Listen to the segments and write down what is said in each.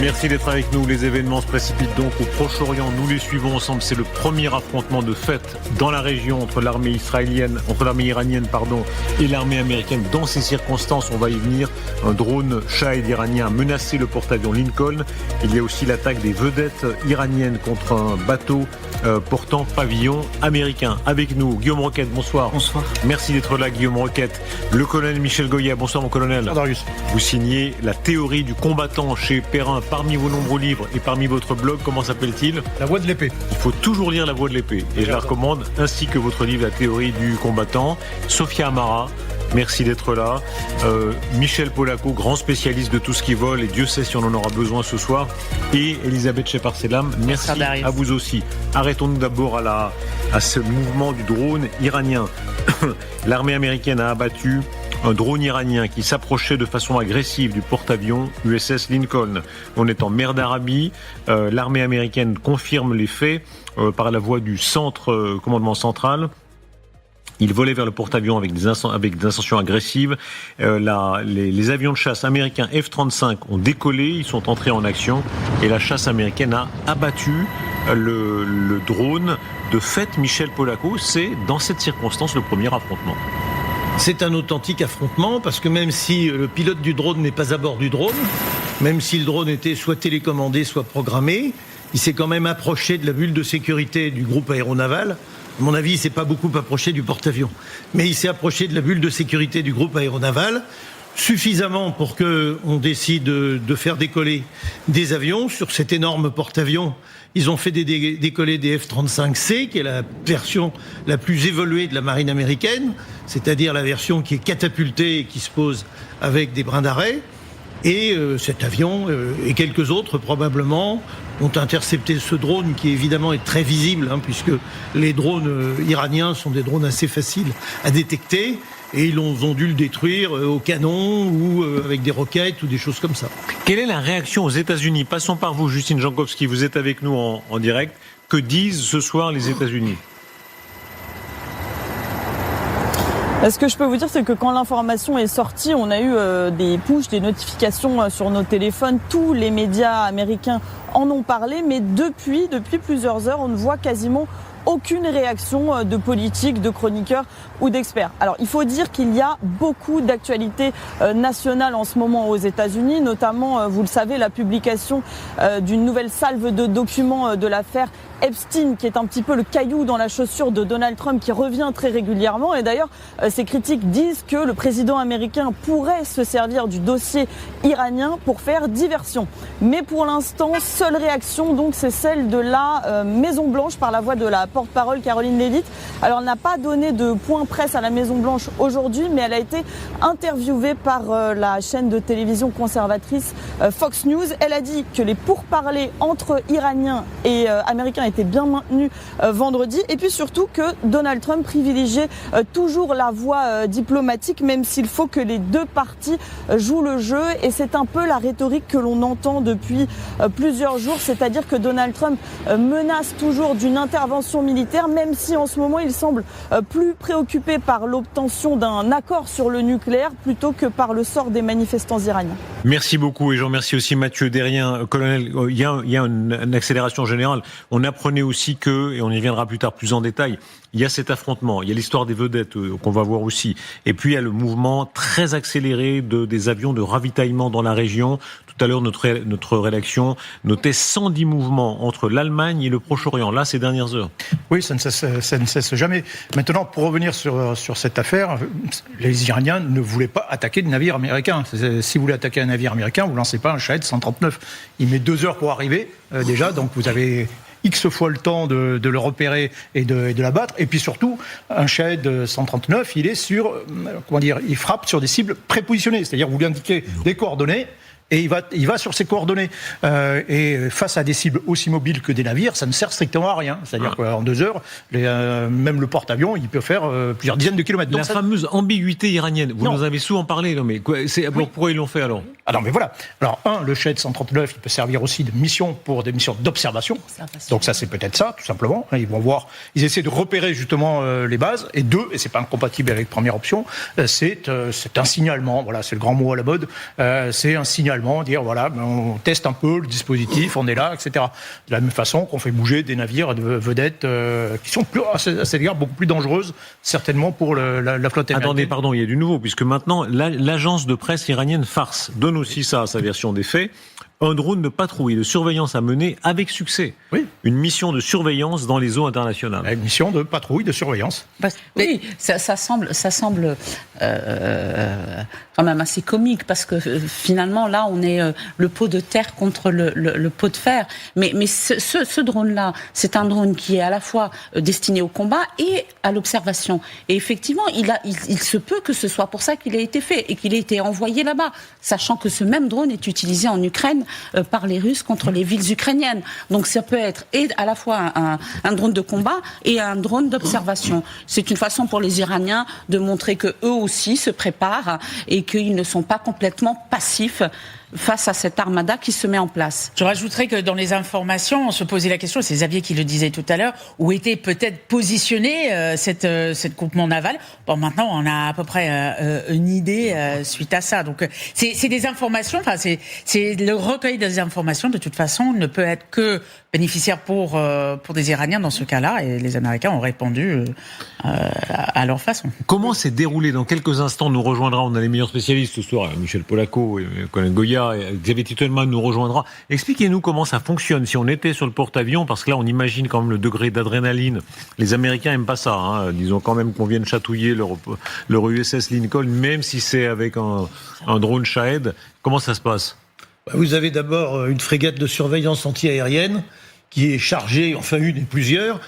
Merci d'être avec nous. Les événements se précipitent donc au Proche-Orient. Nous les suivons ensemble. C'est le premier affrontement de fait dans la région entre l'armée iranienne, et l'armée américaine. Dans ces circonstances, on va y venir. Un drone Shahed iranien a menacé le porte-avions Lincoln. Il y a aussi l'attaque des vedettes iraniennes contre un bateau portant pavillon américain. Avec nous, Guillaume Roquette, bonsoir. Bonsoir. Merci d'être là, Guillaume Roquette. Le colonel Michel Goya, bonsoir mon colonel. Bonsoir Darius. Vous signez La théorie du combattant chez Perrin. Parmi vos nombreux livres et parmi votre blog, comment s'appelle-t-il ? La voix de l'épée. Il faut toujours lire La voix de l'épée. Et je la recommande, ainsi que votre livre La théorie du combattant. Sophia Amara, merci d'être là. Michel Polaco, grand spécialiste de tout ce qui vole, et Dieu sait si on en aura besoin ce soir. Et Elisabeth Shepard-Selam, merci à vous aussi. Arrêtons-nous d'abord à ce mouvement du drone iranien. L'armée américaine a abattu un drone iranien qui s'approchait de façon agressive du porte-avions USS Lincoln. On est en mer d'Arabie. L'armée américaine confirme les faits par la voix du centre commandement central. Il volait vers le porte-avions avec des intentions agressives. Les avions de chasse américains F-35 ont décollé, ils sont entrés en action et la chasse américaine a abattu le drone. De fait, Michel Polaco, c'est dans cette circonstance le premier affrontement. C'est un authentique affrontement parce que même si le pilote du drone n'est pas à bord du drone, même si le drone était soit télécommandé, soit programmé, il s'est quand même approché de la bulle de sécurité du groupe aéronaval. À mon avis, il ne s'est pas beaucoup approché du porte-avions. Mais il s'est approché de la bulle de sécurité du groupe aéronaval suffisamment pour qu'on décide de faire décoller des avions. Sur cet énorme porte-avions, ils ont fait décoller des F-35C, qui est la version la plus évoluée de la marine américaine, c'est-à-dire la version qui est catapultée et qui se pose avec des brins d'arrêt. Et cet avion et quelques autres probablement ont intercepté ce drone qui évidemment est très visible, puisque les drones iraniens sont des drones assez faciles à détecter. Et ils ont dû le détruire au canon ou avec des roquettes ou des choses comme ça. Quelle est la réaction aux États-Unis ? Passons par vous, Justine Jankowski, vous êtes avec nous en direct. Que disent ce soir les États-Unis ? Ce que je peux vous dire, c'est que quand l'information est sortie, on a eu des pushs, des notifications sur nos téléphones. Tous les médias américains en ont parlé, mais depuis plusieurs heures, on ne voit quasiment aucune réaction de politiques, de chroniqueurs ou d'experts. Alors, il faut dire qu'il y a beaucoup d'actualités nationales en ce moment aux États-Unis, notamment, vous le savez, la publication d'une nouvelle salve de documents de l'affaire Epstein, qui est un petit peu le caillou dans la chaussure de Donald Trump, qui revient très régulièrement. Et d'ailleurs, ces critiques disent que le président américain pourrait se servir du dossier iranien pour faire diversion. Mais pour l'instant, seule réaction, donc, c'est celle de la Maison-Blanche par la voix de la porte-parole Caroline Leavitt. Alors, elle n'a pas donné de point presse à la Maison-Blanche aujourd'hui, mais elle a été interviewée par la chaîne de télévision conservatrice Fox News. Elle a dit que les pourparlers entre Iraniens et Américains étaient bien maintenus vendredi, et puis surtout que Donald Trump privilégiait toujours la voie diplomatique, même s'il faut que les deux parties jouent le jeu. Et c'est un peu la rhétorique que l'on entend depuis plusieurs jours, c'est-à-dire que Donald Trump menace toujours d'une intervention militaire, même si en ce moment il semble plus préoccupé par l'obtention d'un accord sur le nucléaire plutôt que par le sort des manifestants iraniens. Merci beaucoup, et je remercie aussi Mathieu Derrien. Colonel, il y a une accélération générale. On apprenait aussi que, et on y viendra plus tard plus en détail, il y a cet affrontement, il y a l'histoire des vedettes qu'on va voir aussi, et puis il y a le mouvement très accéléré des avions de ravitaillement dans la région. Tout à l'heure, notre rédaction notait 110 mouvements entre l'Allemagne et le Proche-Orient, là, ces dernières heures. Oui, ça ne cesse jamais. Maintenant, pour revenir sur cette affaire, les Iraniens ne voulaient pas attaquer de navires américains. Si vous voulez attaquer un navire américain, vous ne lancez pas un Shahed 139. Il met 2 heures pour arriver, déjà, donc vous avez X fois le temps de le repérer et de l'abattre. Et puis surtout, un Shahed 139, il est il frappe sur des cibles prépositionnées. C'est-à-dire, vous lui indiquez des coordonnées, et il va sur ses coordonnées. Et face à des cibles aussi mobiles que des navires, ça ne sert strictement à rien. C'est-à-dire qu'en 2 heures, même le porte-avions, il peut faire plusieurs dizaines de kilomètres. Donc fameuse ambiguïté iranienne, vous nous avez souvent parlé, mais pourquoi ils l'ont fait alors ? Alors, mais voilà. Alors, le Shahed 139, il peut servir aussi de mission pour des missions d'observation. Donc ça, c'est peut-être ça, tout simplement. Ils vont voir, ils essaient de repérer justement les bases. Et 2, et c'est pas incompatible avec première option, c'est un signalement. Voilà, c'est le grand mot à la mode. C'est un signalement allemand, dire voilà, on teste un peu le dispositif, on est là, etc. De la même façon qu'on fait bouger des navires de vedettes qui sont à cet égard beaucoup plus dangereuses, certainement pour la flotte américaine. Attendez, pardon, il y a du nouveau, puisque maintenant, l'agence de presse iranienne Fars donne aussi ça à sa version des faits. Un drone de patrouille et de surveillance a mené avec succès une mission de surveillance dans les eaux internationales. Une mission de patrouille, de surveillance. Oui, ça semble quand même assez comique parce que finalement là on est le pot de terre contre le pot de fer. Mais ce drone-là, c'est un drone qui est à la fois destiné au combat et à l'observation. Et effectivement, il se peut que ce soit pour ça qu'il a été fait et qu'il ait été envoyé là-bas, sachant que ce même drone est utilisé en Ukraine par les Russes contre les villes ukrainiennes. Donc ça peut être à la fois un drone de combat et un drone d'observation. C'est une façon pour les Iraniens de montrer que eux aussi se préparent et qu'ils ne sont pas complètement passifs face à cette armada qui se met en place. Je rajouterais que dans les informations, on se posait la question, c'est Xavier qui le disait tout à l'heure, où était peut-être positionné cette groupement naval. Bon, maintenant, on a à peu près une idée suite à ça. Donc, c'est des informations, enfin, c'est le recueil des informations, de toute façon, ne peut être que bénéficiaire pour des Iraniens dans ce cas-là, et les Américains ont répondu à leur façon. Comment s'est déroulé? Dans quelques instants, nous rejoindra, on a les meilleurs spécialistes ce soir, Michel Polaco et Colin Goya, et Xavier Titelman nous rejoindra. Expliquez-nous comment ça fonctionne. Si on était sur le porte-avions, parce que là on imagine quand même le degré d'adrénaline, les Américains aiment pas ça, hein. Disons quand même qu'on vienne chatouiller leur USS Lincoln, même si c'est avec un drone Shahed. Comment ça se passe? Vous avez d'abord une frégate de surveillance anti-aérienne qui est chargée, enfin une et plusieurs,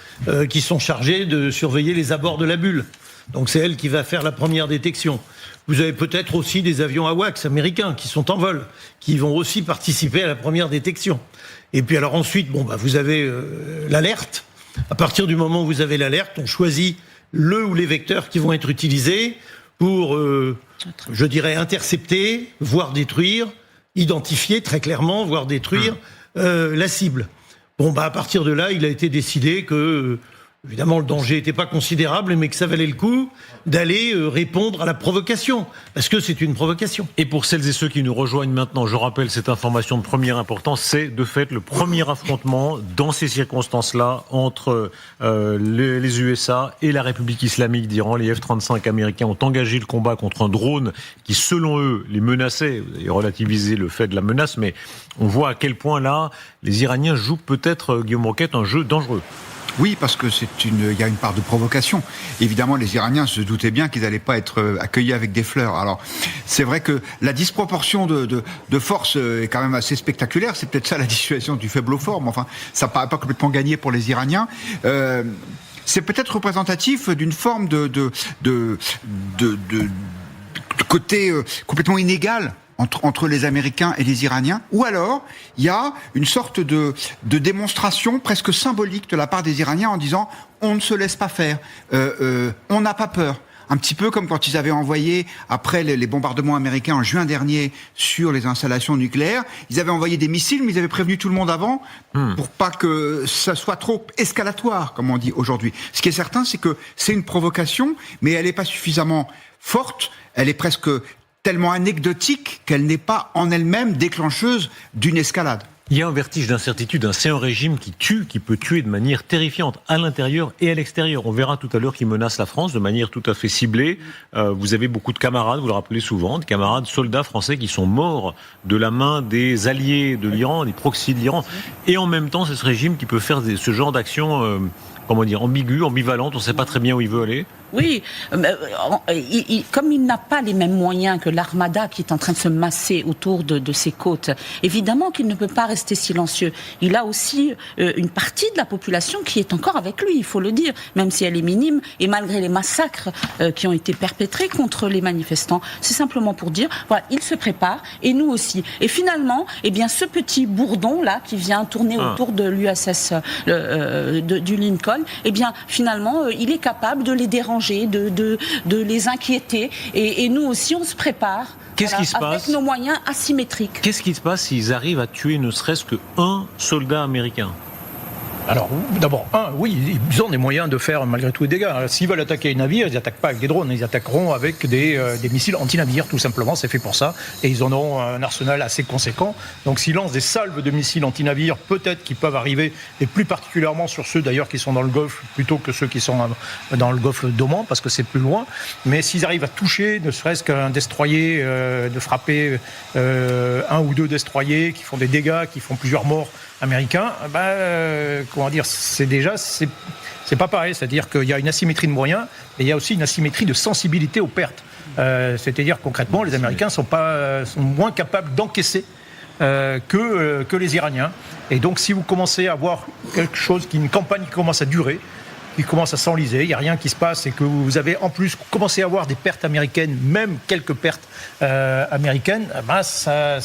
qui sont chargées de surveiller les abords de la bulle. Donc c'est elle qui va faire la première détection. Vous avez peut-être aussi des avions AWACS américains qui sont en vol, qui vont aussi participer à la première détection. Et puis alors ensuite, vous avez l'alerte. À partir du moment où vous avez l'alerte, on choisit le ou les vecteurs qui vont être utilisés pour, je dirais, intercepter, voire détruire, identifier très clairement, voire détruire la cible. À partir de là, il a été décidé que, évidemment, le danger n'était pas considérable, mais que ça valait le coup d'aller répondre à la provocation, parce que c'est une provocation. Et pour celles et ceux qui nous rejoignent maintenant, je rappelle cette information de première importance, c'est de fait le premier affrontement dans ces circonstances-là entre les USA et la République islamique d'Iran. Les F-35 américains ont engagé le combat contre un drone qui, selon eux, les menaçait. Vous avez relativisé le fait de la menace, mais on voit à quel point là, les Iraniens jouent peut-être, Guillaume Roquette, un jeu dangereux. Oui, parce que il y a une part de provocation. Évidemment, les Iraniens se doutaient bien qu'ils n'allaient pas être accueillis avec des fleurs. Alors, c'est vrai que la disproportion de force est quand même assez spectaculaire. C'est peut-être ça la dissuasion du faible au fort. Mais enfin, ça paraît pas complètement gagné pour les Iraniens. C'est peut-être représentatif d'une forme de côté complètement inégal entre les Américains et les Iraniens, ou alors il y a une sorte de démonstration presque symbolique de la part des Iraniens en disant on ne se laisse pas faire, on n'a pas peur. Un petit peu comme quand ils avaient envoyé, après les bombardements américains en juin dernier sur les installations nucléaires, ils avaient envoyé des missiles, mais ils avaient prévenu tout le monde avant pour pas que ça soit trop escalatoire, comme on dit aujourd'hui. Ce qui est certain, c'est que c'est une provocation, mais elle n'est pas suffisamment forte, elle est presque tellement anecdotique qu'elle n'est pas en elle-même déclencheuse d'une escalade. Il y a un vertige d'incertitude. C'est un régime qui tue, qui peut tuer de manière terrifiante à l'intérieur et à l'extérieur. On verra tout à l'heure qu'il menace la France de manière tout à fait ciblée. Vous avez beaucoup de camarades, vous le rappelez souvent, de camarades soldats français qui sont morts de la main des alliés de l'Iran, des proxys de l'Iran. Et en même temps, c'est ce régime qui peut faire ce genre d'action, ambiguë, ambivalente. On ne sait pas très bien où il veut aller. Oui, comme il n'a pas les mêmes moyens que l'armada qui est en train de se masser autour de ses côtes, évidemment qu'il ne peut pas rester silencieux. Il a aussi une partie de la population qui est encore avec lui, il faut le dire, même si elle est minime, et malgré les massacres qui ont été perpétrés contre les manifestants. C'est simplement pour dire, voilà, il se prépare, et nous aussi. Et finalement, ce petit bourdon-là qui vient tourner autour de l'USS du Lincoln, finalement, il est capable de les déranger, de les inquiéter, et nous aussi on se prépare. Qu'est-ce qui se passe avec nos moyens asymétriques? Qu'est-ce qui se passe s'ils arrivent à tuer ne serait-ce qu'un soldat américain? Alors, d'abord, oui, ils ont des moyens de faire malgré tout des dégâts. S'ils veulent attaquer un navire, ils n'attaquent pas avec des drones, ils attaqueront avec des missiles anti-navires, tout simplement, c'est fait pour ça. Et ils en ont un arsenal assez conséquent. Donc s'ils lancent des salves de missiles anti-navires, peut-être qu'ils peuvent arriver, et plus particulièrement sur ceux d'ailleurs qui sont dans le Golfe, plutôt que ceux qui sont dans le Golfe d'Oman, parce que c'est plus loin. Mais s'ils arrivent à toucher, ne serait-ce qu'un destroyer, de frapper un ou deux destroyers qui font des dégâts, qui font plusieurs morts américains, c'est pas pareil. C'est-à-dire qu'il y a une asymétrie de moyens, et il y a aussi une asymétrie de sensibilité aux pertes. C'est-à-dire concrètement, les Américains sont moins capables d'encaisser que les Iraniens. Et donc, si vous commencez à avoir quelque chose, une campagne qui commence à durer, qui commence à s'enliser, il n'y a rien qui se passe, et que vous avez en plus commencé à avoir des pertes américaines, même quelques pertes américaines, ça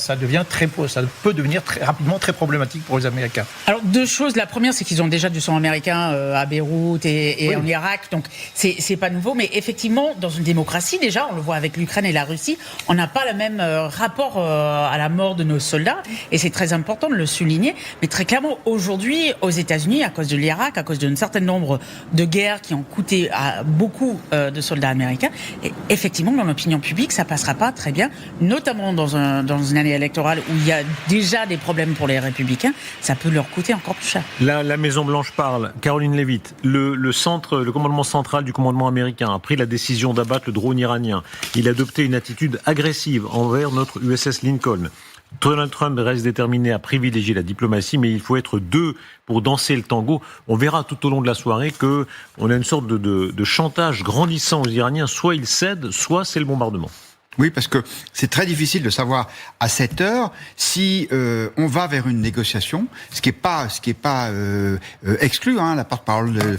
peut devenir très rapidement très problématique pour les Américains. Alors, deux choses. La première, c'est qu'ils ont déjà du sang américain à Beyrouth et en Irak, donc c'est pas nouveau. Mais effectivement, dans une démocratie, déjà, on le voit avec l'Ukraine et la Russie, on n'a pas le même rapport à la mort de nos soldats, et c'est très important de le souligner. Mais très clairement, aujourd'hui, aux États-Unis, à cause de l'Irak, à cause d'un certain nombre de guerres qui ont coûté à beaucoup de soldats américains, et effectivement, dans l'opinion publique, ça passera pas très bien, notamment dans une année électorale où il y a déjà des problèmes pour les républicains, ça peut leur coûter encore plus cher. La Maison-Blanche parle. Caroline Leavitt, le commandement central du commandement américain a pris la décision d'abattre le drone iranien. Il a adopté une attitude agressive envers notre USS Lincoln. Donald Trump reste déterminé à privilégier la diplomatie, mais il faut être deux pour danser le tango. On verra tout au long de la soirée qu'on a une sorte de chantage grandissant aux Iraniens. Soit ils cèdent, soit c'est le bombardement. Oui, parce que c'est très difficile de savoir à cette heure si on va vers une négociation, ce qui est pas exclu. La porte-parole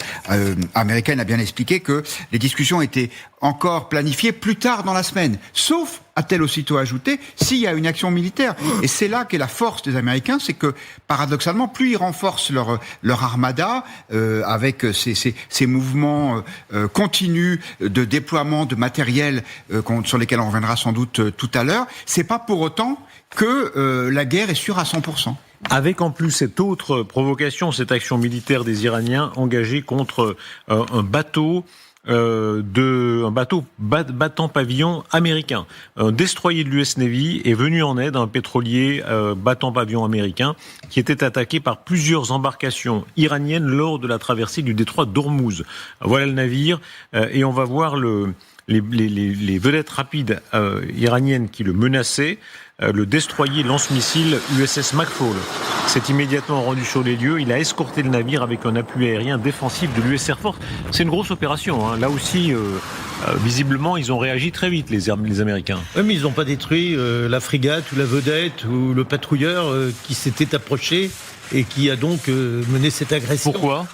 américaine a bien expliqué que les discussions étaient encore planifiées plus tard dans la semaine, sauf, a-t-elle aussitôt ajouté, s'il y a une action militaire. Et c'est là qu'est la force des Américains, c'est que, paradoxalement, plus ils renforcent leur armada, avec ces mouvements continus de déploiement de matériel sur lesquels on reviendra sans doute tout à l'heure, c'est pas pour autant que la guerre est sûre à 100%. Avec en plus cette autre provocation, cette action militaire des Iraniens engagée contre un bateau battant pavillon américain. Un destroyer de l'US Navy est venu en aide à un pétrolier battant pavillon américain qui était attaqué par plusieurs embarcations iraniennes lors de la traversée du détroit d'Ormuz. Voilà le navire, et on va voir les vedettes rapides iraniennes qui le menaçaient. Le destroyer lance-missile USS McFaul s'est immédiatement rendu sur les lieux. Il a escorté le navire avec un appui aérien défensif de l'US Air Force. C'est une grosse opération. Là aussi, visiblement, ils ont réagi très vite, les Américains. Oui, mais ils n'ont pas détruit la frégate ou la vedette ou le patrouilleur qui s'était approché et qui a donc mené cette agression. Pourquoi ?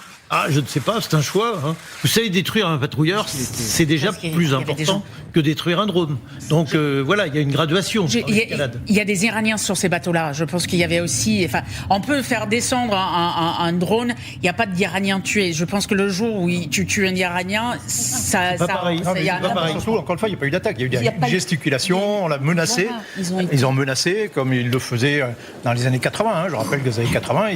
Je ne sais pas, c'est un choix. Vous savez, détruire un patrouilleur, c'est déjà plus important que détruire un drone. Donc voilà, il y a une graduation. Il y a des Iraniens sur ces bateaux-là. Je pense qu'il y avait aussi... on peut faire descendre un drone, il n'y a pas d'Iraniens tués. Je pense que le jour où tu tues un Iranien, ça... C'est pas pareil. Surtout, encore une fois, il n'y a pas eu d'attaque. Il y a eu une gesticulation, on l'a menacé. Voilà, ils ont menacé, comme ils le faisaient dans les années 80. Je rappelle que les années 80,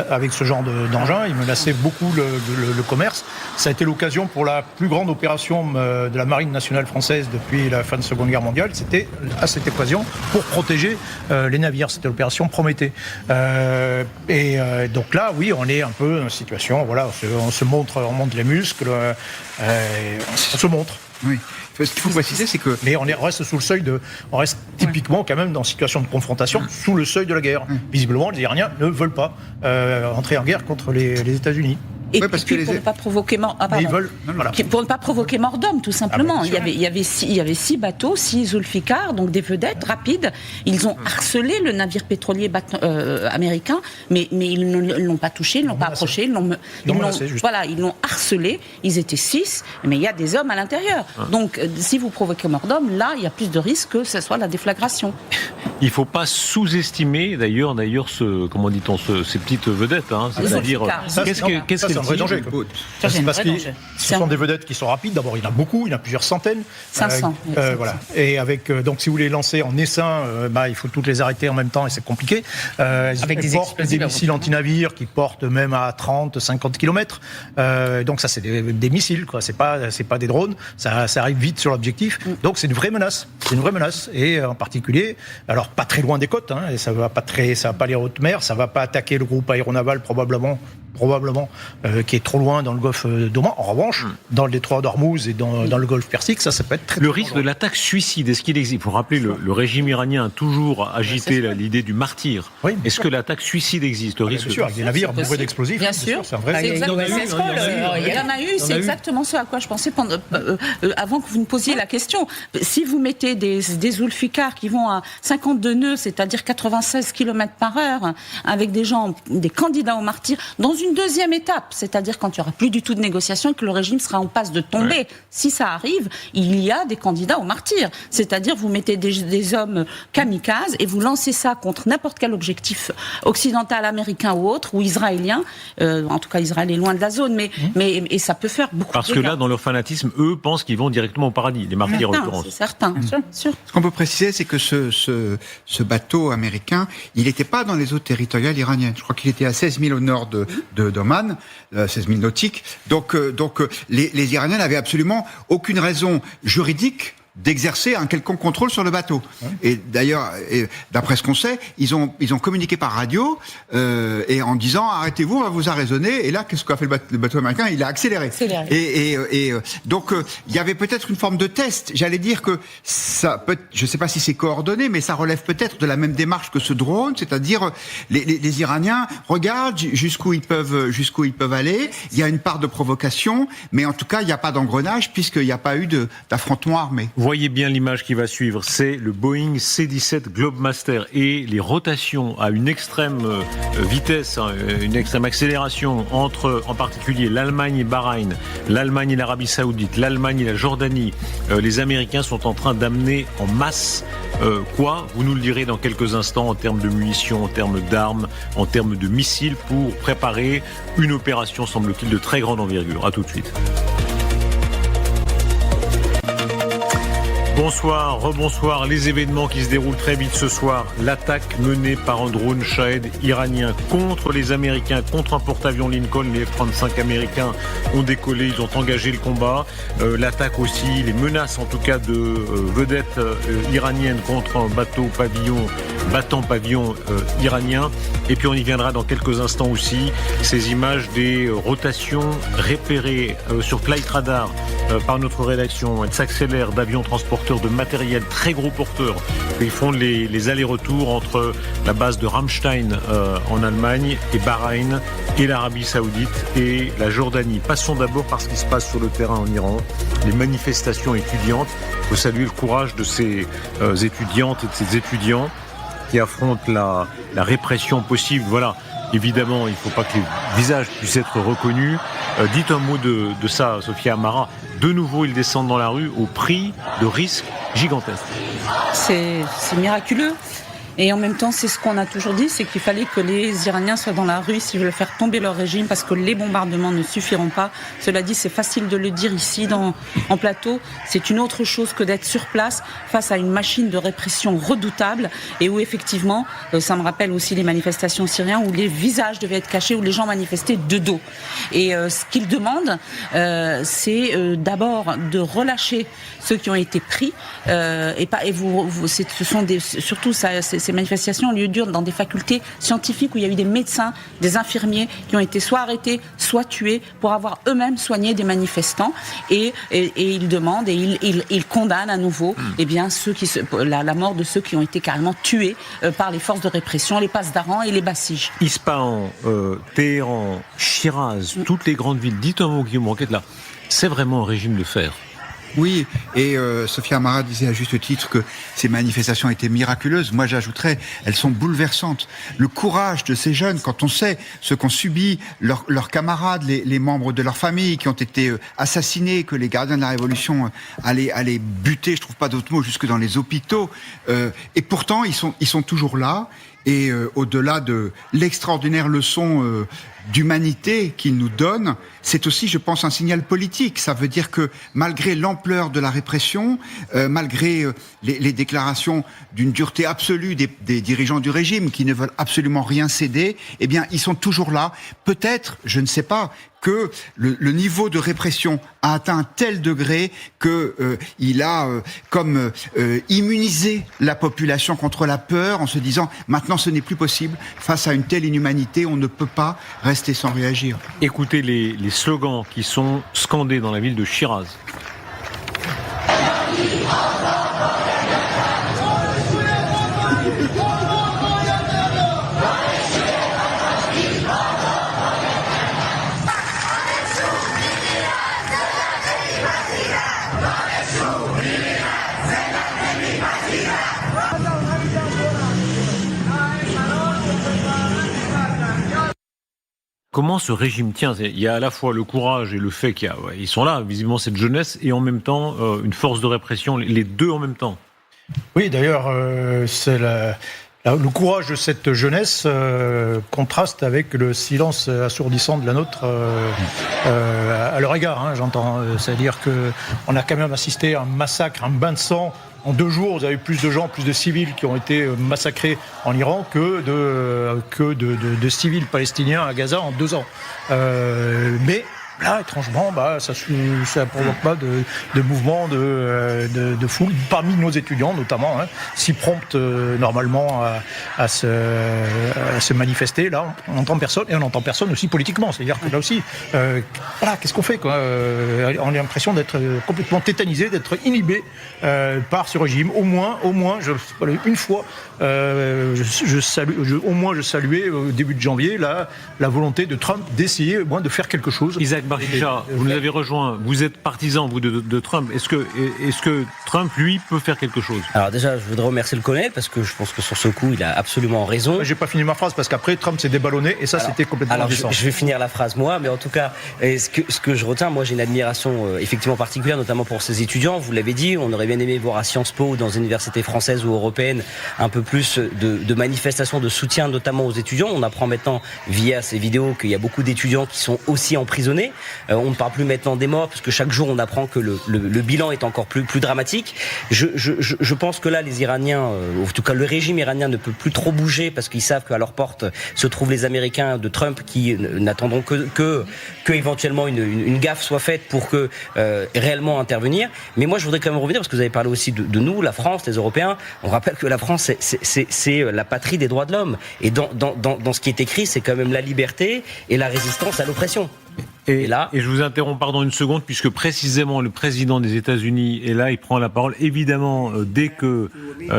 avec ce genre d'engin, ils menaçaient beaucoup le commerce. Ça a été l'occasion pour la plus grande opération de la Marine nationale française depuis la fin de la Seconde Guerre mondiale. C'était à cette occasion pour protéger les navires. C'était l'opération Prométhée. Donc là, oui, on est un peu dans une situation, voilà, on montre les muscles, on se montre. Oui. Ce qu'il faut préciser, c'est que... Mais on reste sous le seuil on reste typiquement quand même dans une situation de confrontation sous le seuil de la guerre. Visiblement, les Iraniens ne veulent pas entrer en guerre contre les États-Unis. Et puis pour ne pas provoquer pour ne pas provoquer mort d'homme, tout simplement. Il y avait 6 bateaux, 6 Zulfikar, donc des vedettes rapides. Ils ont harcelé le navire pétrolier américain, mais ils ne l'ont pas touché, ils ne l'ont pas approché, ils l'ont harcelé. Ils étaient 6, mais il y a des hommes à l'intérieur. Donc si vous provoquez mort d'homme, là, il y a plus de risques que ce soit la déflagration. Il ne faut pas sous-estimer, d'ailleurs, ces petites vedettes. C'est-à-dire, qu'est-ce un vrai danger. Ça, c'est un parce vrai que danger. ce sont des vedettes qui sont rapides. D'abord, il y en a beaucoup, il y en a plusieurs centaines. 500. Voilà. Et avec, donc, si vous les lancez en essaim, il faut toutes les arrêter en même temps et c'est compliqué. Avec Elles des portent explosifs, des missiles anti-navires qui portent même à 30, 50 km. Donc ça, c'est des missiles, quoi. C'est pas des drones. Ça arrive vite sur l'objectif. Donc c'est une vraie menace. C'est une vraie menace. Et en particulier, alors pas très loin des côtes, hein, et ça va pas aller en haute mer, ça va pas attaquer le groupe aéronaval probablement, qui est trop loin dans le golfe d'Oman. En revanche, dans le détroit d'Ormuz et dans le golfe Persique, ça peut être très, Le très risque de dangereux. l'attaque suicide, est-ce qu'il existe? Il faut rappeler, le régime iranien a toujours agité l'idée du martyr. Oui. Est-ce que l'attaque suicide existe? Le Bien risque sûr, avec des navires bourrés d'explosifs. Bien sûr. C'est un vrai. C'est exactement il y en a eu, ce il y en a eu. c'est exactement ce à quoi je pensais avant que vous me posiez la question. Si vous mettez des Zulfikar qui vont à 52 nœuds, c'est-à-dire 96 km/h, avec des candidats au martyr, dans une deuxième étape, c'est-à-dire quand il n'y aura plus du tout de négociation et que le régime sera en passe de tomber. Ouais. Si ça arrive, il y a des candidats au martyr. C'est-à-dire vous mettez des hommes kamikazes et vous lancez ça contre n'importe quel objectif occidental, américain ou autre, ou israélien. En tout cas, Israël est loin de la zone, mais ça peut faire beaucoup Parce de que dégâts. là, dans leur fanatisme, eux pensent qu'ils vont directement au paradis, les martyrs en l'occurrence. C'est certain, sûr. Ce qu'on peut préciser, c'est que ce bateau américain, il n'était pas dans les eaux territoriales iraniennes. Je crois qu'il était à 16 000 au nord d'Oman, 16 000 nautiques. Donc les Iraniens n'avaient absolument aucune raison juridique d'exercer un quelconque contrôle sur le bateau. Et d'ailleurs, d'après ce qu'on sait, ils ont communiqué par radio et en disant arrêtez-vous, on va vous arraisonner. Et là, qu'est-ce qu'a fait le bateau américain? Il a accéléré. Et donc il y avait peut-être une forme de test. J'allais dire que ça peut, je ne sais pas si c'est coordonné, mais ça relève peut-être de la même démarche que ce drone, c'est-à-dire les Iraniens regardent jusqu'où ils peuvent aller. Il y a une part de provocation, mais en tout cas il n'y a pas d'engrenage puisqu'il n'y a pas eu d'affrontement armé. Voyez bien l'image qui va suivre, c'est le Boeing C-17 Globemaster et les rotations à une extrême vitesse, une extrême accélération entre en particulier l'Allemagne et Bahreïn, l'Allemagne et l'Arabie Saoudite, l'Allemagne et la Jordanie. Les Américains sont en train d'amener en masse vous nous le direz dans quelques instants en termes de munitions, en termes d'armes, en termes de missiles pour préparer une opération semble-t-il de très grande envergure. À tout de suite. Bonsoir, rebonsoir. Les événements qui se déroulent très vite ce soir. L'attaque menée par un drone Shahed iranien contre les Américains, contre un porte-avions Lincoln. Les F-35 américains ont décollé, ils ont engagé le combat. L'attaque aussi, les menaces en tout cas de vedettes iraniennes contre un battant pavillon iranien. Et puis on y viendra dans quelques instants aussi. Ces images des rotations repérées sur Flight Radar par notre rédaction. Elles s'accélèrent d'avions transporteurs de matériel, très gros porteurs. Ils font les allers-retours entre la base de Ramstein en Allemagne et Bahreïn et l'Arabie Saoudite et la Jordanie. Passons d'abord par ce qui se passe sur le terrain en Iran. Les manifestations étudiantes. Il faut saluer le courage de ces étudiantes et de ces étudiants qui affrontent la répression possible. Voilà. Évidemment, il ne faut pas que les visages puissent être reconnus. Dites un mot de ça, Sophia Amara. De nouveau, ils descendent dans la rue au prix de risques gigantesques. C'est miraculeux. Et en même temps, c'est ce qu'on a toujours dit, c'est qu'il fallait que les Iraniens soient dans la rue s'ils veulent faire tomber leur régime, parce que les bombardements ne suffiront pas. Cela dit, c'est facile de le dire ici, en plateau. C'est une autre chose que d'être sur place face à une machine de répression redoutable, et où effectivement, ça me rappelle aussi les manifestations syriennes, où les visages devaient être cachés, où les gens manifestaient de dos. Et ce qu'ils demandent, c'est d'abord de relâcher ceux qui ont été pris, ce sont surtout ces manifestations ont lieu dans des facultés scientifiques où il y a eu des médecins, des infirmiers qui ont été soit arrêtés, soit tués pour avoir eux-mêmes soigné des manifestants. Et ils demandent et ils condamnent à nouveau la mort de ceux qui ont été carrément tués par les forces de répression, les Pasdaran et les Bassij. Ispahan, Téhéran, Shiraz, toutes les grandes villes. Dites un mot, Guillaume Roquette, là. C'est vraiment un régime de fer. Oui, et Sophia Amara disait à juste titre que ces manifestations étaient miraculeuses. Moi, j'ajouterais, elles sont bouleversantes. Le courage de ces jeunes, quand on sait ce qu'ont subi leurs camarades, les membres de leur famille qui ont été assassinés, que les gardiens de la Révolution allaient buter, je trouve pas d'autre mot, jusque dans les hôpitaux. Et pourtant, ils sont toujours là. Et au-delà de l'extraordinaire leçon d'humanité qu'il nous donne, c'est aussi, je pense, un signal politique. Ça veut dire que malgré l'ampleur de la répression, malgré les déclarations d'une dureté absolue des dirigeants du régime qui ne veulent absolument rien céder, eh bien, ils sont toujours là. Peut-être, je ne sais pas, que le niveau de répression a atteint un tel degré que il a immunisé la population contre la peur en se disant maintenant ce n'est plus possible, face à une telle inhumanité, on ne peut pas rester sans réagir. Écoutez les slogans qui sont scandés dans la ville de Shiraz. Comment ce régime tient? Il y a à la fois le courage et le fait ils sont là, visiblement cette jeunesse, et en même temps une force de répression, les deux en même temps. Oui, d'ailleurs, c'est le courage de cette jeunesse contraste avec le silence assourdissant de la nôtre à leur égard, j'entends. C'est-à-dire qu'on a quand même assisté à un massacre, un bain de sang. En 2 jours, vous avez plus de gens, plus de civils qui ont été massacrés en Iran que de civils palestiniens à Gaza en 2 ans. Mais là, étrangement, ça provoque pas de mouvement de foule parmi nos étudiants, notamment, si promptes normalement à se manifester. Là, on n'entend personne, et on n'entend personne aussi politiquement. C'est-à-dire que là aussi, qu'est-ce qu'on fait, quoi? On a l'impression d'être complètement tétanisé, d'être inhibé par ce régime. Au moins, une fois, je saluais au début de janvier la volonté de Trump d'essayer au moins de faire quelque chose. Isaac Barchicha, vous nous avez rejoint, vous êtes partisan vous de Trump. Est-ce que Trump, lui, peut faire quelque chose? Alors déjà, je voudrais remercier le colonel parce que je pense que sur ce coup, il a absolument raison. J'ai pas fini ma phrase parce qu'après Trump s'est déballonné et ça c'était complètement indécent. Je vais finir la phrase moi, mais en tout cas, ce que je retiens, moi j'ai une admiration effectivement particulière, notamment pour ces étudiants. Vous l'avez dit, on aurait bien aimé voir à Sciences Po ou dans une université française ou européenne un peu plus de manifestations de soutien, notamment aux étudiants. On apprend maintenant via ces vidéos qu'il y a beaucoup d'étudiants qui sont aussi emprisonnés. On ne parle plus maintenant des morts, parce que chaque jour on apprend que le bilan est encore plus dramatique. Je pense que là, les Iraniens, en tout cas le régime iranien ne peut plus trop bouger, parce qu'ils savent qu'à leur porte se trouvent les Américains de Trump qui n'attendront que éventuellement une gaffe soit faite pour que réellement intervenir. Mais moi je voudrais quand même revenir, parce que vous avez parlé aussi de nous, la France, les Européens. On rappelle que la France c'est la patrie des droits de l'homme, et dans ce qui est écrit, c'est quand même la liberté et la résistance à l'oppression. Et je vous interromps, pardon, une seconde, puisque précisément le président des États-Unis est là, il prend la parole. Évidemment, dès que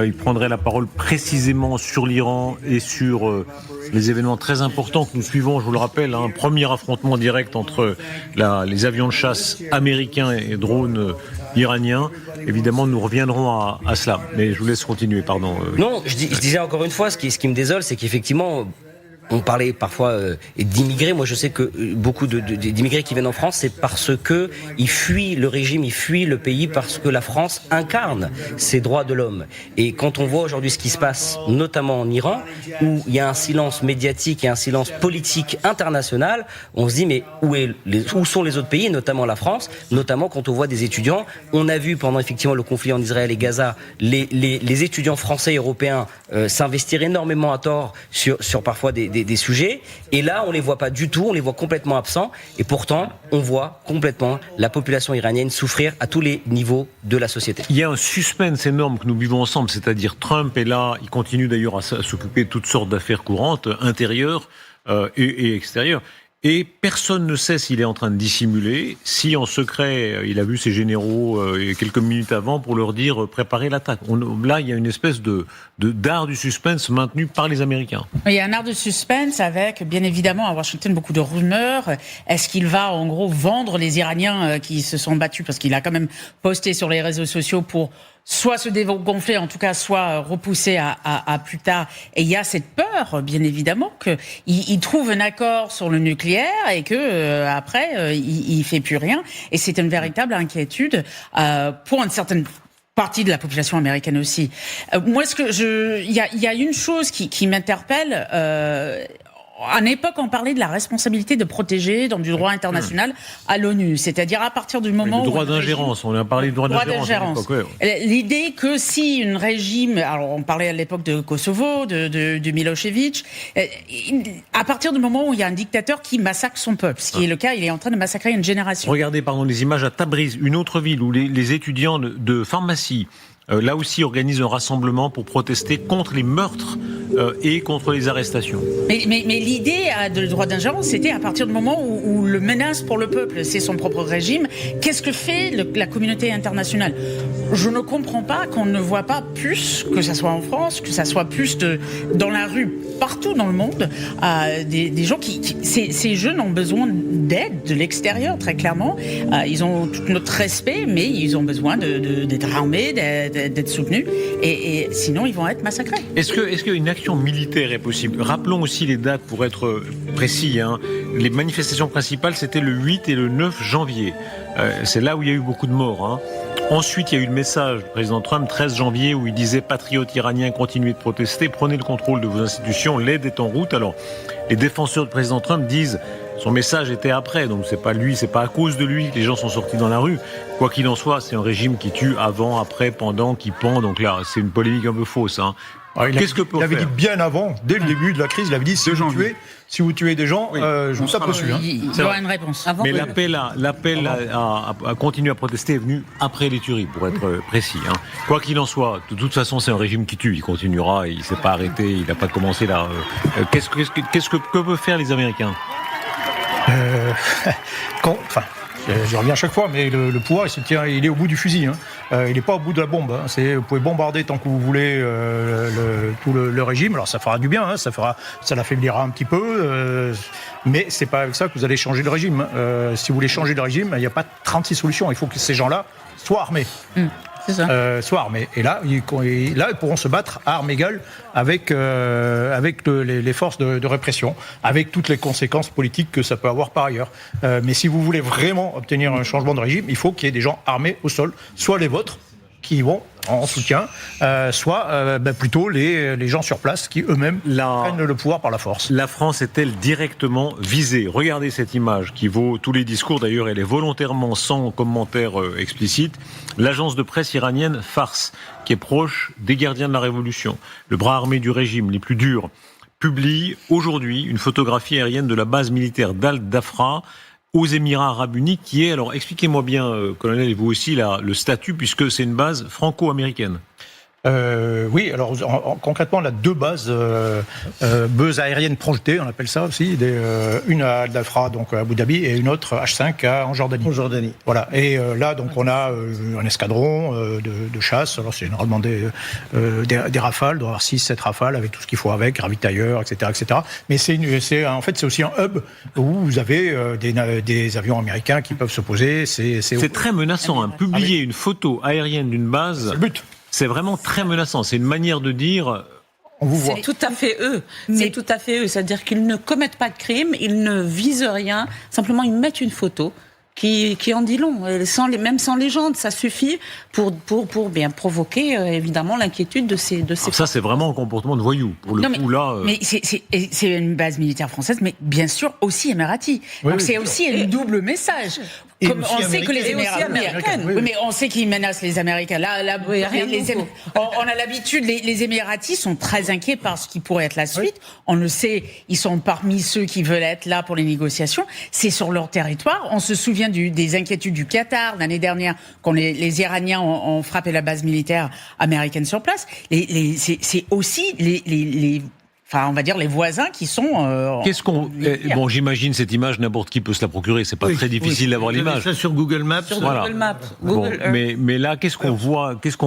il prendrait la parole précisément sur l'Iran et sur les événements très importants que nous suivons, je vous le rappelle, un premier affrontement direct entre les avions de chasse américains et drones iraniens. Évidemment, nous reviendrons à cela. Mais je vous laisse continuer, pardon. Non, je disais encore une fois, ce qui me désole, c'est qu'effectivement, on parlait parfois d'immigrés. Moi, je sais que beaucoup d'immigrés qui viennent en France, c'est parce que ils fuient le régime, ils fuient le pays, parce que la France incarne ces droits de l'homme. Et quand on voit aujourd'hui ce qui se passe, notamment en Iran, où il y a un silence médiatique et un silence politique international, on se dit mais où sont les autres pays, notamment la France, notamment quand on voit des étudiants. On a vu pendant effectivement le conflit en Israël et Gaza, les étudiants français et européens s'investir énormément à tort sur parfois des sujets, et là on les voit pas du tout, on les voit complètement absents, et pourtant on voit complètement la population iranienne souffrir à tous les niveaux de la société. Il y a un suspense énorme que nous vivons ensemble, c'est-à-dire Trump est là, il continue d'ailleurs à s'occuper de toutes sortes d'affaires courantes, intérieures et extérieures. Et personne ne sait s'il est en train de dissimuler, si en secret il a vu ses généraux quelques minutes avant pour leur dire préparez l'attaque. Là, il y a une espèce d'art du suspense maintenu par les Américains. Il y a un art de suspense avec, bien évidemment, à Washington, beaucoup de rumeurs. Est-ce qu'il va, en gros, vendre les Iraniens qui se sont battus, parce qu'il a quand même posté sur les réseaux sociaux pour soit se dégonfler, en tout cas, soit repousser à plus tard. Et il y a cette peur, bien évidemment, qu'il trouve un accord sur le nucléaire et que après, il fait plus rien. Et c'est une véritable inquiétude pour une certaine partie de la population américaine aussi. Moi, il y a une chose qui m'interpelle. à une époque, on parlait de la responsabilité de protéger dans du droit international à l'ONU. C'est-à-dire à partir du moment le où... droit d'ingérence, on a parlé du droit d'ingérence. L'idée que si un régime... Alors, on parlait à l'époque de Kosovo, de Milosevic. À partir du moment où il y a un dictateur qui massacre son peuple, ce qui est le cas, il est en train de massacrer une génération. Regardez, les images à Tabriz, une autre ville où les étudiants de pharmacie, là aussi, organisent un rassemblement pour protester contre les meurtres et contre les arrestations. Mais l'idée de droit d'ingérence, c'était à partir du moment où le menace pour le peuple, c'est son propre régime. Qu'est-ce que fait la communauté internationale ? Je ne comprends pas qu'on ne voit pas plus, que ça soit en France, que ça soit plus dans la rue, partout dans le monde, des gens ces jeunes ont besoin d'aide de l'extérieur, très clairement. Ils ont tout notre respect, mais ils ont besoin d'être armés, d'être soutenus, et sinon ils vont être massacrés. Est-ce qu'une action militaire est possible ? Rappelons aussi les dates pour être précis. Les manifestations principales, c'était le 8 et le 9 janvier. C'est là où il y a eu beaucoup de morts. Ensuite, il y a eu le message du président Trump, 13 janvier, où il disait « Patriotes iraniens, continuez de protester, prenez le contrôle de vos institutions, l'aide est en route ». Alors, les défenseurs du président Trump disent son message était après, donc c'est pas lui, c'est pas à cause de lui que les gens sont sortis dans la rue. Quoi qu'il en soit, c'est un régime qui tue avant, après, pendant, qui pend, donc là, c'est une polémique un peu fausse. Qu'est-ce que peut Il avait faire dit bien avant, dès le début de la crise, il avait dit si vous tuez des gens, je vous tape dessus. Il y aura une réponse. Mais l'appel à continuer à protester est venu après les tueries, pour être précis. Quoi qu'il en soit, de toute façon, c'est un régime qui tue. Il continuera, il ne s'est pas arrêté, il n'a pas commencé là. Que peuvent faire les Américains ? Je reviens à chaque fois, mais le pouvoir, il est au bout du fusil. Il n'est pas au bout de la bombe. Vous pouvez bombarder tant que vous voulez tout le régime. Alors ça fera du bien, ça l'affaiblira un petit peu, mais c'est pas avec ça que vous allez changer le régime. Si vous voulez changer le régime, il n'y a pas 36 solutions. Il faut que ces gens-là soient armés. C'est ça. Soient armés. Et là, ils pourront se battre à armes égales avec les forces de répression, avec toutes les conséquences politiques que ça peut avoir par ailleurs. Mais si vous voulez vraiment obtenir un changement de régime, il faut qu'il y ait des gens armés au sol, soit les vôtres, qui vont en soutien, soit plutôt les gens sur place qui eux-mêmes prennent le pouvoir par la force. La France est-elle directement visée ? Regardez cette image qui vaut tous les discours, d'ailleurs elle est volontairement sans commentaire explicite. L'agence de presse iranienne Fars, qui est proche des gardiens de la Révolution, le bras armé du régime, les plus durs, publie aujourd'hui une photographie aérienne de la base militaire d'Al-Dafra aux Émirats Arabes Unis, qui est, alors expliquez-moi bien, colonel, et vous aussi, le statut, puisque c'est une base franco-américaine. Oui, alors concrètement, on a deux bases aériennes projetées, on appelle ça aussi, une à Al-Dafra, donc à Abu Dhabi, et une autre H5 en Jordanie. Voilà. Et là, donc, on a un escadron de chasse. Alors, c'est généralement des rafales, doit y avoir 6-7 rafales avec tout ce qu'il faut avec, ravitailleurs, etc., etc. Mais en fait, c'est aussi un hub où vous avez des avions américains qui peuvent se poser. C'est très menaçant, publier une photo aérienne d'une base. C'est le but. C'est vraiment très menaçant. C'est une manière de dire... On vous voit. C'est tout à fait eux. C'est tout à fait eux. C'est-à-dire qu'ils ne commettent pas de crime, ils ne visent rien. Simplement, ils mettent une photo qui en dit long. Même sans légende, ça suffit pour bien provoquer, évidemment, l'inquiétude de ces ça, c'est vraiment un comportement de voyou. Pour le coup, là... Mais c'est une base militaire française, mais bien sûr aussi émirati. Donc c'est aussi un double message. Comme on sait que les Émirats, mais on sait qu'ils menacent les Américains. On a l'habitude, les Émiratis sont très inquiets par ce qui pourrait être la suite. On le sait, ils sont parmi ceux qui veulent être là pour les négociations. C'est sur leur territoire. On se souvient des inquiétudes du Qatar l'année dernière, quand les Iraniens ont frappé la base militaire américaine sur place. C'est aussi on va dire les voisins qui sont... Bon, j'imagine cette image, n'importe qui peut se la procurer. C'est pas très difficile d'avoir l'image. Ça sur Google Maps. Google Maps. Mais là, qu'est-ce qu'on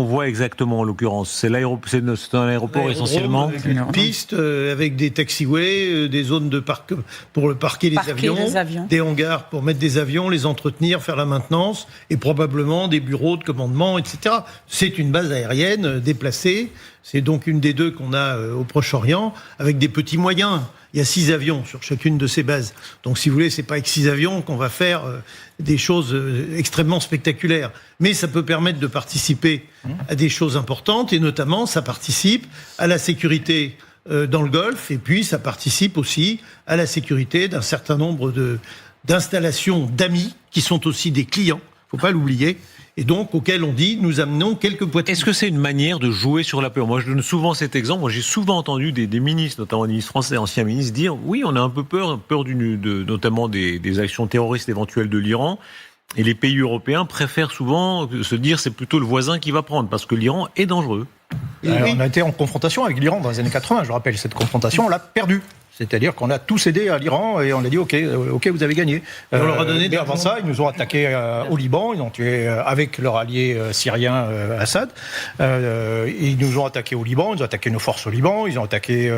voit exactement en l'occurrence ? C'est un aéroport essentiellement. Avec une piste, avec des taxiways, des zones de parc pour parquer les avions, des hangars pour mettre des avions, les entretenir, faire la maintenance, et probablement des bureaux de commandement, etc. C'est une base aérienne déplacée. C'est donc une des deux qu'on a au Proche-Orient, avec des petits moyens. Il y a 6 avions sur chacune de ces bases. Donc, si vous voulez, c'est pas avec 6 avions qu'on va faire des choses extrêmement spectaculaires. Mais ça peut permettre de participer à des choses importantes, et notamment, ça participe à la sécurité dans le Golfe, et puis ça participe aussi à la sécurité d'un certain nombre d'installations d'amis qui sont aussi des clients, faut pas l'oublier, et donc auxquels on dit nous amenons quelques poitrines. Est-ce que c'est une manière de jouer sur la peur ? Moi, je donne souvent cet exemple. Moi, j'ai souvent entendu des ministres, notamment des ministres français, anciens ministres, dire oui, on a un peu peur notamment des actions terroristes éventuelles de l'Iran. Et les pays européens préfèrent souvent se dire c'est plutôt le voisin qui va prendre, parce que l'Iran est dangereux. On a été en confrontation avec l'Iran dans les années 80, je rappelle. Cette confrontation, on l'a perdue. C'est-à-dire qu'on a tous cédé à l'Iran et on a dit ok, vous avez gagné. On leur a donné mais avant ça, ils nous ont attaqués au Liban, ils ont tué avec leur allié syrien Assad. Ils nous ont attaqués au Liban, ils ont attaqué nos forces au Liban, ils ont attaqué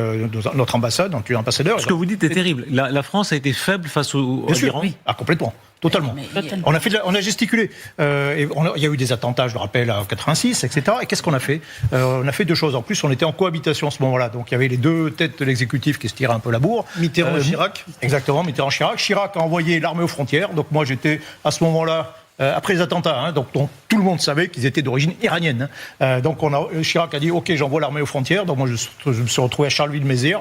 notre ambassade, ils ont tué l'ambassadeur. Ce que vous dites est terrible. La France a été faible face à l'Iran. Oui. Ah, complètement. Totalement. On a gesticulé. Il y a eu des attentats, je le rappelle, en 86, etc. Et qu'est-ce qu'on a fait ? On a fait deux choses. En plus, on était en cohabitation à ce moment-là. Donc, il y avait les deux têtes de l'exécutif qui se tiraient un peu la bourre. Mitterrand et Chirac. Exactement, Mitterrand-Chirac. Chirac a envoyé l'armée aux frontières. Donc, moi, j'étais à ce moment-là, après les attentats, donc tout le monde savait qu'ils étaient d'origine iranienne. Donc, Chirac a dit, OK, j'envoie l'armée aux frontières. Donc, moi, je me suis retrouvé à Charleville-Mézières,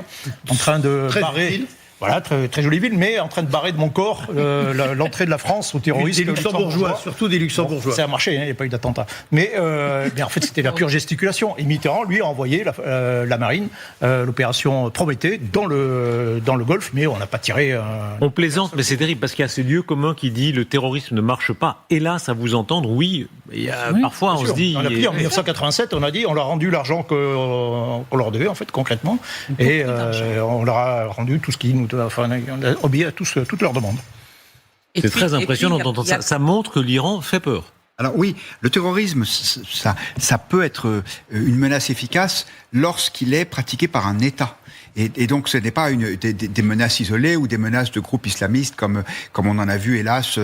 en train de barrer... Voilà, très, très jolie ville, mais en train de barrer de mon corps l'entrée de la France aux terroristes. Des Luxembourgeois, surtout des Luxembourgeois. Bon, ça a marché, il n'y a pas eu d'attentat. Mais en fait, c'était la pure gesticulation. Et Mitterrand, lui, a envoyé la marine, l'opération Prométhée, dans le Golfe, mais on n'a pas tiré... On plaisante, mais c'est terrible, parce qu'il y a ce lieu commun qui dit le terrorisme ne marche pas. Et là, à vous entendre, oui, parfois on se dit... On a pris en 1987, on a dit, on leur a rendu l'argent qu'on leur devait, en fait, concrètement. Et on leur a rendu tout ce qui nous... Enfin, on a obéi à toutes leurs demandes. C'est très impressionnant d'entendre ça. Ça montre que l'Iran fait peur. Alors oui, le terrorisme, ça peut être une menace efficace lorsqu'il est pratiqué par un État. Et donc, ce n'est pas des menaces isolées ou des menaces de groupes islamistes comme on en a vu, hélas,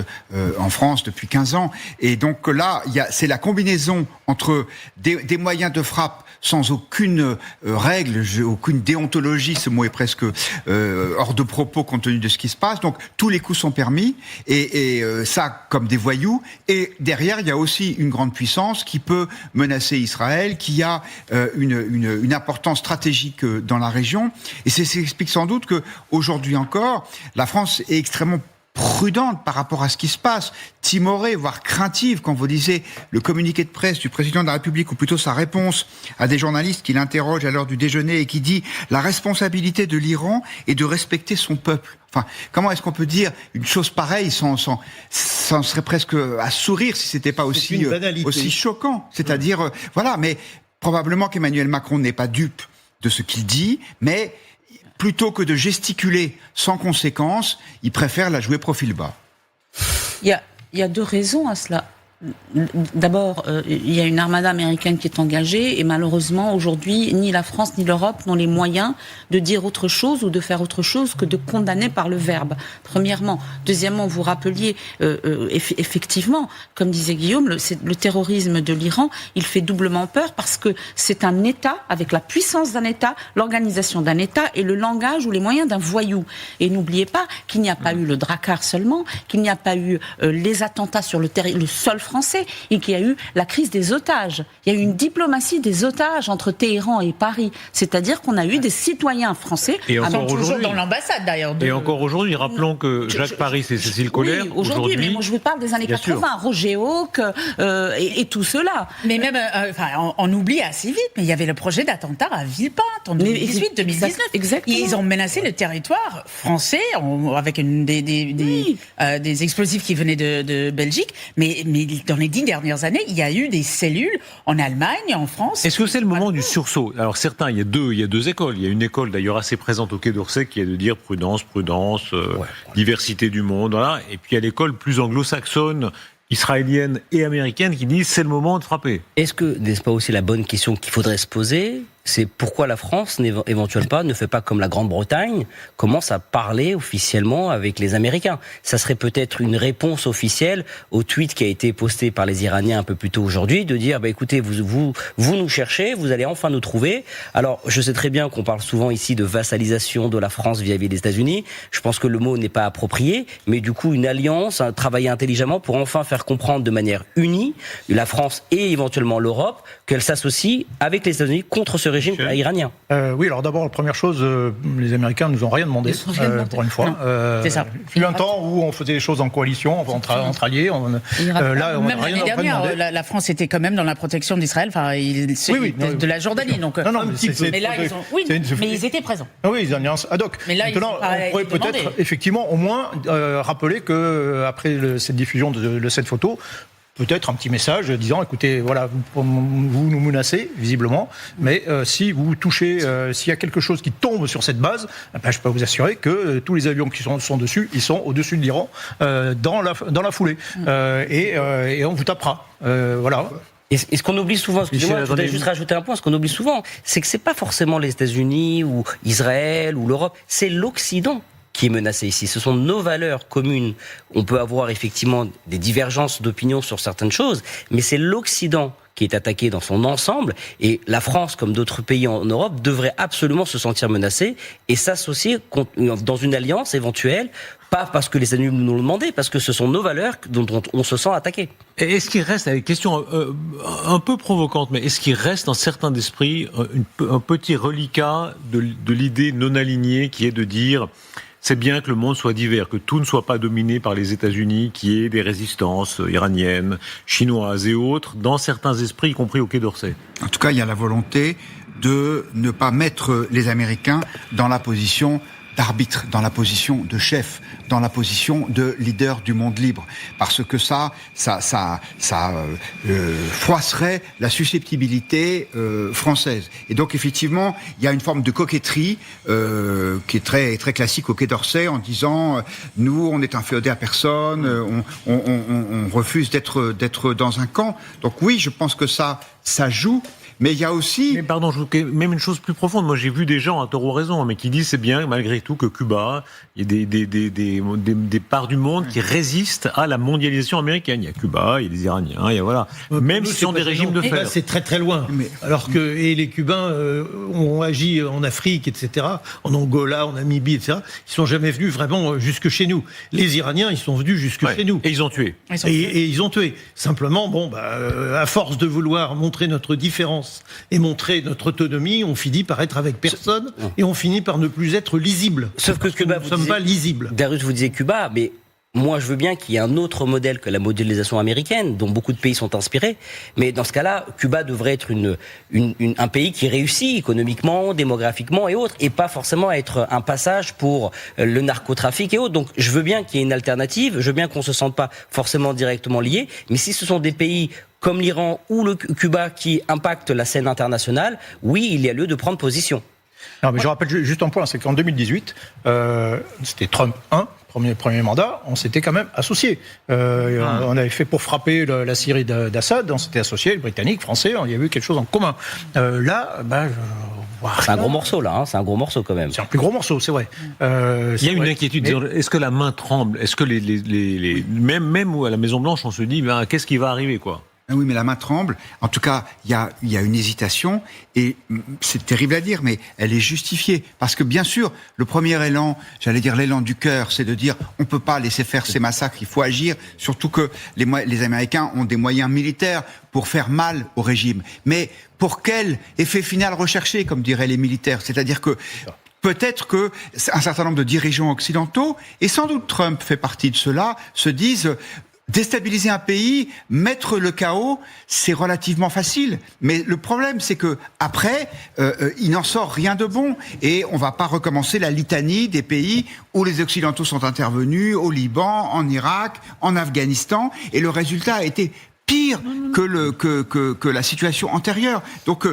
en France depuis 15 ans. Et donc là, c'est la combinaison entre des moyens de frappe sans aucune règle, aucune déontologie, ce mot est presque hors de propos compte tenu de ce qui se passe. Donc, tous les coups sont permis, et ça, comme des voyous. Et derrière, il y a aussi une grande puissance qui peut menacer Israël, qui a une importance stratégique dans la région. Et ça explique sans doute que aujourd'hui encore, la France est extrêmement prudente par rapport à ce qui se passe, timorée, voire craintive, quand vous lisez le communiqué de presse du président de la République, ou plutôt sa réponse à des journalistes qui l'interrogent à l'heure du déjeuner et qui dit « La responsabilité de l'Iran est de respecter son peuple ». Enfin, comment est-ce qu'on peut dire une chose pareille ça serait presque à sourire si c'était pas aussi choquant. C'est-à-dire, voilà, mais probablement qu'Emmanuel Macron n'est pas dupe de ce qu'il dit, mais plutôt que de gesticuler sans conséquence, il préfère la jouer profil bas. Il y a deux raisons à cela. D'abord, il y a une armada américaine qui est engagée et malheureusement aujourd'hui ni la France ni l'Europe n'ont les moyens de dire autre chose ou de faire autre chose que de condamner par le verbe. Premièrement. Deuxièmement, vous rappeliez effectivement, comme disait Guillaume, le terrorisme de l'Iran, il fait doublement peur parce que c'est un État avec la puissance d'un État, l'organisation d'un État et le langage ou les moyens d'un voyou. Et n'oubliez pas qu'il n'y a pas eu le Drakkar seulement, qu'il n'y a pas eu les attentats sur le sol français et qu'il y a eu la crise des otages. Il y a eu une diplomatie des otages entre Téhéran et Paris. C'est-à-dire qu'on a eu des citoyens français... Et encore toujours dans l'ambassade d'ailleurs. Et encore aujourd'hui, rappelons que Jacques Paris et Cécile Collère... Oui, aujourd'hui, mais moi je vous parle des années 80, Roger Hawk et tout cela. Mais même, on oublie assez vite, mais il y avait le projet d'attentat à Villepinte en 2018-2019. Exactement. Ils ont menacé le territoire français avec des explosifs qui venaient de Belgique, mais dans les 10 dernières années, il y a eu des cellules en Allemagne, en France. Est-ce que c'est le moment du sursaut ? Alors certains, il y a deux écoles. Il y a une école d'ailleurs assez présente au Quai d'Orsay qui est de dire prudence, diversité du monde, voilà. Et puis il y a l'école plus anglo-saxonne, israélienne et américaine qui disent c'est le moment de frapper. Est-ce que, n'est-ce pas aussi la bonne question qu'il faudrait se poser ? C'est pourquoi la France, éventuellement ne fait pas comme la Grande-Bretagne, commence à parler officiellement avec les Américains. Ça serait peut-être une réponse officielle au tweet qui a été posté par les Iraniens un peu plus tôt aujourd'hui, de dire, écoutez, vous nous cherchez, vous allez enfin nous trouver. Alors, je sais très bien qu'on parle souvent ici de vassalisation de la France vis-à-vis des États-Unis. Je pense que le mot n'est pas approprié, mais du coup, une alliance, travailler intelligemment pour enfin faire comprendre de manière unie la France et éventuellement l'Europe qu'elle s'associe avec les États-Unis contre ce régime iranien. Oui, alors d'abord, la première chose, les Américains ne nous ont rien demandé, pour une fois. C'est ça. Il y a eu un temps où on faisait des choses en coalition, entre alliés. Là, on Même n'a rien l'année dernière, demandé. la France était quand même dans la protection d'Israël, de la Jordanie. Donc, Non, un mais petit c'est- peu. Mais là, mais ils étaient présents. Ah oui, ils ont une alliance ad hoc. Mais là, ils maintenant, ont pas on pourrait été demandés. peut-être, effectivement, au moins rappeler que après cette diffusion de cette photo, peut-être un petit message disant, écoutez, voilà, vous nous menacez, visiblement, mais si vous touchez, s'il y a quelque chose qui tombe sur cette base, je peux vous assurer que tous les avions qui sont dessus, ils sont au-dessus de l'Iran dans la foulée. Et on vous tapera. Voilà. Et ce qu'on oublie souvent, excusez-moi, je voudrais attendez. juste rajouter un point, ce qu'on oublie souvent, c'est que c'est pas forcément les États-Unis ou Israël ou l'Europe, c'est l'Occident qui est menacé ici. Ce sont nos valeurs communes. On peut avoir effectivement des divergences d'opinion sur certaines choses, mais c'est l'Occident qui est attaqué dans son ensemble, et la France, comme d'autres pays en Europe, devrait absolument se sentir menacée et s'associer dans une alliance éventuelle, pas parce que les États-Unis nous l'ont demandé, parce que ce sont nos valeurs dont on se sent attaqué. Et est-ce qu'il reste, avec une question un peu provocante, mais est-ce qu'il reste dans certains d'esprit un petit reliquat de l'idée non alignée qui est de dire c'est bien que le monde soit divers, que tout ne soit pas dominé par les États-Unis, qu'il y ait des résistances iraniennes, chinoises et autres, dans certains esprits, y compris au Quai d'Orsay. En tout cas, il y a la volonté de ne pas mettre les Américains dans la position d'arbitre, dans la position de chef, dans la position de leader du monde libre, parce que ça froisserait la susceptibilité française. Et donc effectivement, il y a une forme de coquetterie qui est très très classique au Quai d'Orsay, en disant nous, on est inféodé à personne, on refuse d'être dans un camp. Donc oui, je pense que ça joue. Mais il y a aussi... Mais pardon, même une chose plus profonde. Moi, j'ai vu des gens, à tort ou raison, mais qui disent c'est bien, malgré tout, que Cuba, il y a des parts du monde qui résistent à la mondialisation américaine. Il y a Cuba, il y a les Iraniens, il y a voilà. Même s'ils ont des régimes de fer. C'est très très loin. Alors que les Cubains ont agi en Afrique, etc., en Angola, en Namibie, etc. Ils sont jamais venus vraiment jusque chez nous. Les Iraniens, ils sont venus jusque chez nous. Et ils ont tué. Et ils ont tué. Simplement, à force de vouloir montrer notre différence et montrer notre autonomie, on finit par être avec personne et on finit par ne plus être lisible. Sauf que Cuba, nous ne sommes pas lisibles. Darius, vous disiez Cuba, mais moi je veux bien qu'il y ait un autre modèle que la modélisation américaine, dont beaucoup de pays sont inspirés, mais dans ce cas-là, Cuba devrait être un pays qui réussit économiquement, démographiquement et autres, et pas forcément être un passage pour le narcotrafic et autres. Donc je veux bien qu'il y ait une alternative, je veux bien qu'on ne se sente pas forcément directement liés, mais si ce sont des pays comme l'Iran ou le Cuba qui impactent la scène internationale, oui, il y a lieu de prendre position. Non, mais je rappelle juste un point, c'est qu'en 2018, c'était Trump 1, premier mandat, on s'était quand même associés. On avait fait pour frapper la Syrie d'Assad, on s'était associés, les Britanniques, Français, il y avait eu quelque chose en commun. C'est un gros morceau là, hein, c'est un gros morceau quand même. C'est un plus gros morceau, c'est vrai. Il y a une inquiétude. Est-ce que la main tremble? Est-ce que même où à la Maison Blanche on se dit qu'est-ce qui va arriver quoi? Oui, mais la main tremble. En tout cas, il y a une hésitation, et c'est terrible à dire, mais elle est justifiée. Parce que bien sûr, le premier élan, j'allais dire l'élan du cœur, c'est de dire on peut pas laisser faire ces massacres, il faut agir, surtout que les Américains ont des moyens militaires pour faire mal au régime. Mais pour quel effet final recherché, comme diraient les militaires? C'est-à-dire que peut-être que un certain nombre de dirigeants occidentaux, et sans doute Trump fait partie de cela, se disent... Déstabiliser un pays, mettre le chaos, c'est relativement facile. Mais le problème, c'est que après, il n'en sort rien de bon, et on va pas recommencer la litanie des pays où les Occidentaux sont intervenus, au Liban, en Irak, en Afghanistan, et le résultat a été pire que la situation antérieure. Donc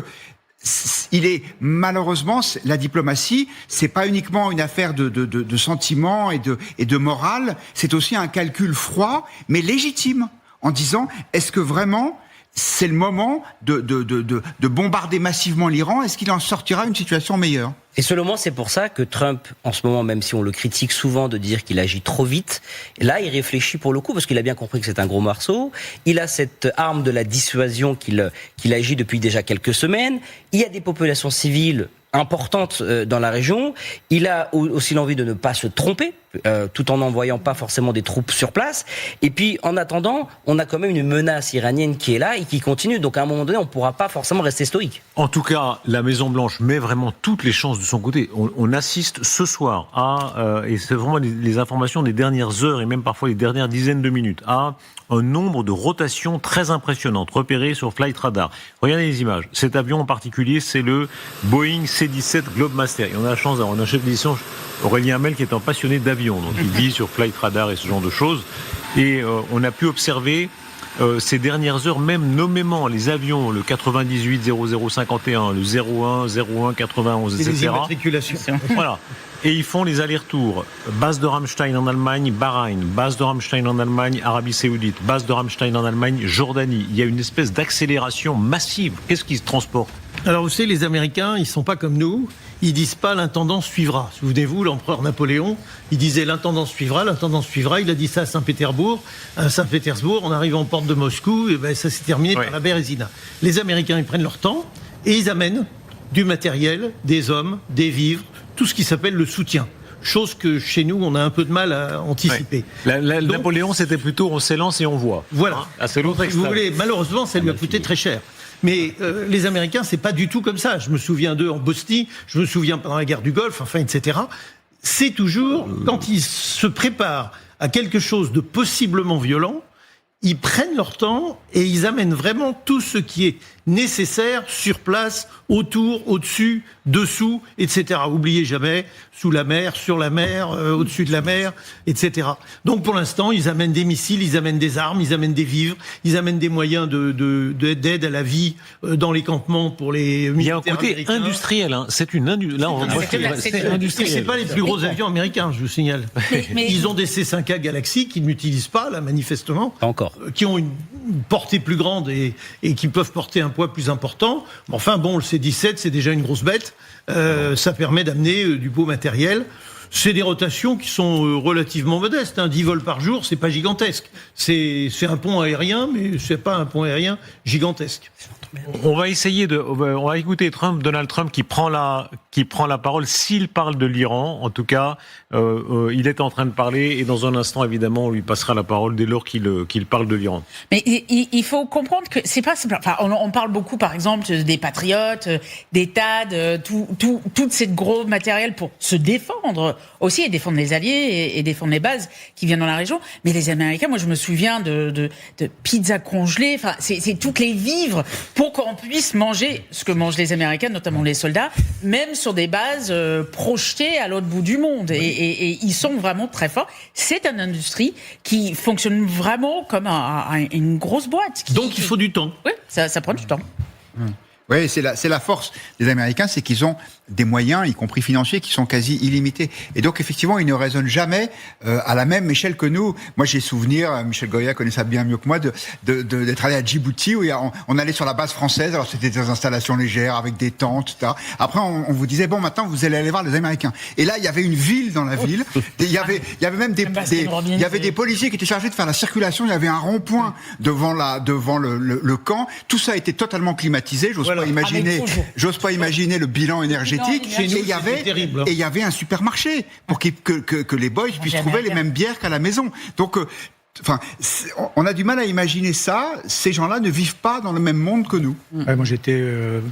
il est malheureusement la diplomatie, c'est pas uniquement une affaire de sentiments et de morale, c'est aussi un calcul froid mais légitime en disant est-ce que vraiment c'est le moment de bombarder massivement l'Iran? Est-ce qu'il en sortira une situation meilleure? Et seulement c'est pour ça que Trump, en ce moment, même si on le critique souvent de dire qu'il agit trop vite, là il réfléchit pour le coup, parce qu'il a bien compris que c'est un gros morceau, il a cette arme de la dissuasion qu'il agit depuis déjà quelques semaines, il y a des populations civiles importantes dans la région, il a aussi l'envie de ne pas se tromper, tout en n'envoyant pas forcément des troupes sur place. Et puis, en attendant, on a quand même une menace iranienne qui est là et qui continue. Donc, à un moment donné, on ne pourra pas forcément rester stoïque. En tout cas, la Maison-Blanche met vraiment toutes les chances de son côté. On assiste ce soir à, et c'est vraiment les informations des dernières heures et même parfois les dernières dizaines de minutes, à un nombre de rotations très impressionnantes repérées sur Flight Radar. Regardez les images. Cet avion en particulier, c'est le Boeing C-17 Globemaster. Et on a la chance d'avoir un chef d'édition, Aurélien Hamel, qui est un passionné d'avions. Donc il vit sur Flight Radar et ce genre de choses. Et on a pu observer ces dernières heures, même nommément les avions, le 98 0051, le 01 01 91, etc. Les immatriculations. Voilà. Et ils font les allers-retours. Base de Ramstein en Allemagne, Bahreïn. Base de Ramstein en Allemagne, Arabie Saoudite. Base de Ramstein en Allemagne, Jordanie. Il y a une espèce d'accélération massive. Qu'est-ce qui se transporte ? Alors vous savez, les Américains, ils sont pas comme nous. Ils disent pas l'intendance suivra. Souvenez-vous, l'empereur Napoléon, il disait l'intendance suivra, l'intendance suivra. Il a dit ça à Saint-Pétersbourg. À Saint-Pétersbourg, on arrive en porte de Moscou, et ben ça s'est terminé par la Bérésina. Les Américains, ils prennent leur temps et ils amènent du matériel, des hommes, des vivres, tout ce qui s'appelle le soutien. Chose que chez nous, on a un peu de mal à anticiper. Donc, Napoléon, c'était plutôt on s'élance et on voit. Voilà. Ah, c'est l'autre Si vous voulez, malheureusement, ça lui a coûté très cher. Mais les Américains, c'est pas du tout comme ça. Je me souviens d'eux en Bosnie, je me souviens pendant la guerre du Golfe, enfin, etc. C'est toujours, quand ils se préparent à quelque chose de possiblement violent, ils prennent leur temps et ils amènent vraiment tout ce qui est nécessaire sur place, autour, au-dessus, dessous, etc. Oubliez jamais, sous la mer, sur la mer, au-dessus de la mer, etc. Donc pour l'instant, ils amènent des missiles, ils amènent des armes, ils amènent des vivres, ils amènent des moyens d'aide à la vie dans les campements pour les militaires. Il y a un côté américains. Industriel. Hein. C'est une là, on voit c'est industriel. C'est pas les plus gros avions américains, je vous signale. Mais ils ont des C-5A Galaxy qu'ils n'utilisent pas, là, manifestement. Pas encore. Qui ont une portée plus grande et qui peuvent porter un poids plus important. Enfin bon, le C-17, c'est déjà une grosse bête. Ça permet d'amener du beau matériel. C'est des rotations qui sont relativement modestes. 10 vols par jour, c'est pas gigantesque. C'est un pont aérien, mais c'est pas un pont aérien gigantesque. On va écouter Donald Trump qui prend la parole. S'il parle de l'Iran, en tout cas, il est en train de parler et dans un instant, évidemment, on lui passera la parole dès lors qu'il parle de l'Iran. Mais il faut comprendre que c'est pas simple. Enfin, on parle beaucoup, par exemple, des patriotes, des THAAD, tout cette gros matériel pour se défendre aussi et défendre les alliés et défendre les bases qui viennent dans la région. Mais les Américains, moi, je me souviens de pizzas congelées. Enfin, c'est toutes les vivres pour qu'on puisse manger ce que mangent les Américains, notamment les soldats, même sur des bases projetées à l'autre bout du monde. Et ils sont vraiment très forts. C'est une industrie qui fonctionne vraiment comme une grosse boîte. Donc il faut du temps. Oui, ça prend du temps. Oui, c'est la force des Américains, c'est qu'ils ont des moyens, y compris financiers, qui sont quasi illimités. Et donc, effectivement, ils ne raisonnent jamais à la même échelle que nous. Moi, j'ai souvenir, Michel Goya connaît ça bien mieux que moi, d'être allé à Djibouti, où on allait sur la base française, alors c'était des installations légères, avec des tentes, etc. Après, on vous disait, bon, maintenant, vous allez aller voir les Américains. Et là, il y avait une ville dans la ville, il y avait même il y avait des policiers qui étaient chargés de faire la circulation, il y avait un rond-point devant le camp. Tout ça a été totalement climatisé, j'ose pas imaginer le bilan énergétique. Chez nous, Et il y avait un supermarché pour que les boys puissent trouver les mêmes bières qu'à la maison. Donc, on a du mal à imaginer ça. Ces gens-là ne vivent pas dans le même monde que nous. Moi, j'étais,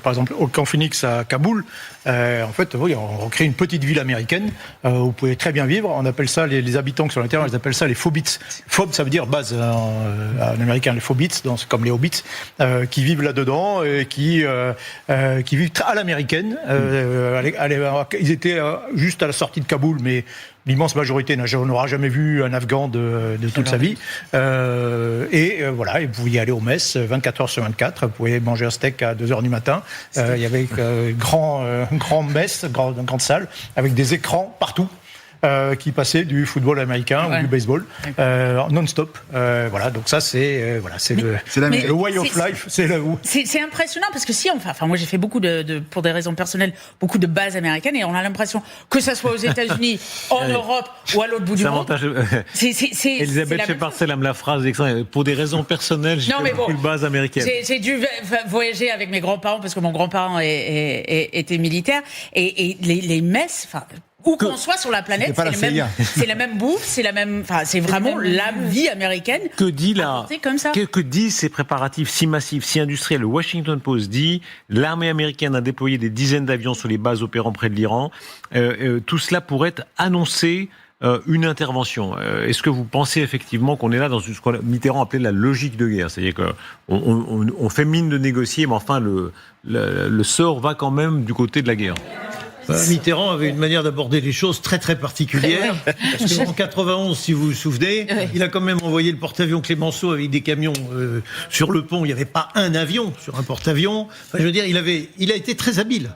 par exemple, au camp Phoenix à Kaboul. En fait, oui, on crée une petite ville américaine où vous pouvez très bien vivre. On appelle ça, les habitants qui sont à l'intérieur, ils appellent ça les phobits. Phobe, ça veut dire base en américain, les phobits, c'est comme les hobbits, qui vivent là-dedans et qui vivent à l'américaine. Ils étaient juste à la sortie de Kaboul, mais l'immense majorité n'aura jamais vu un Afghan de toute sa vie. Voilà, et vous pouviez aller aux messes 24 heures sur 24. Vous pouvez manger un steak à 2 heures du matin. Il y avait une grande messe, une grande salle, avec des écrans partout. Qui passaient du football américain ou du baseball non-stop. Voilà, donc ça c'est le way of life. C'est impressionnant parce que moi j'ai fait beaucoup pour des raisons personnelles, beaucoup de bases américaines et on a l'impression que ça soit aux États-Unis, en Europe ou à l'autre bout du monde. Elisabeth Shepard-Sellam, la phrase pour des raisons personnelles, j'ai fait beaucoup de bases américaines. J'ai dû voyager avec mes grands-parents parce que mon grand-parent était militaire et les messes. Où qu'on soit sur la planète, pas la CIA. c'est la même bouffe, c'est la même, enfin, c'est vraiment la vie américaine. Que dit là apportée comme ça. Que disent ces préparatifs si massifs, si industriels? Le Washington Post dit l'armée américaine a déployé des dizaines d'avions sur les bases opérant près de l'Iran. Tout cela pourrait annoncer une intervention. Est-ce que vous pensez effectivement qu'on est là dans ce que Mitterrand appelait la logique de guerre? C'est-à-dire qu'on fait mine de négocier, mais enfin le sort va quand même du côté de la guerre. Mitterrand avait une manière d'aborder les choses très très particulière. Parce qu'en 91, si vous vous souvenez, il a quand même envoyé le porte-avions Clémenceau avec des camions sur le pont. Il n'y avait pas un avion sur un porte-avions. Enfin, je veux dire, il a été très habile.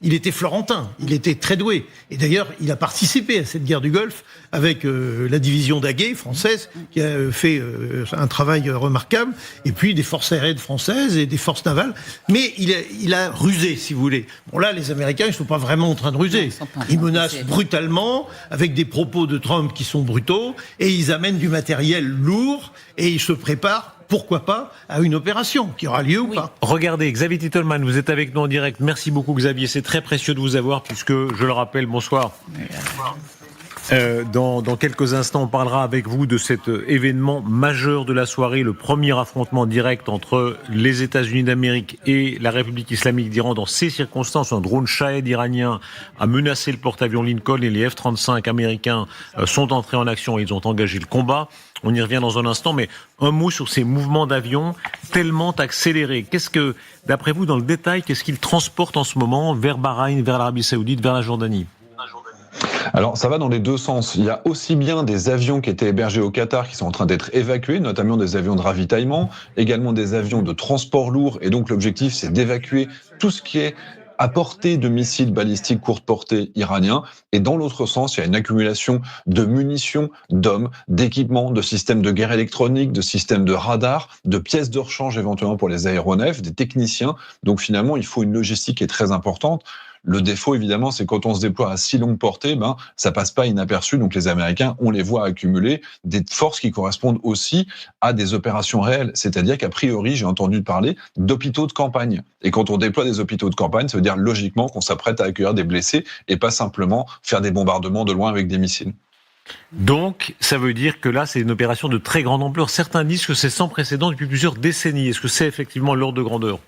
Il était florentin, il était très doué. Et d'ailleurs, il a participé à cette guerre du Golfe avec la division d'Aguet française, qui a fait un travail remarquable, et puis des forces aériennes françaises et des forces navales. Mais il a rusé, si vous voulez. Bon là, les Américains, ils ne sont pas vraiment en train de ruser. Ils menacent brutalement, avec des propos de Trump qui sont brutaux, et ils amènent du matériel lourd, et ils se préparent, pourquoi pas, à une opération qui aura lieu ou pas. Regardez, Xavier Titelman, vous êtes avec nous en direct. Merci beaucoup Xavier, c'est très précieux de vous avoir puisque, je le rappelle, bonsoir. Dans quelques instants, on parlera avec vous de cet événement majeur de la soirée, le premier affrontement direct entre les États-Unis d'Amérique et la République islamique d'Iran. Dans ces circonstances, un drone Shahed iranien a menacé le porte-avions Lincoln et les F-35 américains sont entrés en action et ils ont engagé le combat. On y revient dans un instant, mais un mot sur ces mouvements d'avions tellement accélérés. Qu'est-ce que, d'après vous, dans le détail, qu'est-ce qu'ils transportent en ce moment vers Bahreïn, vers l'Arabie Saoudite, vers la Jordanie ? Alors, ça va dans les deux sens. Il y a aussi bien des avions qui étaient hébergés au Qatar qui sont en train d'être évacués, notamment des avions de ravitaillement, également des avions de transport lourd. Et donc, l'objectif, c'est d'évacuer tout ce qui est à portée de missiles balistiques courte portée iraniens. Et dans l'autre sens, il y a une accumulation de munitions, d'hommes, d'équipements, de systèmes de guerre électronique, de systèmes de radars, de pièces de rechange éventuellement pour les aéronefs, des techniciens. Donc finalement, il faut une logistique qui est très importante. Le défaut, évidemment, c'est quand on se déploie à si longue portée, ça passe pas inaperçu. Donc les Américains, on les voit accumuler des forces qui correspondent aussi à des opérations réelles. C'est-à-dire qu'a priori, j'ai entendu parler d'hôpitaux de campagne. Et quand on déploie des hôpitaux de campagne, ça veut dire logiquement qu'on s'apprête à accueillir des blessés et pas simplement faire des bombardements de loin avec des missiles. Donc, ça veut dire que là, c'est une opération de très grande ampleur. Certains disent que c'est sans précédent depuis plusieurs décennies. Est-ce que c'est effectivement l'ordre de grandeur ?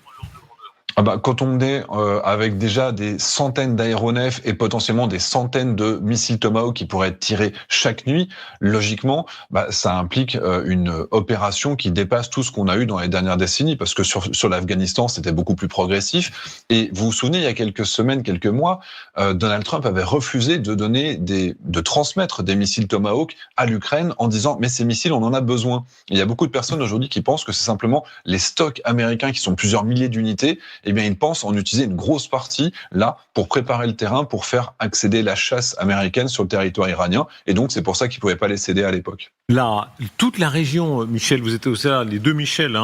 Quand on est avec déjà des centaines d'aéronefs et potentiellement des centaines de missiles Tomahawk qui pourraient être tirés chaque nuit, logiquement, ça implique une opération qui dépasse tout ce qu'on a eu dans les dernières décennies, parce que sur l'Afghanistan, c'était beaucoup plus progressif. Et vous vous souvenez, il y a quelques semaines, quelques mois, Donald Trump avait refusé de transmettre des missiles Tomahawk à l'Ukraine en disant « mais ces missiles, on en a besoin ». Il y a beaucoup de personnes aujourd'hui qui pensent que c'est simplement les stocks américains qui sont plusieurs milliers d'unités. Eh bien, ils pensent en utiliser une grosse partie, là, pour préparer le terrain, pour faire accéder la chasse américaine sur le territoire iranien. Et donc, c'est pour ça qu'ils ne pouvaient pas les céder à l'époque. Là, toute la région, Michel, vous étiez aussi là, les deux Michel,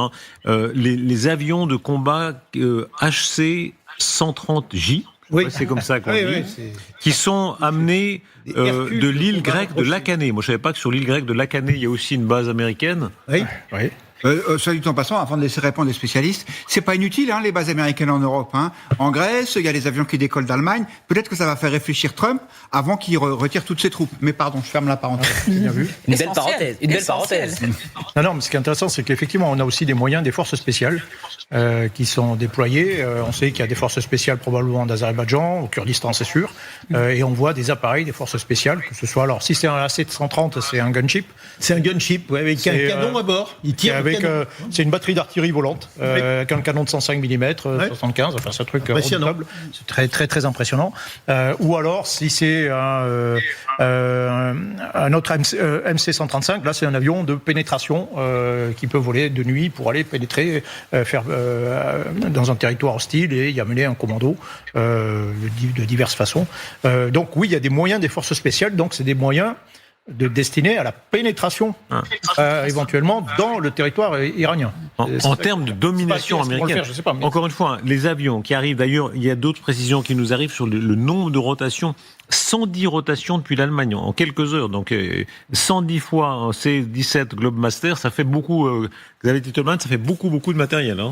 les avions de combat HC-130J, oui. C'est comme ça qu'on dit, qui sont amenés de l'île grecque de Lakané. Moi, je ne savais pas que sur l'île grecque de Lakané, il y a aussi une base américaine. Oui. Soit dit en passant, avant de laisser répondre les spécialistes, c'est pas inutile, les bases américaines en Europe. En Grèce, il y a les avions qui décollent d'Allemagne. Peut-être que ça va faire réfléchir Trump avant qu'il retire toutes ses troupes. Mais pardon, je ferme la parenthèse. Bien vu. Une belle parenthèse. Non, mais ce qui est intéressant, c'est qu'effectivement, on a aussi des moyens des forces spéciales qui sont déployées. On sait qu'il y a des forces spéciales probablement d'Azerbaïdjan, au Kurdistan, c'est sûr. Et on voit des appareils, des forces spéciales, que ce soit, alors si c'est un AC-130, c'est un gunship. C'est un gunship, avec un canon à bord. Il tire c'est une batterie d'artillerie volante, avec un canon de 105 mm, 75, enfin c'est un truc redoutable. C'est très très très impressionnant. Ou alors, si c'est un autre MC-135, là c'est un avion de pénétration qui peut voler de nuit pour aller pénétrer, faire dans un territoire hostile et y amener un commando de diverses façons. Donc oui, il y a des moyens des forces spéciales, donc c'est des moyens destinés à la pénétration, éventuellement, dans le territoire iranien. En termes de domination américaine, encore une fois, les avions qui arrivent, d'ailleurs, il y a d'autres précisions qui nous arrivent sur le nombre de rotations, 110 rotations depuis l'Allemagne, en quelques heures, donc 110 fois un C-17 Globemaster, ça fait beaucoup, Xavier Titelman, ça fait beaucoup de matériel.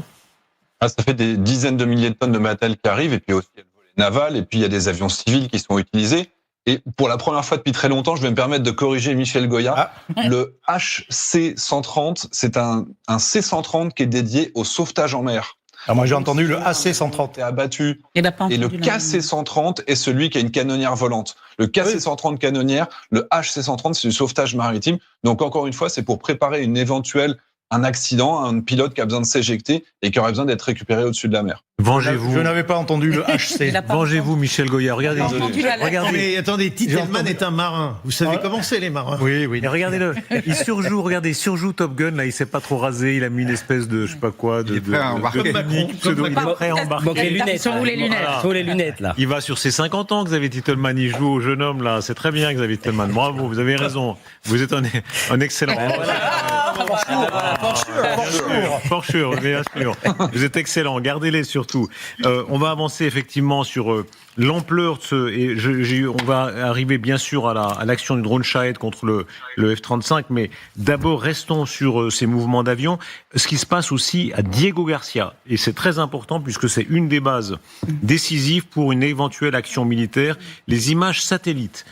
Ça fait des dizaines de milliers de tonnes de matériel qui arrivent, et puis aussi il y a le volet naval, et puis il y a des avions civils qui sont utilisés. Et pour la première fois depuis très longtemps, je vais me permettre de corriger Michel Goya. Le HC-130, c'est un C-130 qui est dédié au sauvetage en mer. Alors moi j'ai entendu le AC-130. Est abattu. Et le KC-130 est celui qui a une canonnière volante. Le KC-130 canonnière, le HC-130 c'est du sauvetage maritime. Donc encore une fois, c'est pour préparer un accident, un pilote qui a besoin de s'éjecter et qui aurait besoin d'être récupéré au-dessus de la mer. Vengez-vous. Je n'avais pas entendu le HC. Vengez-vous, Michel Goya. Regardez. Mais attendez, Titelman est un marin. Vous savez comment c'est, les marins. Oui. Et regardez-le, il surjoue Top Gun, là, il s'est pas trop rasé, il a mis une espèce de, je sais pas quoi, de prêt à embarquer. il est prêt à embarquer. Donc les lunettes. Sans les lunettes. Faut les lunettes, là. Il va sur ses 50 ans, Xavier Titelman, il joue au jeune homme, là, c'est très bien, Xavier Titelman, bravo, vous avez raison, vous êtes un excellent. For sure, bien sûr. Vous êtes excellent, gardez-les surtout. On va avancer effectivement sur l'ampleur de ce... on va arriver bien sûr à l'action du drone Shahed contre le F-35, mais d'abord restons sur ces mouvements d'avion. Ce qui se passe aussi à Diego Garcia, et c'est très important puisque c'est une des bases décisives pour une éventuelle action militaire. Les images satellites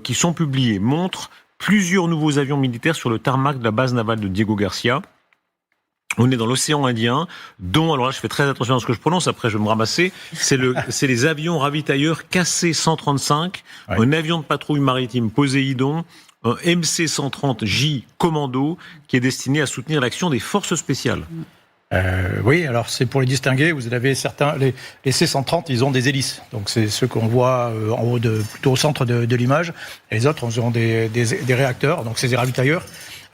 qui sont publiées montrent plusieurs nouveaux avions militaires sur le tarmac de la base navale de Diego Garcia. On est dans l'océan Indien, dont, alors là je fais très attention à ce que je prononce, après je vais me ramasser, c'est les avions ravitailleurs KC-135, un avion de patrouille maritime Poséidon, un MC-130J Commando, qui est destiné à soutenir l'action des forces spéciales. Oui, alors c'est pour les distinguer. Vous avez certains, les C-130, ils ont des hélices. Donc c'est ceux qu'on voit en haut, plutôt au centre de l'image. Et les autres, ils ont des réacteurs, donc c'est des ravitailleurs.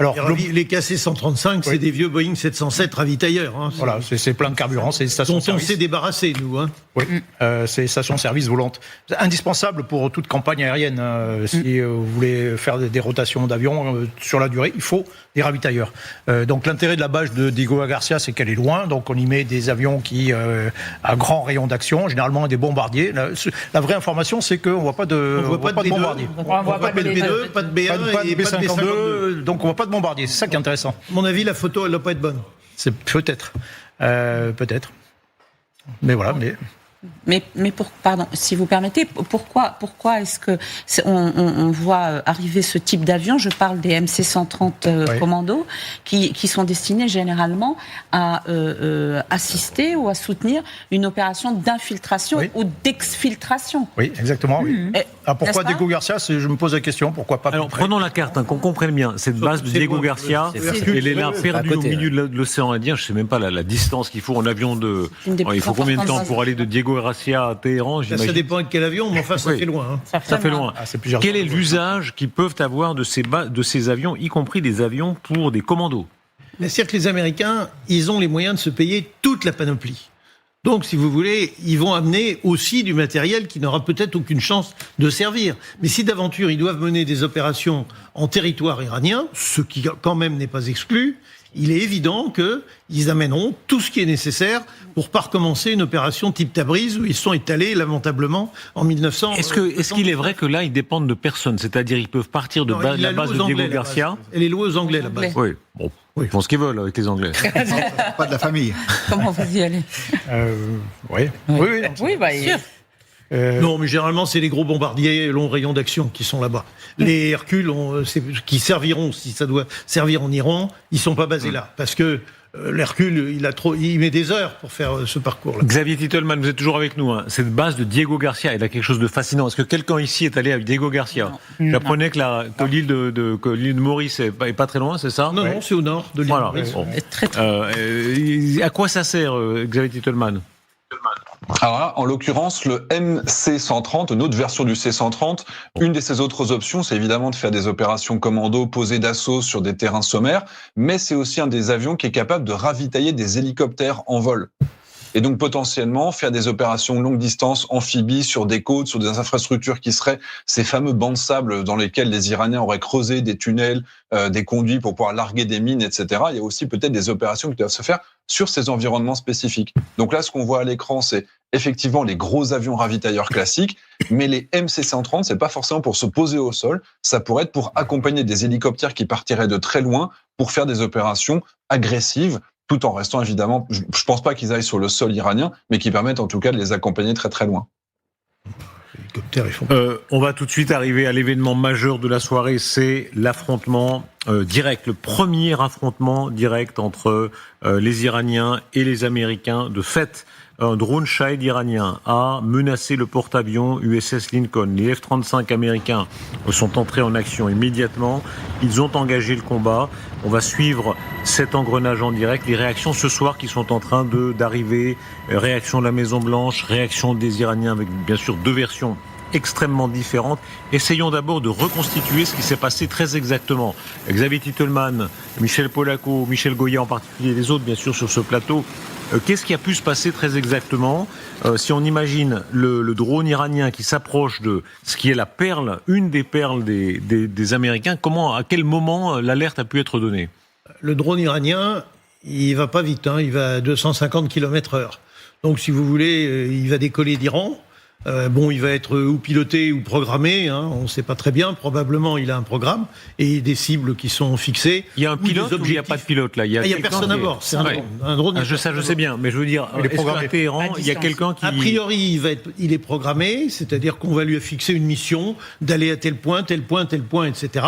Alors, les KC-135, c'est des vieux Boeing 707 ravitailleurs. Hein. Voilà, c'est plein de carburant, c'est des stations de service. On s'est débarrassé, nous. Hein. Oui, c'est des stations-service volantes. C'est indispensable pour toute campagne aérienne. Si vous voulez faire des rotations d'avions sur la durée, il faut des ravitailleurs. Donc l'intérêt de la base de Diego Garcia, c'est qu'elle est loin. Donc on y met des avions qui à grand rayon d'action, généralement des bombardiers. La vraie information, c'est qu'on ne voit pas de bombardiers. On ne voit pas de B2, pas de B1 et pas de B52. Donc on ne voit pas de bombardiers. C'est ça qui est intéressant. À mon avis, la photo, elle ne doit pas être bonne. C'est peut-être. Mais voilà, Mais pardon, si vous permettez, pourquoi est-ce que on voit arriver ce type d'avion? Je parle des MC-130 Commando, qui sont destinés généralement à assister ou à soutenir une opération d'infiltration ou d'exfiltration. Oui, exactement. Oui. Pourquoi Diego Garcia? Je me pose la question. Pourquoi pas? Alors prenons la carte, qu'on comprenne bien. Cette base de Diego Garcia, elle est là perdue au milieu de l'océan Indien. Je ne sais même pas la distance qu'il faut en avion de. Il faut combien de temps pour aller de Diego Garcia à Téhéran? Ça dépend de quel avion, mais enfin ça fait loin. Hein. Ça fait loin. Quel est l'usage qu'ils peuvent avoir de ces avions, y compris des avions pour des commandos? C'est-à-dire que les Américains, ils ont les moyens de se payer toute la panoplie. Donc, si vous voulez, ils vont amener aussi du matériel qui n'aura peut-être aucune chance de servir. Mais si d'aventure, ils doivent mener des opérations en territoire iranien, ce qui quand même n'est pas exclu, il est évident qu'ils amèneront tout ce qui est nécessaire pour pas recommencer une opération type Tabriz où ils sont étalés lamentablement en 1900. Est-ce qu'il est vrai que là, ils dépendent de personne? C'est-à-dire, ils peuvent partir de la base de Diego Garcia? Elle est louée aux Anglais, la base. Oui, bon. Ils font ce qu'ils veulent avec les Anglais. Pas de la famille. Comment vous y allez? Oui, sûr. Non, mais généralement, c'est les gros bombardiers long rayon d'action qui sont là-bas. Les Hercules, qui serviront, si ça doit servir en Iran, ils sont pas basés là. Parce que l'Hercule, il met des heures pour faire ce parcours-là. Xavier Titelman, vous êtes toujours avec nous. Hein. Cette base de Diego Garcia, elle a quelque chose de fascinant. Est-ce que quelqu'un ici est allé avec Diego Garcia? J'apprenais que l'île de Maurice est pas très loin, c'est ça? Non, c'est au nord de l'île de Maurice. Bon. À quoi ça sert, Xavier Titelman? Alors là, en l'occurrence, le MC-130, une autre version du C-130, une de ses autres options, c'est évidemment de faire des opérations commando posées d'assaut sur des terrains sommaires, mais c'est aussi un des avions qui est capable de ravitailler des hélicoptères en vol. Et donc potentiellement faire des opérations longue distance, amphibies, sur des côtes, sur des infrastructures qui seraient ces fameux bancs de sable dans lesquels les Iraniens auraient creusé des tunnels, des conduits pour pouvoir larguer des mines, etc. Il y a aussi peut-être des opérations qui doivent se faire sur ces environnements spécifiques. Donc là, ce qu'on voit à l'écran, c'est effectivement les gros avions ravitailleurs classiques, mais les MC-130, c'est pas forcément pour se poser au sol, ça pourrait être pour accompagner des hélicoptères qui partiraient de très loin pour faire des opérations agressives, tout en restant évidemment, je pense pas qu'ils aillent sur le sol iranien, mais qui permettent en tout cas de les accompagner très très loin. Hélicoptères, ils font. On va tout de suite arriver à l'événement majeur de la soirée, c'est l'affrontement direct, le premier affrontement direct entre les Iraniens et les Américains. De fait, un drone Shahed iranien a menacé le porte-avions USS Lincoln. Les F-35 américains sont entrés en action immédiatement. Ils ont engagé le combat. On va suivre cet engrenage en direct. Les réactions ce soir qui sont en train d'arriver. Réaction de la Maison-Blanche, réaction des Iraniens avec bien sûr deux versions extrêmement différentes. Essayons d'abord de reconstituer ce qui s'est passé très exactement. Xavier Titelman, Michel Polaco, Michel Goya en particulier, les autres bien sûr sur ce plateau. Qu'est-ce qui a pu se passer très exactement si on imagine le drone iranien qui s'approche de ce qui est la perle, une des perles des Américains, à quel moment l'alerte a pu être donnée? Le drone iranien, il va pas vite, il va à 250 km/h. Donc si vous voulez, il va décoller d'Iran. Il va être ou piloté ou programmé, on ne sait pas très bien. Probablement, il a un programme et des cibles qui sont fixées. Il y a un pilote ou il n'y a pas de pilote là? Il n'y a personne à bord. C'est un drone. Je sais bien, mais je veux dire, est-ce qu'à Téhéran, il y a quelqu'un qui... A priori, il est programmé, c'est-à-dire qu'on va lui fixer une mission d'aller à tel point, etc.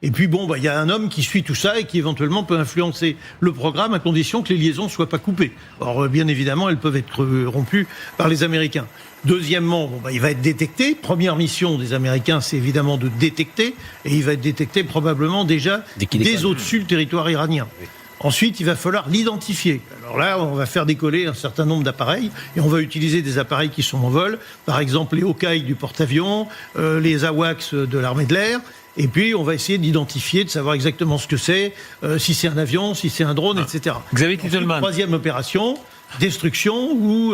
Et puis il y a un homme qui suit tout ça et qui éventuellement peut influencer le programme à condition que les liaisons ne soient pas coupées. Or, bien évidemment, elles peuvent être rompues par les Américains. Deuxièmement, il va être détecté. Première mission des Américains, c'est évidemment de détecter. Et il va être détecté probablement déjà dès au-dessus du territoire iranien. Oui. Ensuite, il va falloir l'identifier. Alors là, on va faire décoller un certain nombre d'appareils et on va utiliser des appareils qui sont en vol. Par exemple, les Hawkeye du porte-avions, les AWACS de l'armée de l'air. Et puis, on va essayer d'identifier, de savoir exactement ce que c'est, si c'est un avion, si c'est un drone, etc. Xavier Titelman. Troisième opération, destruction ou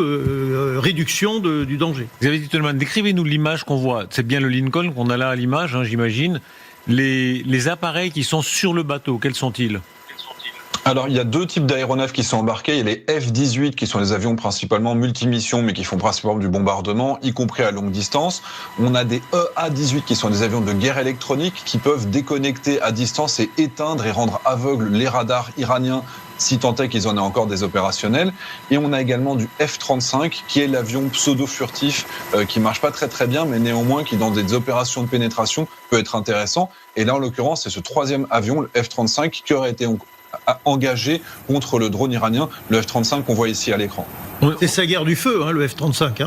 réduction du danger. Xavier Titelman, décrivez-nous l'image qu'on voit. C'est bien le Lincoln qu'on a là à l'image, j'imagine. Les appareils qui sont sur le bateau, quels sont-ils ? Alors, il y a deux types d'aéronefs qui sont embarqués. Il y a les F-18 qui sont des avions principalement multimissions, mais qui font principalement du bombardement, y compris à longue distance. On a des EA-18 qui sont des avions de guerre électronique qui peuvent déconnecter à distance et éteindre et rendre aveugles les radars iraniens, si tant est qu'ils en aient encore des opérationnels. Et on a également du F-35 qui est l'avion pseudo-furtif qui marche pas très très bien, mais néanmoins qui dans des opérations de pénétration peut être intéressant. Et là, en l'occurrence, c'est ce troisième avion, le F-35, qui aurait été engagé contre le drone iranien, le F-35 qu'on voit ici à l'écran. C'est sa guerre du feu, le F-35.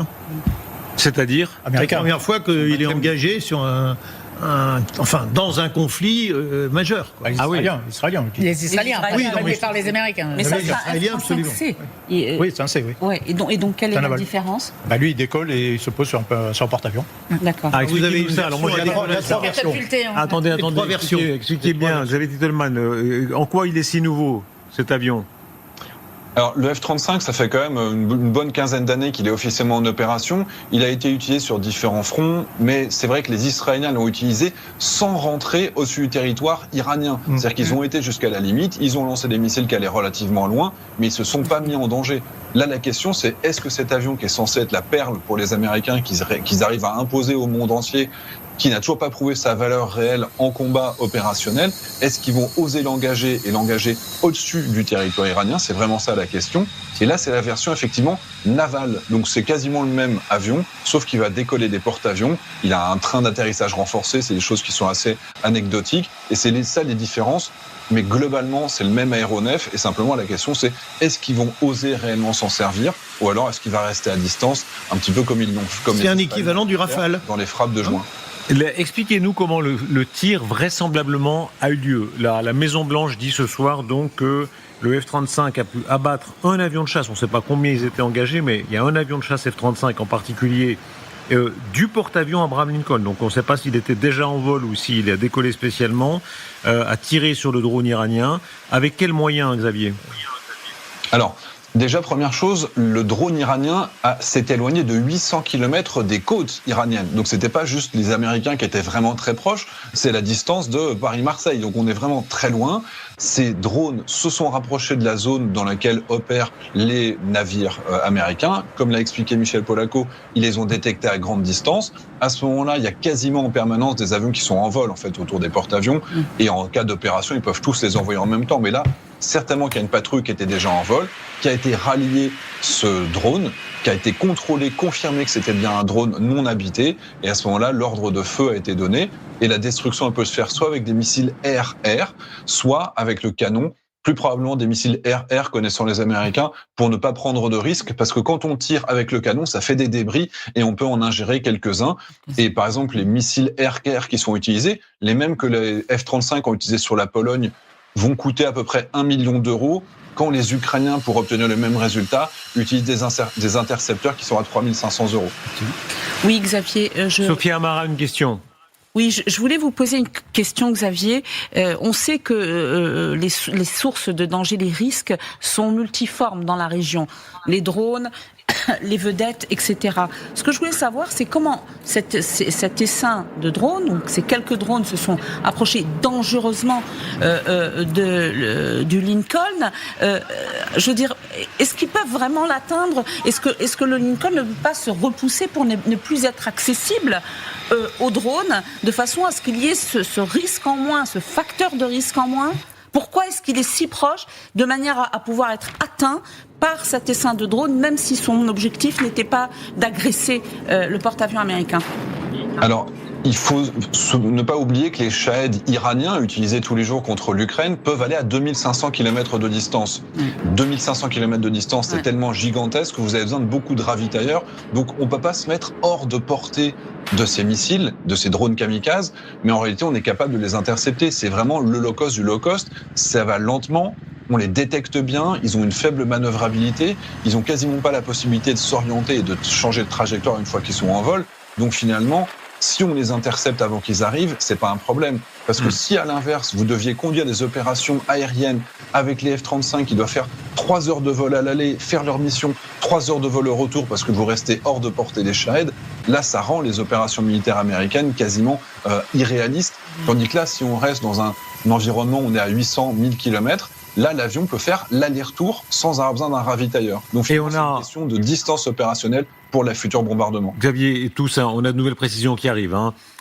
C'est-à-dire américain. La première fois qu'il est engagé sur dans un conflit majeur. Les Israéliens. Les Israéliens, par les Américains. Mais ça, les Israéliens, absolument. Oui, c'est un C, oui. Ouais, et donc, quelle est la différence ? Lui, il décolle et il se pose sur un porte-avions. D'accord. Vous avez eu ça. Alors moi, il y a trois versions. Attendez, expliquez bien. Xavier Titelman, en quoi il est si nouveau, cet avion ? Alors, le F-35, ça fait quand même une bonne quinzaine d'années qu'il est officiellement en opération. Il a été utilisé sur différents fronts, mais c'est vrai que les Israéliens l'ont utilisé sans rentrer au-dessus du territoire iranien. C'est-à-dire qu'ils ont été jusqu'à la limite, ils ont lancé des missiles qui allaient relativement loin, mais ils se sont pas mis en danger. Là, la question, c'est est-ce que cet avion qui est censé être la perle pour les Américains, qu'ils arrivent à imposer au monde entier, qui n'a toujours pas prouvé sa valeur réelle en combat opérationnel, est-ce qu'ils vont oser l'engager et l'engager au-dessus du territoire iranien? C'est vraiment ça la question. Et là, c'est la version effectivement navale. Donc c'est quasiment le même avion, sauf qu'il va décoller des porte-avions. Il a un train d'atterrissage renforcé, c'est des choses qui sont assez anecdotiques. Et c'est ça les différences. Mais globalement, c'est le même aéronef. Et simplement, la question, c'est est-ce qu'ils vont oser réellement s'en servir? Ou alors, est-ce qu'il va rester à distance, un petit peu comme ils l'ont fait? C'est un équivalent du Rafale. Dans les frappes de juin. Expliquez-nous comment le tir vraisemblablement a eu lieu. La Maison-Blanche dit ce soir donc que le F-35 a pu abattre un avion de chasse. On ne sait pas combien ils étaient engagés, mais il y a un avion de chasse F-35 en particulier du porte-avions Abraham Lincoln. Donc on ne sait pas s'il était déjà en vol ou s'il a décollé spécialement, a tiré sur le drone iranien. Avec quels moyens, Xavier ? Alors, déjà, première chose, le drone iranien s'est éloigné de 800 km des côtes iraniennes. Donc, c'était pas juste les Américains qui étaient vraiment très proches, c'est la distance de Paris-Marseille. Donc, on est vraiment très loin. Ces drones se sont rapprochés de la zone dans laquelle opèrent les navires américains. Comme l'a expliqué Michel Polaco, ils les ont détectés à grande distance. À ce moment-là, il y a quasiment en permanence des avions qui sont en vol, en fait, autour des porte-avions. Et en cas d'opération, ils peuvent tous les envoyer en même temps. Mais là, certainement qu'il y a une patrouille qui était déjà en vol, qui a été ralliée ce drone, qui a été contrôlé, confirmé que c'était bien un drone non habité, et à ce moment-là, l'ordre de feu a été donné, et la destruction elle peut se faire soit avec des missiles air-air, soit avec le canon, plus probablement des missiles air-air connaissant les Américains, pour ne pas prendre de risques, parce que quand on tire avec le canon, ça fait des débris et on peut en ingérer quelques-uns. Et par exemple, les missiles air-air qui sont utilisés, les mêmes que les F-35 ont utilisés sur la Pologne, vont coûter à peu près 1 million d'euros, quand les Ukrainiens, pour obtenir le même résultat, utilisent des intercepteurs qui sont à 3 500 euros. Oui, Xavier, Sophia Amara, une question. Oui, je voulais vous poser une question, Xavier. On sait que les sources de danger, les risques sont multiformes dans la région. Les drones, les vedettes, etc. Ce que je voulais savoir, c'est comment cet essaim de drones, donc ces quelques drones se sont approchés dangereusement du Lincoln. Je veux dire, est-ce qu'ils peuvent vraiment l'atteindre ? Est-ce que le Lincoln ne peut pas se repousser pour ne plus être accessible aux drones, de façon à ce qu'il y ait ce risque en moins, ce facteur de risque en moins ? Pourquoi est-ce qu'il est si proche, de manière à pouvoir être atteint par cet essaim de drones, même si son objectif n'était pas d'agresser le porte-avions américain ? Alors, il faut ne pas oublier que les Shahed iraniens utilisés tous les jours contre l'Ukraine peuvent aller à 2500 km de distance. 2500 km de distance, c'est tellement gigantesque que vous avez besoin de beaucoup de ravitailleurs. Donc on ne peut pas se mettre hors de portée de ces missiles, de ces drones kamikazes, mais en réalité on est capable de les intercepter. C'est vraiment le low cost du low cost. Ça va lentement, on les détecte bien, ils ont une faible manœuvrabilité, ils n'ont quasiment pas la possibilité de s'orienter et de changer de trajectoire une fois qu'ils sont en vol. Donc finalement, si on les intercepte avant qu'ils arrivent, c'est pas un problème. Parce que si, à l'inverse, vous deviez conduire des opérations aériennes avec les F-35 qui doivent faire 3 heures de vol à l'aller, faire leur mission, 3 heures de vol au retour parce que vous restez hors de portée des Shahed, là, ça rend les opérations militaires américaines quasiment irréalistes. Tandis que là, si on reste dans un environnement où on est à 800, 1000 km, là, l'avion peut faire l'aller-retour sans avoir besoin d'un ravitailleur. Donc, c'est une question de distance opérationnelle pour les futurs bombardements. Xavier et tout ça, on a de nouvelles précisions qui arrivent.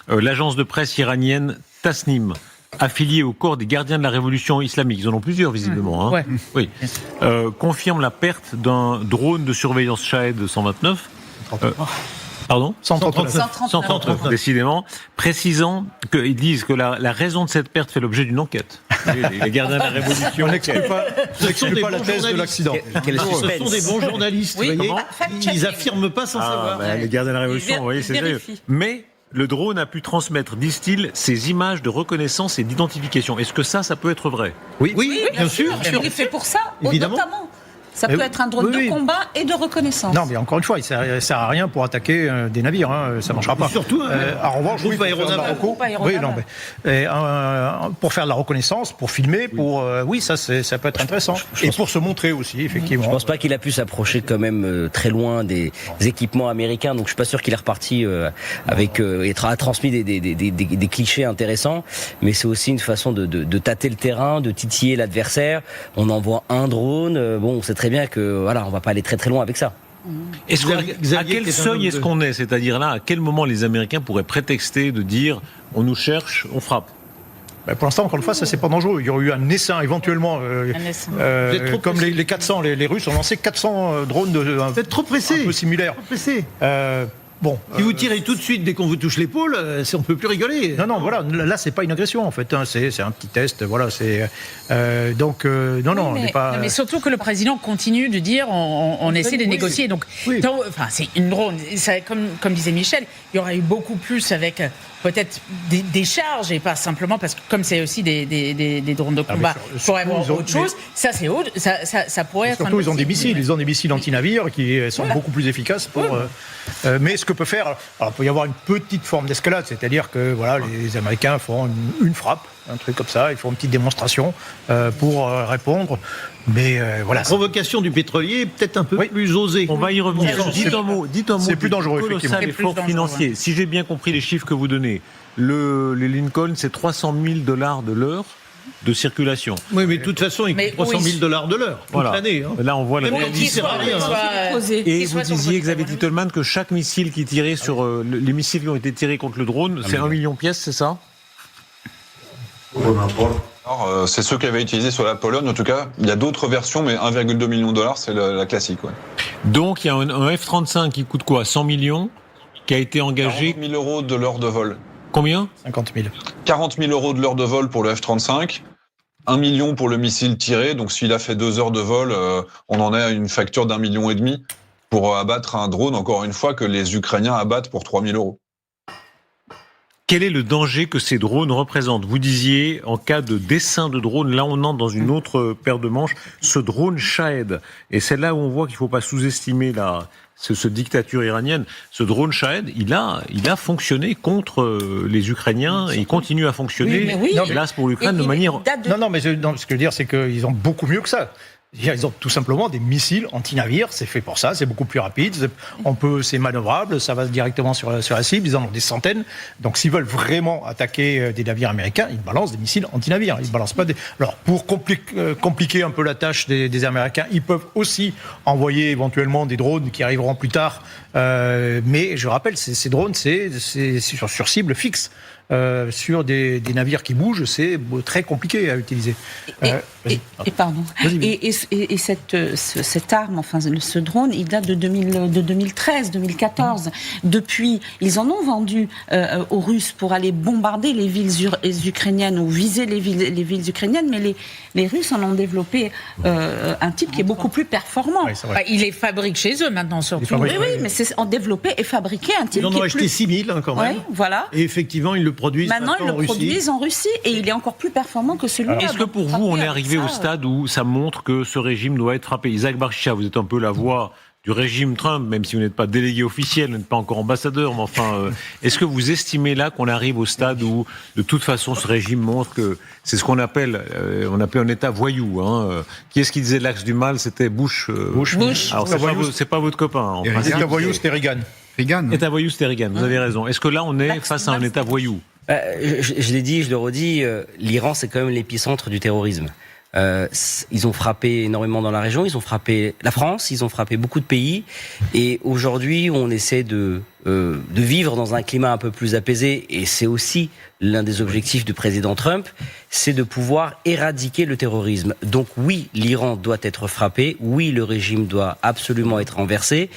L'agence de presse iranienne Tasnim, affiliée au corps des gardiens de la révolution islamique, ils en ont plusieurs visiblement, oui, confirme la perte d'un drone de surveillance Shahed 129. Pardon ? 139, décidément, précisant qu'ils disent que la raison de cette perte fait l'objet d'une enquête. Les gardiens de la Révolution. On n'exclut pas la thèse de l'accident. Ce sont des bons journalistes, vous voyez. Ils n'affirment pas sans savoir. Les gardiens de la Révolution, vous voyez, c'est sérieux. Mais le drone a pu transmettre, disent-ils, ces images de reconnaissance et d'identification. Est-ce que ça peut être vrai ? Oui, bien sûr. Il est fait pour ça, évidemment. notamment. Ça peut être un drone de combat et de reconnaissance. Non, mais encore une fois, il ne sert à rien pour attaquer des navires. Ça ne marchera pas. Surtout, en revanche, pour faire de la reconnaissance, pour filmer, ça peut être intéressant. Et pour se montrer aussi, effectivement. Je ne pense pas qu'il a pu s'approcher quand même très loin des équipements américains. Donc je ne suis pas sûr qu'il est reparti avec a transmis des clichés intéressants. Mais c'est aussi une façon de tâter le terrain, de titiller l'adversaire. On envoie un drone. On sait très bien que on va pas aller très très loin avec ça. À quel seuil est-ce qu'on est ? C'est-à-dire là, à quel moment les Américains pourraient prétexter de dire on nous cherche, on frappe ? Pour l'instant, encore une fois, ça c'est pas dangereux. Il y aurait eu un essaim éventuellement, comme les 400, les Russes ont lancé 400 drones un peu similaires. Si vous tirez tout de suite dès qu'on vous touche l'épaule, on peut plus rigoler. Non, voilà, là c'est pas une agression en fait, c'est un petit test, voilà, c'est on n'est pas. Mais surtout que le président continue de dire, on essaie de négocier, donc, c'est une drone. Ça, comme disait Michel, il y aurait eu beaucoup plus avec peut-être des charges et pas simplement parce que comme c'est aussi des drones de combat, pour avoir autre chose, ça c'est autre, ça pourrait être. Surtout ils ont des missiles anti-navires qui sont beaucoup plus efficaces pour. Mais ce que peut faire, alors il peut y avoir une petite forme d'escalade, c'est-à-dire que les Américains font une frappe, un truc comme ça, ils font une petite démonstration pour répondre. Mais La provocation du pétrolier est peut-être un peu plus osée. On va y revenir. Dites un mot. C'est plus dangereux, effectivement. Colossal effort financier. Si j'ai bien compris les chiffres que vous donnez, les Lincoln, c'est $300 000 de l'heure de circulation. Oui, mais de toute façon, il coûte $300 000 de l'heure toute l'année. Là, on voit la réalité. Et vous disiez, Xavier Titelman, que chaque missile qui tirait sur les missiles qui ont été tirés contre le drone, c'est 1 million de pièces, c'est ça ? Alors, c'est ceux qui avaient utilisé sur la Pologne. En tout cas, il y a d'autres versions, mais 1,2 million de dollars, c'est la classique. Ouais. Donc il y a un F-35 qui coûte quoi, 100 millions, qui a été engagé. 40 000 euros de l'heure de vol. Combien ? 50 000. 40 000 euros de l'heure de vol pour le F-35. 1 million pour le missile tiré. Donc s'il a fait 2 heures de vol, on en est à une facture d'1,5 million pour abattre un drone, encore une fois, que les Ukrainiens abattent pour 3 000 euros. Quel est le danger que ces drones représentent ? Vous disiez, en cas de dessin de drone, là on entre dans une autre paire de manches, ce drone Shahed. Et c'est là où on voit qu'il ne faut pas sous-estimer ce dictature iranienne. Ce drone Shahed, il a fonctionné contre les Ukrainiens et il continue à fonctionner, hélas pour l'Ukraine, de manière... Non, mais ce que je veux dire, c'est qu'ils ont beaucoup mieux que ça. Ils ont tout simplement des missiles anti-navires, c'est fait pour ça, c'est beaucoup plus rapide, c'est manœuvrable, ça va directement sur la cible, ils en ont des centaines. Donc s'ils veulent vraiment attaquer des navires américains, ils balancent des missiles anti-navires. Ils balancent pas des... Alors pour compliquer un peu la tâche des Américains, ils peuvent aussi envoyer éventuellement des drones qui arriveront plus tard. Mais je rappelle, ces drones, c'est sur cible fixe. Sur des navires qui bougent, c'est très compliqué à utiliser. Cette arme, enfin ce drone, il date de 2013, 2014. Depuis, ils en ont vendu aux Russes pour aller bombarder les villes ukrainiennes ou viser les villes ukrainiennes, mais les Russes en ont développé un type qui est beaucoup plus performant. Oui, il les fabrique chez eux maintenant, surtout. Oui, mais c'est en développé et fabriqué un type ils en qui ont est acheté plus... 6 000 quand même. Ouais, voilà. Et effectivement, ils le produisent maintenant ils le en Russie. produisent en Russie et il est encore plus performant que celui-là. Est-ce que pour vous, on est arrivé au stade où ça montre que ce régime doit être frappé ? Isaac Barchicha, vous êtes un peu la voix du régime Trump, même si vous n'êtes pas délégué officiel, vous n'êtes pas encore ambassadeur, mais enfin, est-ce que vous estimez là qu'on arrive au stade où, de toute façon, ce régime montre que c'est ce qu'on appelle, un État voyou, hein. Qui est-ce qui disait l'axe du mal ? C'était Bush. Bush. Alors, c'est pas votre copain. En principe. L'État voyou, c'était Reagan. État voyou, c'était Reagan, vous avez raison. Est-ce que là, on est face à un État voyou ? Je l'ai dit, je le redis, l'Iran, c'est quand même l'épicentre du terrorisme. Ils ont frappé énormément dans la région, ils ont frappé la France, ils ont frappé beaucoup de pays. Et aujourd'hui, on essaie de vivre dans un climat un peu plus apaisé. Et c'est aussi l'un des objectifs du président Trump, c'est de pouvoir éradiquer le terrorisme. Donc oui, l'Iran doit être frappé. Oui, le régime doit absolument être renversé.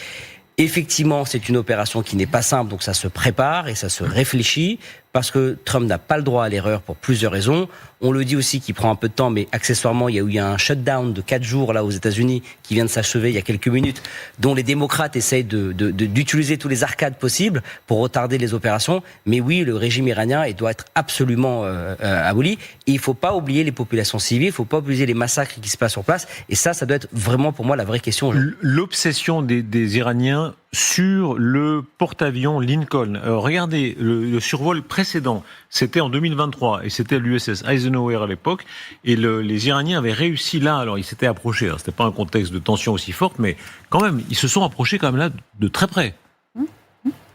Effectivement, c'est une opération qui n'est pas simple, donc ça se prépare et ça se réfléchit, parce que Trump n'a pas le droit à l'erreur pour plusieurs raisons. On le dit aussi qu'il prend un peu de temps, mais accessoirement, il y a eu un shutdown de 4 jours là aux États-Unis qui vient de s'achever il y a quelques minutes, dont les démocrates essayent d'utiliser tous les arcades possibles pour retarder les opérations. Mais oui, le régime iranien doit être absolument aboli. Et il ne faut pas oublier les populations civiles, il ne faut pas oublier les massacres qui se passent sur place. Et ça doit être vraiment pour moi la vraie question. L'obsession des Iraniens sur le porte-avions Lincoln. Regardez, le survol précédent, c'était en 2023, et c'était l'USS Eisenhower à l'époque, et les Iraniens avaient réussi là, alors ils s'étaient approchés, c'était pas un contexte de tension aussi forte, mais quand même, ils se sont approchés quand même là de très près.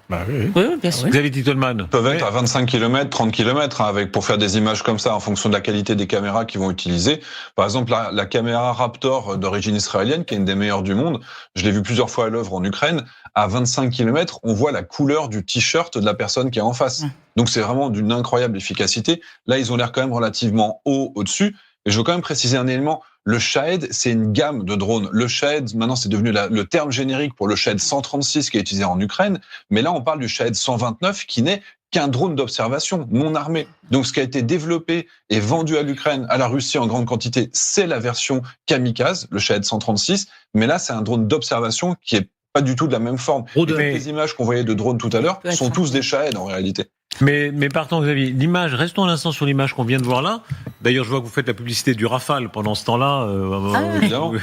Oui, bien sûr. Xavier Titelman. Ils peuvent être à 25 km, 30 km, pour faire des images comme ça, en fonction de la qualité des caméras qu'ils vont utiliser. Par exemple, la caméra Raptor d'origine israélienne, qui est une des meilleures du monde, je l'ai vu plusieurs fois à l'œuvre en Ukraine, à 25 km, on voit la couleur du t-shirt de la personne qui est en face. Donc c'est vraiment d'une incroyable efficacité. Là, ils ont l'air quand même relativement au-dessus. Et je veux quand même préciser un élément. Le Shahed, c'est une gamme de drones. Le Shahed, maintenant, c'est devenu le terme générique pour le Shahed 136 qui est utilisé en Ukraine. Mais là, on parle du Shahed 129 qui n'est qu'un drone d'observation non armé. Donc, ce qui a été développé et vendu à l'Ukraine, à la Russie en grande quantité, c'est la version kamikaze, le Shahed 136. Mais là, c'est un drone d'observation qui est pas du tout de la même forme. Les images qu'on voyait de drones tout à l'heure sont tous des Shahed en réalité. Mais partons, Xavier, l'image, restons un instant sur l'image qu'on vient de voir là. D'ailleurs, je vois que vous faites la publicité du Rafale pendant ce temps-là.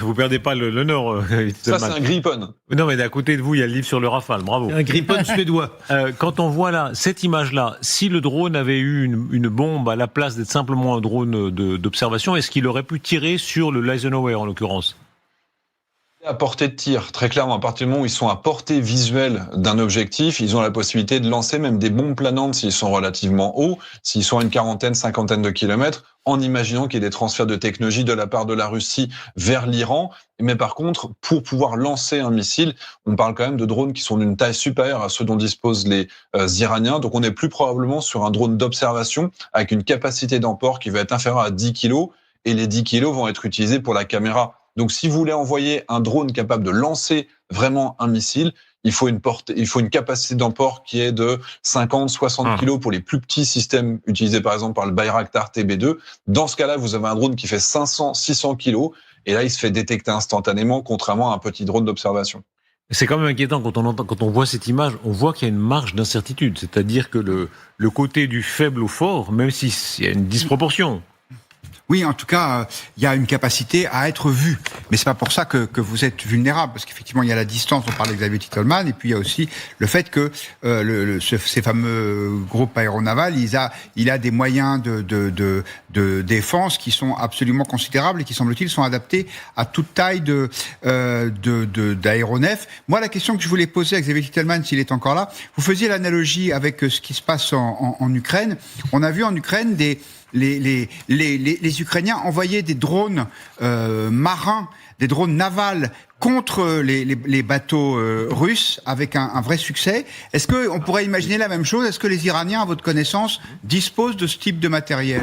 Vous perdez pas l'honneur. Ça, c'est un Gripen. Non, mais d'à côté de vous, il y a le livre sur le Rafale. Bravo. Un Gripen suédois. Quand on voit là, cette image-là, si le drone avait eu une bombe à la place d'être simplement un drone d'observation, est-ce qu'il aurait pu tirer sur le Eisenhower, en l'occurrence ? À portée de tir, très clairement, à partir du moment où ils sont à portée visuelle d'un objectif, ils ont la possibilité de lancer même des bombes planantes s'ils sont relativement hauts, s'ils sont à une quarantaine, cinquantaine de kilomètres, en imaginant qu'il y ait des transferts de technologie de la part de la Russie vers l'Iran. Mais par contre, pour pouvoir lancer un missile, on parle quand même de drones qui sont d'une taille supérieure à ceux dont disposent les Iraniens. Donc on est plus probablement sur un drone d'observation avec une capacité d'emport qui va être inférieure à 10 kilos, et les 10 kilos vont être utilisés pour la caméra. Donc, si vous voulez envoyer un drone capable de lancer vraiment un missile, il faut une capacité d'emport qui est de 50, 60 kilos pour les plus petits systèmes utilisés par exemple par le Bayraktar TB2. Dans ce cas-là, vous avez un drone qui fait 500, 600 kilos et là, il se fait détecter instantanément, contrairement à un petit drone d'observation. C'est quand même inquiétant quand on voit cette image, on voit qu'il y a une marge d'incertitude, c'est-à-dire que le côté du faible au fort, même s'il y a une disproportion. Oui, en tout cas, il y a une capacité à être vu. Mais c'est pas pour ça que vous êtes vulnérable, parce qu'effectivement, il y a la distance, on parle de Xavier Titelman, et puis il y a aussi le fait que ces fameux groupes aéronavals, il a des moyens de défense qui sont absolument considérables et qui, semble-t-il, sont adaptés à toute taille d'aéronef. Moi, la question que je voulais poser à Xavier Titelman, s'il est encore là, vous faisiez l'analogie avec ce qui se passe en Ukraine. On a vu en Ukraine les Ukrainiens envoyaient des drones marins, des drones navals contre les bateaux russes avec un vrai succès. Est-ce qu'on pourrait imaginer la même chose ? Est-ce que les Iraniens, à votre connaissance, disposent de ce type de matériel ?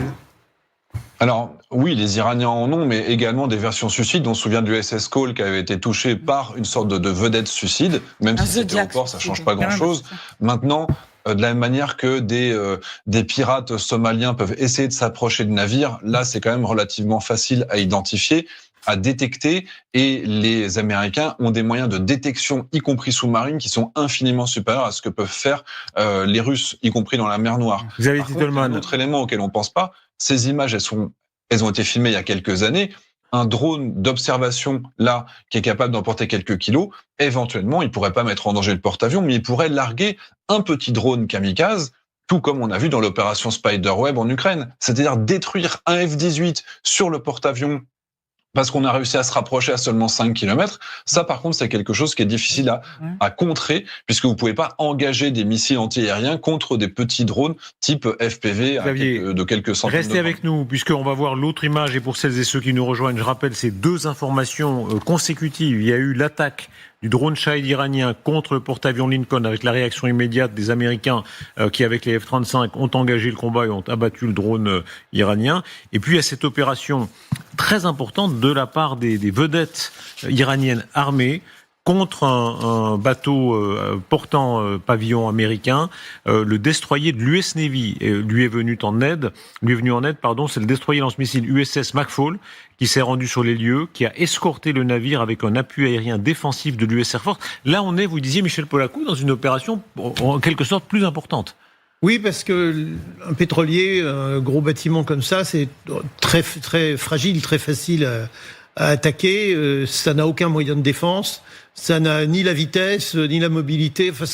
Alors oui, les Iraniens en ont, mais également des versions suicides. On se souvient de l'USS Cole qui avait été touché par une sorte de vedette suicide, même si c'était au port, ça change pas grand-chose. Maintenant, de la même manière que des pirates somaliens peuvent essayer de s'approcher de navires, là c'est quand même relativement facile à identifier, à détecter, et les Américains ont des moyens de détection, y compris sous-marine, qui sont infiniment supérieurs à ce que peuvent faire les Russes, y compris dans la mer Noire. Xavier Par contre, un autre élément auquel on pense pas, ces images, elles ont été filmées il y a quelques années. Un drone d'observation, là, qui est capable d'emporter quelques kilos, éventuellement, il pourrait pas mettre en danger le porte-avions, mais il pourrait larguer un petit drone kamikaze, tout comme on a vu dans l'opération Spiderweb en Ukraine. C'est-à-dire détruire un F-18 sur le porte-avions parce qu'on a réussi à se rapprocher à seulement 5 km. Ça, par contre, c'est quelque chose qui est difficile à contrer, puisque vous pouvez pas engager des missiles anti-aériens contre des petits drones type FPV de quelques centaines de Restez avec nous, puisqu'on va voir l'autre image. Et pour celles et ceux qui nous rejoignent, je rappelle ces deux informations consécutives. Il y a eu l'attaque du drone Shahed iranien contre le porte-avions Lincoln avec la réaction immédiate des Américains qui, avec les F-35, ont engagé le combat et ont abattu le drone iranien. Et puis, il y a cette opération très importante de la part des vedettes iraniennes armées contre un bateau portant pavillon américain, le destroyer de l'US Navy lui est venu en aide, c'est le destroyer lance-missile USS McFaul qui s'est rendu sur les lieux, qui a escorté le navire avec un appui aérien défensif de l'US Air Force. Là, on est, vous disiez Michel Polacou, dans une opération en quelque sorte plus importante. Oui, parce que un pétrolier, un gros bâtiment comme ça, c'est très très fragile, très facile à attaquer. Ça n'a aucun moyen de défense. Ça n'a ni la vitesse, ni la mobilité. Enfin,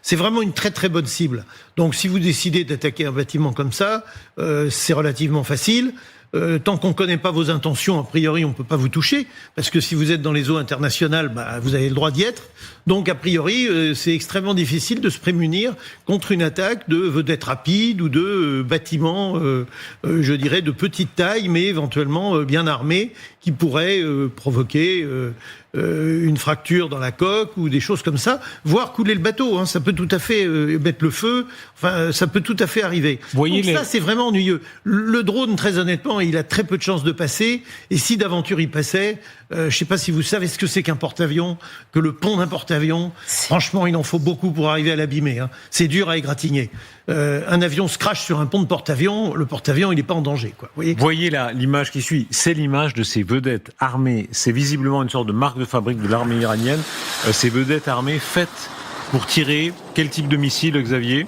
c'est vraiment une très très bonne cible. Donc, si vous décidez d'attaquer un bâtiment comme ça, c'est relativement facile. Tant qu'on ne connaît pas vos intentions, a priori, on ne peut pas vous toucher, parce que si vous êtes dans les eaux internationales, vous avez le droit d'y être. Donc, a priori, c'est extrêmement difficile de se prémunir contre une attaque de vedettes rapides ou de bâtiments, je dirais, de petite taille, mais éventuellement bien armés, qui pourraient provoquer une fracture dans la coque ou des choses comme ça, voire couler le bateau. Hein. Ça peut tout à fait mettre le feu. Enfin, ça peut tout à fait arriver. Donc ça, c'est vraiment ennuyeux. Le drone, très honnêtement, il a très peu de chances de passer. Et si d'aventure il passait, je ne sais pas si vous savez ce que c'est qu'un porte-avions, que le pont d'un porte-avions. Franchement, il en faut beaucoup pour arriver à l'abîmer. Hein. C'est dur à égratigner. Un avion se crache sur un pont de porte-avions, le porte-avions, il n'est pas en danger. Quoi. Voyez là l'image qui suit, c'est l'image de ces vedettes armées. C'est visiblement une sorte de marque de fabrique de l'armée iranienne. Ces vedettes armées faites pour tirer quel type de missile, Xavier ?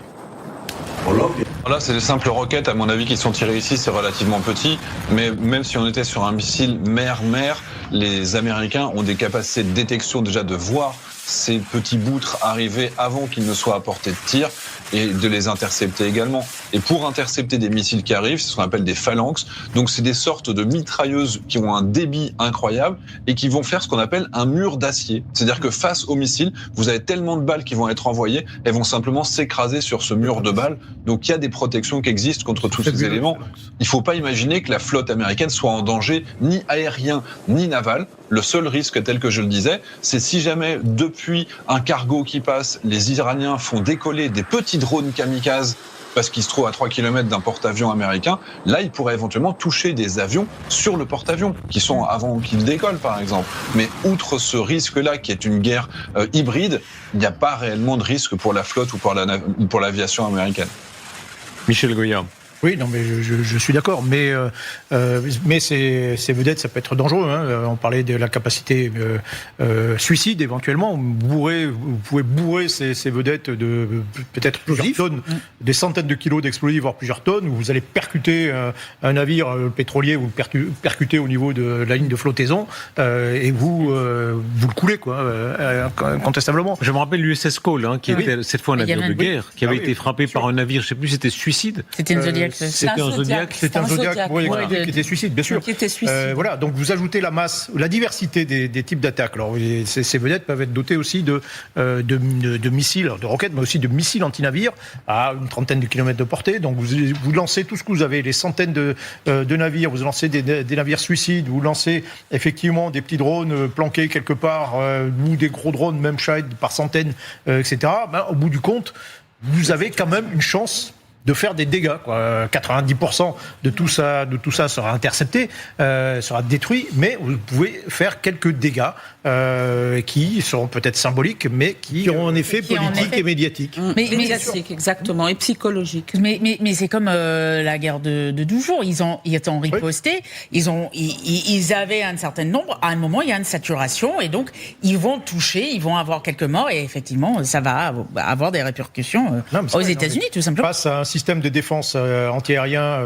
Là, c'est des simples roquettes, à mon avis, qui sont tirées ici, c'est relativement petit. Mais même si on était sur un missile mer-mer, les Américains ont des capacités de détection déjà de voir ces petits boutres arriver avant qu'ils ne soient à portée de tir. et de les intercepter également. Et pour intercepter des missiles qui arrivent, c'est ce qu'on appelle des phalanx. Donc c'est des sortes de mitrailleuses qui ont un débit incroyable et qui vont faire ce qu'on appelle un mur d'acier. C'est-à-dire que face aux missiles, vous avez tellement de balles qui vont être envoyées, elles vont simplement s'écraser sur ce mur de balles. Donc il y a des protections qui existent contre tous ces éléments. Il ne faut pas imaginer que la flotte américaine soit en danger ni aérien ni naval. Le seul risque, tel que je le disais, c'est si jamais depuis un cargo qui passe, les Iraniens font décoller des petits drones kamikazes parce qu'ils se trouvent à 3 km d'un porte-avions américain, là, ils pourraient éventuellement toucher des avions sur le porte-avions, qui sont avant qu'ils décollent, par exemple. Mais outre ce risque-là, qui est une guerre hybride, il n'y a pas réellement de risque pour la flotte ou pour l'aviation américaine. Michel Goya. Oui, non, mais je suis d'accord. Mais ces vedettes, ça peut être dangereux. Hein. On parlait de la capacité suicide, éventuellement. Vous pouvez bourrer ces vedettes de peut-être plusieurs tonnes, des centaines de kilos d'explosifs, voire plusieurs tonnes. Vous allez percuter un navire pétrolier, vous le percutez au niveau de la ligne de flottaison, et vous le coulez, quoi, incontestablement. Je me rappelle l'USS Cole, qui était cette fois un navire de guerre, qui avait été frappé par un navire, je ne sais plus, c'était suicide. C'était une Zodiac. C'était un Zodiac qui était suicide, bien sûr. Qui était suicide. Voilà, donc vous ajoutez la masse, la diversité des types d'attaques. Alors ces vedettes peuvent être dotées aussi de missiles, de roquettes, mais aussi de missiles anti-navires à une trentaine de kilomètres de portée. Donc vous lancez tout ce que vous avez, les centaines de navires, vous lancez des navires suicides, vous lancez effectivement des petits drones planqués quelque part, ou des gros drones, même Shahed par centaines, etc. Au bout du compte, vous avez quand même une chance de faire des dégâts, quoi. 90% de tout ça sera intercepté, sera détruit, mais vous pouvez faire quelques dégâts qui seront peut-être symboliques, mais qui auront un effet politique et médiatique. Médiatique, exactement, et psychologique. Mais c'est comme la guerre de 12 jours. Ils ont riposté. Ils avaient un certain nombre. À un moment, il y a une saturation, et donc ils vont toucher, ils vont avoir quelques morts, et effectivement, ça va avoir des répercussions aux États-Unis, tout simplement. Face à un système de défense aérien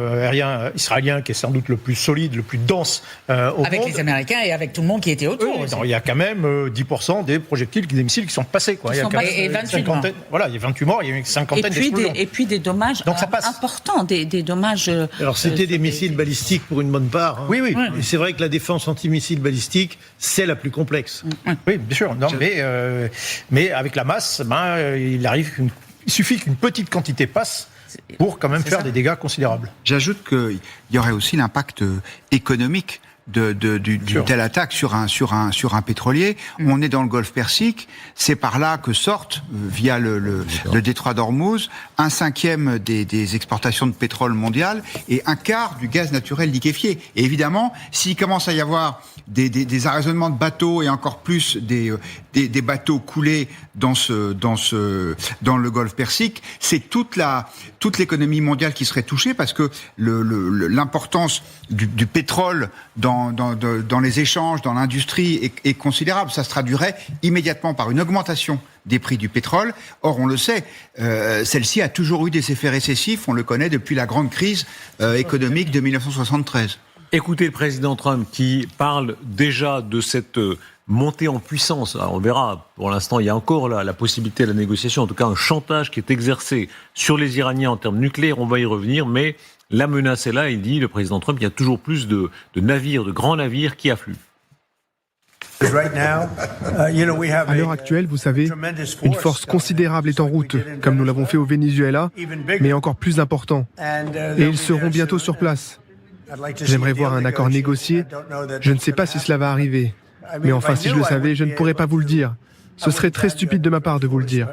israélien qui est sans doute le plus solide, le plus dense au monde. Avec les Américains et avec tout le monde qui était autour. Il y a quand même 10% des projectiles, des missiles qui sont passés, quoi. Il y a quand même et 28 morts. Voilà, il y a 28 morts, il y a une cinquantaine d'explosions. Et puis des dommages importants, des dommages. Alors c'était des missiles balistiques pour une bonne part. Oui. Et c'est vrai que la défense antimissile balistique, c'est la plus complexe. Oui, bien sûr. Non, mais avec la masse, il suffit qu'une petite quantité passe pour quand même faire des dégâts considérables. J'ajoute qu'il y aurait aussi l'impact économique d'une telle attaque sur un pétrolier. On est dans le Golfe Persique, c'est par là que sortent, via le détroit d'Ormuz, 1/5 des exportations de pétrole mondial et 1/4 du gaz naturel liquéfié. Et évidemment, s'il commence à y avoir des arraisonnements de bateaux et encore plus des bateaux coulés dans le Golfe Persique, c'est toute l'économie mondiale qui serait touchée, parce que l'importance du pétrole dans les échanges, dans l'industrie est considérable. Ça se traduirait immédiatement par une augmentation des prix du pétrole. Or, on le sait, celle-ci a toujours eu des effets récessifs, on le connaît depuis la grande crise économique de 1973. Écoutez le président Trump qui parle déjà de cette montée en puissance. Alors on verra, pour l'instant, il y a encore la possibilité de la négociation, en tout cas un chantage qui est exercé sur les Iraniens en termes nucléaires, on va y revenir, mais la menace est là, il dit, le président Trump, il y a toujours plus de navires, de grands navires qui affluent. À l'heure actuelle, vous savez, une force considérable est en route, comme nous l'avons fait au Venezuela, mais encore plus important. Et ils seront bientôt sur place. J'aimerais voir un accord négocié. Je ne sais pas si cela va arriver. Mais enfin, si je le savais, je ne pourrais pas vous le dire. Ce serait très stupide de ma part de vous le dire.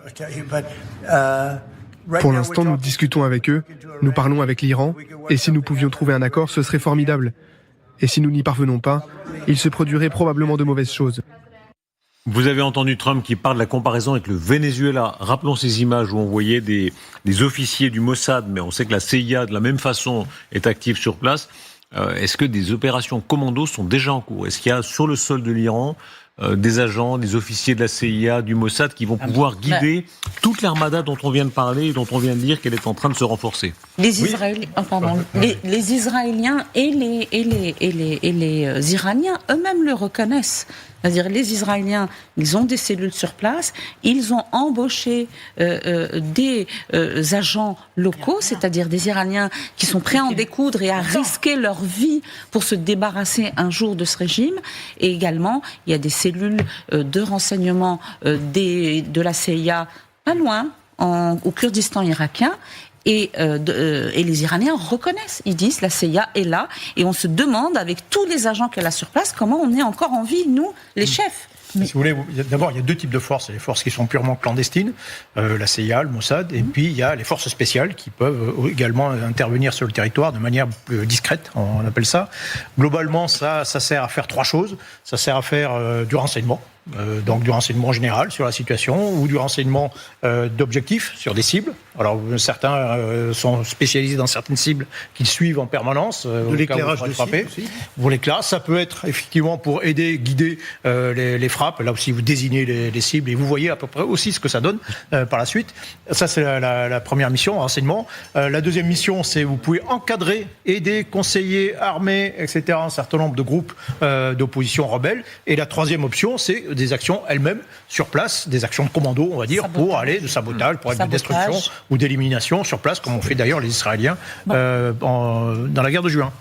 Pour l'instant, nous discutons avec eux, nous parlons avec l'Iran, et si nous pouvions trouver un accord, ce serait formidable. Et si nous n'y parvenons pas, il se produirait probablement de mauvaises choses. Vous avez entendu Trump qui parle de la comparaison avec le Venezuela. Rappelons ces images où on voyait des officiers du Mossad, mais on sait que la CIA, de la même façon, est active sur place. Est-ce que des opérations commando sont déjà en cours? Est-ce qu'il y a sur le sol de l'Iran des agents, des officiers de la CIA, du Mossad qui vont pouvoir guider toute l'armada dont on vient de parler et dont on vient de dire qu'elle est en train de se renforcer? Les Israéliens et les Iraniens eux-mêmes le reconnaissent. C'est-à-dire les Israéliens, ils ont des cellules sur place, ils ont embauché des agents locaux, c'est-à-dire des Iraniens qui sont prêts à en découdre et à risquer leur vie pour se débarrasser un jour de ce régime. Et également, il y a des cellules de renseignement de la CIA pas loin, au Kurdistan irakien. Et les Iraniens reconnaissent, ils disent la CIA est là, et on se demande avec tous les agents qu'elle a sur place comment on est encore en vie, nous, les chefs. Si vous voulez, d'abord, il y a deux types de forces. Il y a les forces qui sont purement clandestines, la CIA, le Mossad, et puis il y a les forces spéciales qui peuvent également intervenir sur le territoire de manière plus discrète, on appelle ça. Globalement, ça sert à faire trois choses. Ça sert à faire du renseignement. Donc du renseignement général sur la situation ou du renseignement d'objectifs sur des cibles. Alors certains sont spécialisés dans certaines cibles qu'ils suivent en permanence. De l'éclairage de frapper. Pour l'éclairage, ça peut être effectivement pour aider, guider les frappes. Là aussi, vous désignez les cibles et vous voyez à peu près aussi ce que ça donne par la suite. Ça, c'est la première mission, renseignement. La deuxième mission, c'est vous pouvez encadrer, aider, conseiller, armer, etc. un certain nombre de groupes d'opposition rebelles. Et la troisième option, c'est des actions elles-mêmes sur place, des actions de commando, on va dire, pour aller de sabotage, pour être de destruction ou d'élimination sur place, comme ont fait d'ailleurs les Israéliens dans la guerre de juin.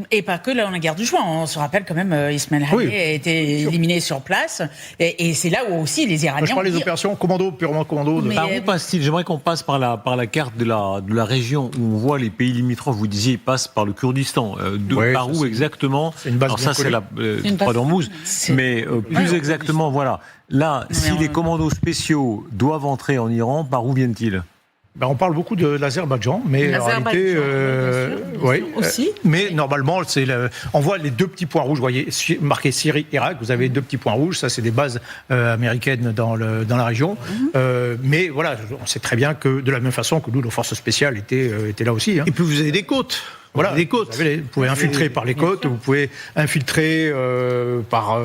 Et pas que dans la guerre de juin. On se rappelle quand même, Ismaël Haniyeh a été éliminé sur place. Et c'est là où aussi les Iraniens... Moi, je parle des opérations commando, purement commando. Par où passe-t-il ? J'aimerais qu'on passe par la carte de la région où on voit les pays limitrophes. Vous disiez, ils passent par le Kurdistan. Par où exactement ? C'est une base. Alors ça, c'est la Croix d'Ormuz. Mais plus exactement, voilà. Là, si les commandos spéciaux doivent entrer en Iran, par où viennent-ils ? On parle beaucoup de l'Azerbaïdjan, mais en réalité, aussi. Mais normalement, on voit les deux petits points rouges. Vous voyez, marqué Syrie-Irak, vous avez deux petits points rouges. Ça, c'est des bases américaines dans la région. Mais voilà, on sait très bien que de la même façon que nous, nos forces spéciales étaient là aussi. Et puis vous avez des côtes. Voilà, des côtes. Vous pouvez infiltrer par les côtes, vous pouvez infiltrer par...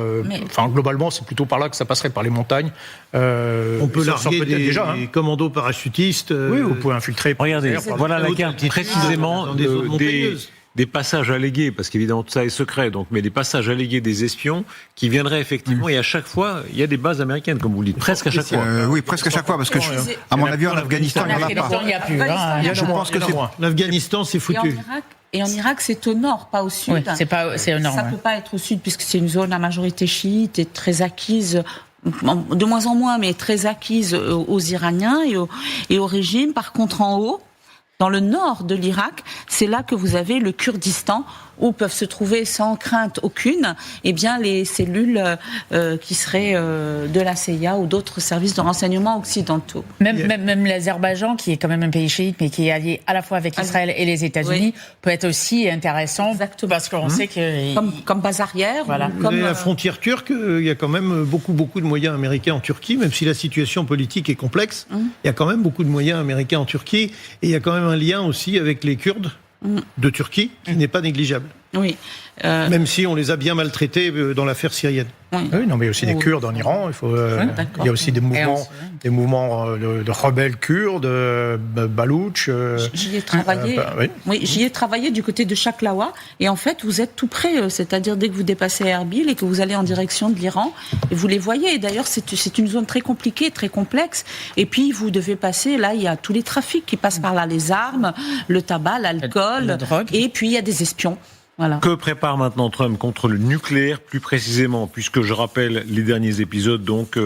globalement, c'est plutôt par là que ça passerait, par les montagnes. On peut larguer des commandos parachutistes. Oui, vous pouvez infiltrer. Regardez, voilà la carte précisément des passages allégués, parce qu'évidemment tout ça est secret, mais des passages allégués des espions qui viendraient effectivement, et à chaque fois, il y a des bases américaines, comme vous le dites, presque à chaque fois. Oui, presque à chaque fois, parce que, à mon avis, en Afghanistan, il n'y en a pas. Il n'y a plus. Je pense que l'Afghanistan, c'est foutu. Et en Irak, c'est au nord, pas au sud. Oui, c'est au nord. Ça ne peut pas être au sud, puisque c'est une zone à majorité chiite et très acquise, de moins en moins, mais très acquise aux Iraniens et au régime. Par contre, en haut, dans le nord de l'Irak, c'est là que vous avez le Kurdistan, où peuvent se trouver sans crainte aucune, les cellules qui seraient de la CIA ou d'autres services de renseignement occidentaux. Même l'Azerbaïdjan, qui est quand même un pays chiite, mais qui est allié à la fois avec Israël et les États-Unis, peut être aussi intéressant. Exactement. Parce qu'on sait que... Comme base arrière. Voilà. Comme la frontière turque, il y a quand même beaucoup de moyens américains en Turquie, même si la situation politique est complexe. Il y a quand même beaucoup de moyens américains en Turquie, et il y a quand même un lien aussi avec les Kurdes de Turquie, qui n'est pas négligeable. Oui. Même si on les a bien maltraités dans l'affaire syririenne. Oui, non, mais il y a aussi des Kurdes en Iran. Il y a aussi des mouvements de rebelles kurdes, Baloutch. J'y ai travaillé. J'y ai travaillé du côté de Chaklawa. Et en fait, vous êtes tout près. C'est-à-dire dès que vous dépassez Erbil et que vous allez en direction de l'Iran, et vous les voyez. Et d'ailleurs, c'est une zone très compliquée, très complexe. Et puis, vous devez passer. Là, il y a tous les trafics qui passent par là, les armes, le tabac, l'alcool, la drogue. Et puis il y a des espions. Voilà. Que prépare maintenant Trump contre le nucléaire, plus précisément, puisque je rappelle les derniers épisodes, donc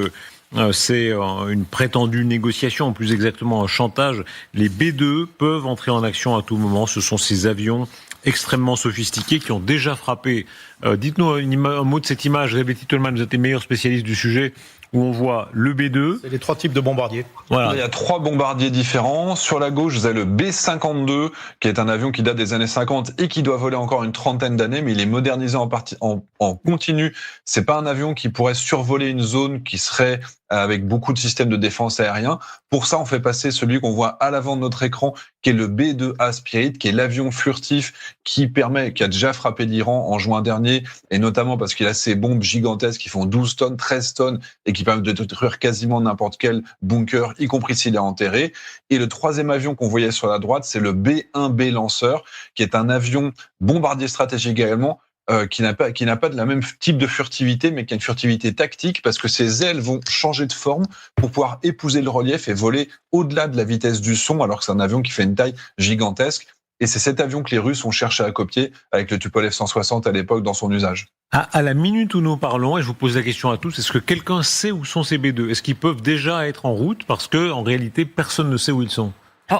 c'est une prétendue négociation, plus exactement un chantage. Les B-2 peuvent entrer en action à tout moment. Ce sont ces avions extrêmement sophistiqués qui ont déjà frappé. Dites-nous un mot de cette image. David Titelman, vous êtes les meilleurs spécialistes du sujet, où on voit le B-2. C'est les trois types de bombardiers. Voilà. Il y a trois bombardiers différents. Sur la gauche, vous avez le B-52, qui est un avion qui date des années 50 et qui doit voler encore une trentaine d'années, mais il est modernisé en continu. C'est pas un avion qui pourrait survoler une zone qui serait avec beaucoup de systèmes de défense aérien. Pour ça, on fait passer celui qu'on voit à l'avant de notre écran, qui est le B-2A Spirit, qui est l'avion furtif qui a déjà frappé l'Iran en juin dernier, et notamment parce qu'il a ces bombes gigantesques qui font 12 tonnes, 13 tonnes, et qui permettent de détruire quasiment n'importe quel bunker, y compris s'il est enterré. Et le troisième avion qu'on voyait sur la droite, c'est le B-1B Lanceur, qui est un avion bombardier stratégique également, qui n'a pas de la même type de furtivité, mais qui a une furtivité tactique, parce que ses ailes vont changer de forme pour pouvoir épouser le relief et voler au-delà de la vitesse du son, alors que c'est un avion qui fait une taille gigantesque. Et c'est cet avion que les Russes ont cherché à copier avec le Tupolev 160 à l'époque dans son usage. À la minute où nous parlons, et je vous pose la question à tous, est-ce que quelqu'un sait où sont ces B2 ? Est-ce qu'ils peuvent déjà être en route ? Parce que en réalité, personne ne sait où ils sont.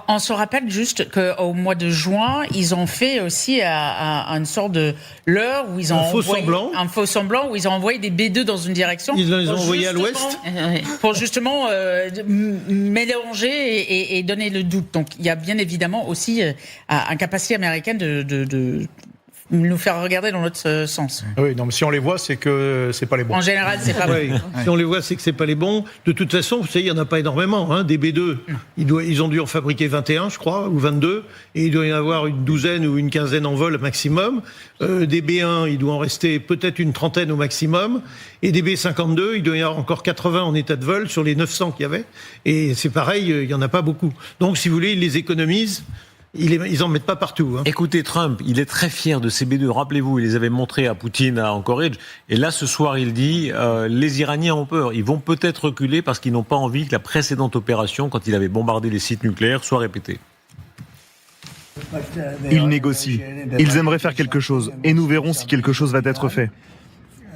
On se rappelle juste qu'au mois de juin, ils ont fait aussi une sorte de leurre où ils ont un faux semblant où ils ont envoyé des B2 dans une direction. Ils les ont envoyés à l'ouest pour justement mélanger et donner le doute. Donc il y a bien évidemment aussi une capacité américaine de nous faire regarder dans l'autre sens. Oui, non, mais si on les voit, c'est que c'est pas les bons. En général, c'est pas bon. Si on les voit, c'est que c'est pas les bons. De toute façon, vous savez, il y en a pas énormément, hein, des B2. Ils ont dû en fabriquer 21, je crois, ou 22, et il doit y en avoir une douzaine ou une quinzaine en vol maximum. Des B1, il doit en rester peut-être une trentaine au maximum, et des B52, il doit y avoir encore 80 en état de vol sur les 900 qu'il y avait. Et c'est pareil, il y en a pas beaucoup. Donc, si vous voulez, ils les économisent. Ils en mettent pas partout. Hein. Écoutez, Trump, il est très fier de ces B2. Rappelez-vous, il les avait montrés à Poutine à Anchorage. Et là, ce soir, il dit les Iraniens ont peur. Ils vont peut-être reculer parce qu'ils n'ont pas envie que la précédente opération, quand il avait bombardé les sites nucléaires, soit répétée. Ils négocient. Ils aimeraient faire quelque chose. Et nous verrons si quelque chose va être fait.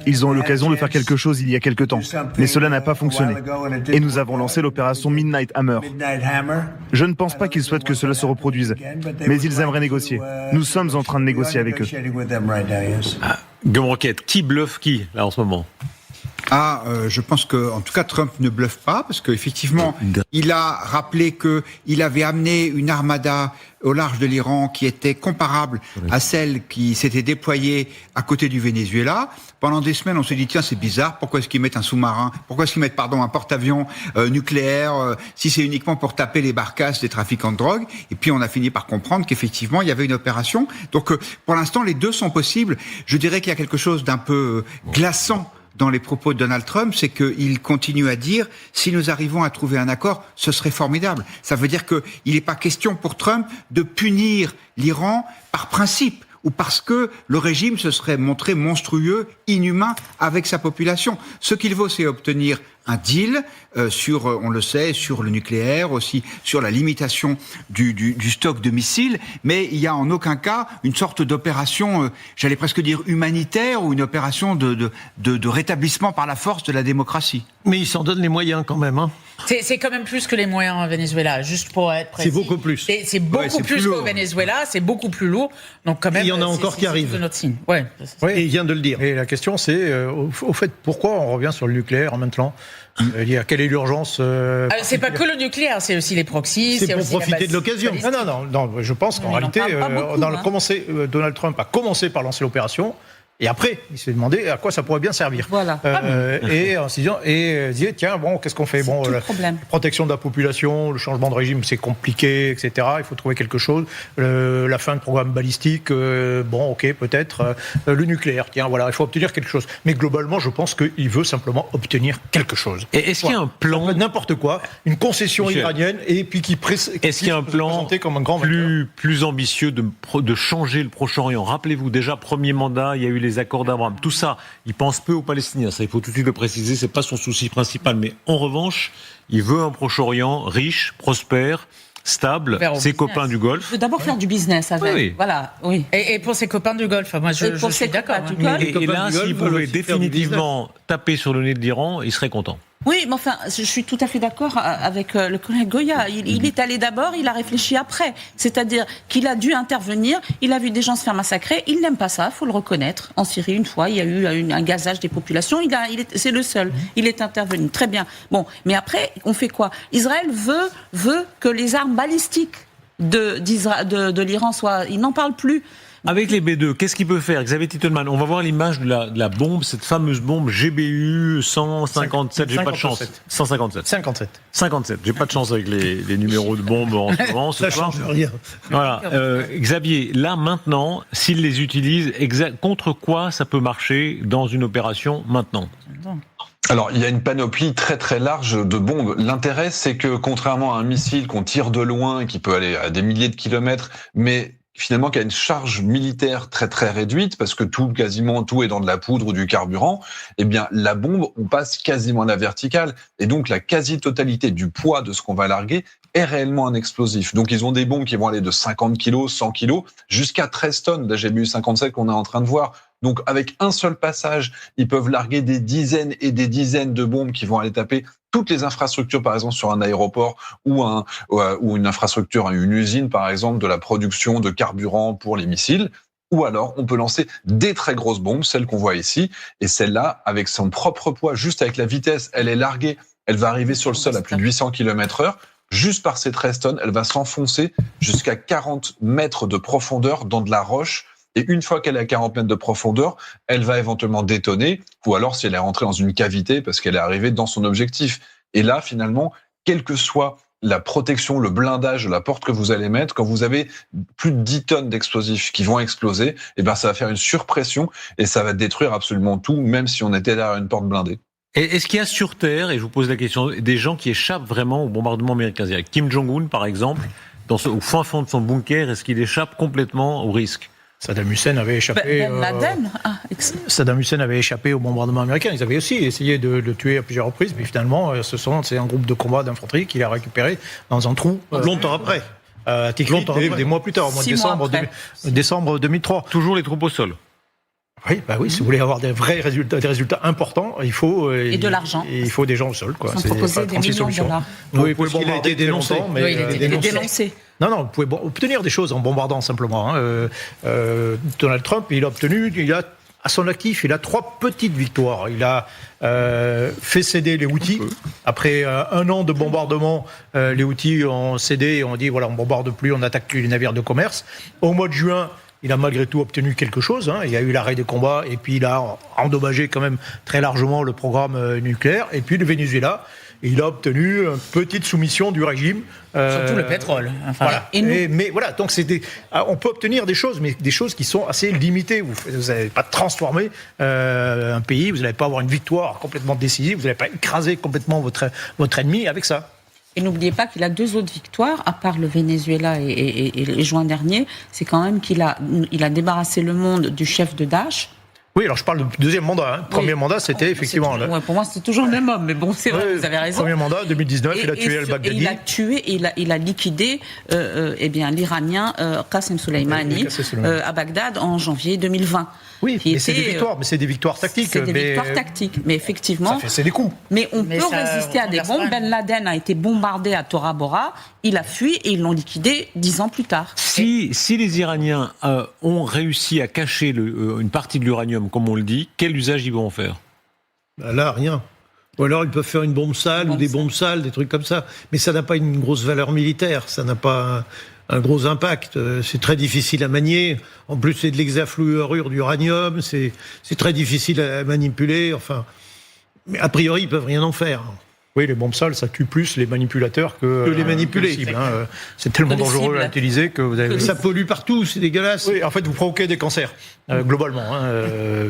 Ils ont eu l'occasion de faire quelque chose il y a quelque temps, mais cela n'a pas fonctionné. Et nous avons lancé l'opération Midnight Hammer. Je ne pense pas qu'ils souhaitent que cela se reproduise, mais ils aimeraient négocier. Nous sommes en train de négocier avec eux. Guillaume Roquette, qui bluffe qui, là, en ce moment ? Je pense que, en tout cas, Trump ne bluffe pas, parce qu'effectivement, il a rappelé qu'il avait amené une armada au large de l'Iran qui était comparable à celle qui s'était déployée à côté du Venezuela. Pendant des semaines, on s'est dit, tiens, c'est bizarre, pourquoi est-ce qu'ils mettent un sous-marin ? Pourquoi est-ce qu'ils mettent, un porte-avions nucléaire, si c'est uniquement pour taper les barcasses des trafiquants de drogue ? Et puis, on a fini par comprendre qu'effectivement, il y avait une opération. Donc, pour l'instant, les deux sont possibles. Je dirais qu'il y a quelque chose d'un peu glaçant dans les propos de Donald Trump, c'est qu'il continue à dire « si nous arrivons à trouver un accord, ce serait formidable ». Ça veut dire qu'il n'est pas question pour Trump de punir l'Iran par principe ou parce que le régime se serait montré monstrueux, inhumain avec sa population. Ce qu'il veut, c'est obtenir un deal sur, on le sait, sur le nucléaire, aussi sur la limitation du stock de missiles, mais il n'y a en aucun cas une sorte d'opération, j'allais presque dire humanitaire, ou une opération de rétablissement par la force de la démocratie. Mais il s'en donne les moyens quand même. Hein. C'est quand même plus que les moyens au Venezuela, juste pour être précis. C'est beaucoup plus. C'est beaucoup plus qu'au Venezuela, c'est beaucoup plus lourd. Donc quand même, il y en a encore qui arrivent. C'est notre signe. Ouais. Oui, il vient de le dire. Et la question, c'est au fait, pourquoi on revient sur le nucléaire maintenant ? Quelle est l'urgence c'est pas que le nucléaire, c'est aussi les proxys. C'est pour aussi profiter de l'occasion. Non, je pense qu'en réalité, Donald Trump a commencé par lancer l'opération. Et après, il s'est demandé à quoi ça pourrait bien servir. Voilà. Et en se disant, disait, tiens, bon, qu'est-ce qu'on fait ? Bon, la protection de la population, le changement de régime, c'est compliqué, etc. Il faut trouver quelque chose. La fin de programme balistique, bon, ok, peut-être. Le nucléaire, tiens, voilà, il faut obtenir quelque chose. Mais globalement, je pense qu'il veut simplement obtenir quelque chose. Et est-ce qu'il y a un plan, n'importe quoi, une concession iranienne, et puis est-ce qu'il y a un plan comme un grand plus ambitieux de changer le Proche-Orient ? Rappelez-vous, déjà premier mandat, il y a eu les accords d'Abraham. Tout ça, il pense peu aux Palestiniens. Ça, il faut tout de suite le préciser. C'est pas son souci principal. Mais en revanche, il veut un Proche-Orient riche, prospère, stable, ses copains du Golfe. Il veut d'abord faire du business avec. Oui. Voilà, oui. Et pour ses copains du Golfe, moi je suis d'accord. Et là, s'il pouvait définitivement taper sur le nez de l'Iran, il serait content. Oui, mais enfin, je suis tout à fait d'accord avec le collègue Goya. Il est allé d'abord, il a réfléchi après. C'est-à-dire qu'il a dû intervenir, il a vu des gens se faire massacrer, il n'aime pas ça, il faut le reconnaître. En Syrie, une fois, il y a eu un gazage des populations, c'est le seul. Il est intervenu, très bien. Bon, mais après, on fait quoi ? Israël veut que les armes balistiques de l'Iran soient... Il n'en parle plus. Avec les B2, qu'est-ce qu'il peut faire ? Xavier Titelman, on va voir l'image de la bombe, cette fameuse bombe GBU 157, j'ai pas de chance. 157. 57, j'ai pas de chance avec les numéros de bombes en ce moment. Ça change rien. Voilà. Xavier, là maintenant, s'il les utilise, contre quoi ça peut marcher dans une opération maintenant ? Alors, il y a une panoplie très très large de bombes. L'intérêt, c'est que contrairement à un missile qu'on tire de loin et qui peut aller à des milliers de kilomètres, mais finalement qui a une charge militaire très très réduite parce que quasiment tout est dans de la poudre ou du carburant, eh bien la bombe, on passe quasiment à la verticale et donc la quasi-totalité du poids de ce qu'on va larguer est réellement un explosif. Donc ils ont des bombes qui vont aller de 50 kg, 100 kg jusqu'à 13 tonnes. Là j'ai vu 57 qu'on est en train de voir. Donc avec un seul passage, ils peuvent larguer des dizaines et des dizaines de bombes qui vont aller taper toutes les infrastructures, par exemple sur un aéroport ou une infrastructure, une usine par exemple de la production de carburant pour les missiles. Ou alors on peut lancer des très grosses bombes, celles qu'on voit ici, et celle-là avec son propre poids, juste avec la vitesse, elle est larguée, elle va arriver sur le sol à plus de 800 km/h. Juste par ces 13 tonnes, elle va s'enfoncer jusqu'à 40 mètres de profondeur dans de la roche. Et une fois qu'elle est à 40 mètres de profondeur, elle va éventuellement détonner, ou alors si elle est rentrée dans une cavité parce qu'elle est arrivée dans son objectif. Et là, finalement, quelle que soit la protection, le blindage, la porte que vous allez mettre, quand vous avez plus de 10 tonnes d'explosifs qui vont exploser, eh ben ça va faire une surpression et ça va détruire absolument tout, même si on était derrière une porte blindée. Est-ce qu'il y a sur Terre, et je vous pose la question, des gens qui échappent vraiment au bombardement américain? Kim Jong-un, par exemple, au fin fond de son bunker, est-ce qu'il échappe complètement au risque? Saddam Hussein avait échappé. Saddam Hussein avait échappé au bombardement américain. Ils avaient aussi essayé de le tuer à plusieurs reprises, mais finalement, c'est un groupe de combat d'infanterie qu'il a récupéré dans un trou. Longtemps après. Des mois plus tard, au mois de décembre 2003. Toujours les troupes au sol. Oui, si vous voulez avoir des résultats importants, il faut et de l'argent. Il faut des gens au sol, quoi. Ils ont proposé des millions de dollars. Oui, parce qu'il a été dénoncé. Il a été dénoncé. Non, vous pouvez obtenir des choses en bombardant simplement. Donald Trump, il a à son actif, il a 3 petites victoires. Il a fait céder les Houthis. Après un an de bombardement, les Houthis ont cédé et ont dit voilà, on bombarde plus, on attaque plus les navires de commerce. Au mois de juin, il a malgré tout obtenu quelque chose. Il y a eu l'arrêt des combats et puis il a endommagé quand même très largement le programme nucléaire. Et puis le Venezuela, il a obtenu une petite soumission du régime. Surtout le pétrole. Enfin, voilà. Mais voilà, donc on peut obtenir des choses, mais des choses qui sont assez limitées. Vous n'allez pas transformer un pays, vous n'allez pas avoir une victoire complètement décisive, vous n'allez pas écraser complètement votre ennemi avec ça. Et n'oubliez pas qu'il a 2 autres victoires, à part le Venezuela et juin dernier, c'est quand même qu'il a débarrassé le monde du chef de Daesh. Oui, alors je parle du deuxième mandat. Premier mandat, c'était effectivement... pour moi, c'est toujours le même homme, mais bon, c'est vrai, vous avez raison. Premier mandat, 2019, il a tué al-Baghdadi. Il a tué, il a liquidé l'Iranien Qasem Soleimani à Bagdad en janvier 2020. Oui, mais c'est des victoires, mais c'est des victoires tactiques. C'est des victoires tactiques, mais effectivement... C'est des coups. Mais on peut résister à des bombes. Ben Laden a été bombardé à Tora Bora, il a fui et ils l'ont liquidé 10 ans plus tard. Si les Iraniens ont réussi à cacher une partie de l'uranium, comme on le dit, quel usage ils vont en faire? Là, rien. Ou alors ils peuvent faire une bombe sale ou des bombes sales, des trucs comme ça. Mais ça n'a pas une grosse valeur militaire, ça n'a pas un gros impact. C'est très difficile à manier. En plus, c'est de l'hexafluorure d'uranium, c'est très difficile à manipuler. Enfin, mais a priori, ils peuvent rien en faire. Oui, les bombes sales, ça tue plus les manipulateurs que les manipulés. C'est tellement dangereux à utiliser que vous avez... Ça pollue partout, c'est dégueulasse. Oui, en fait, vous provoquez des cancers, globalement.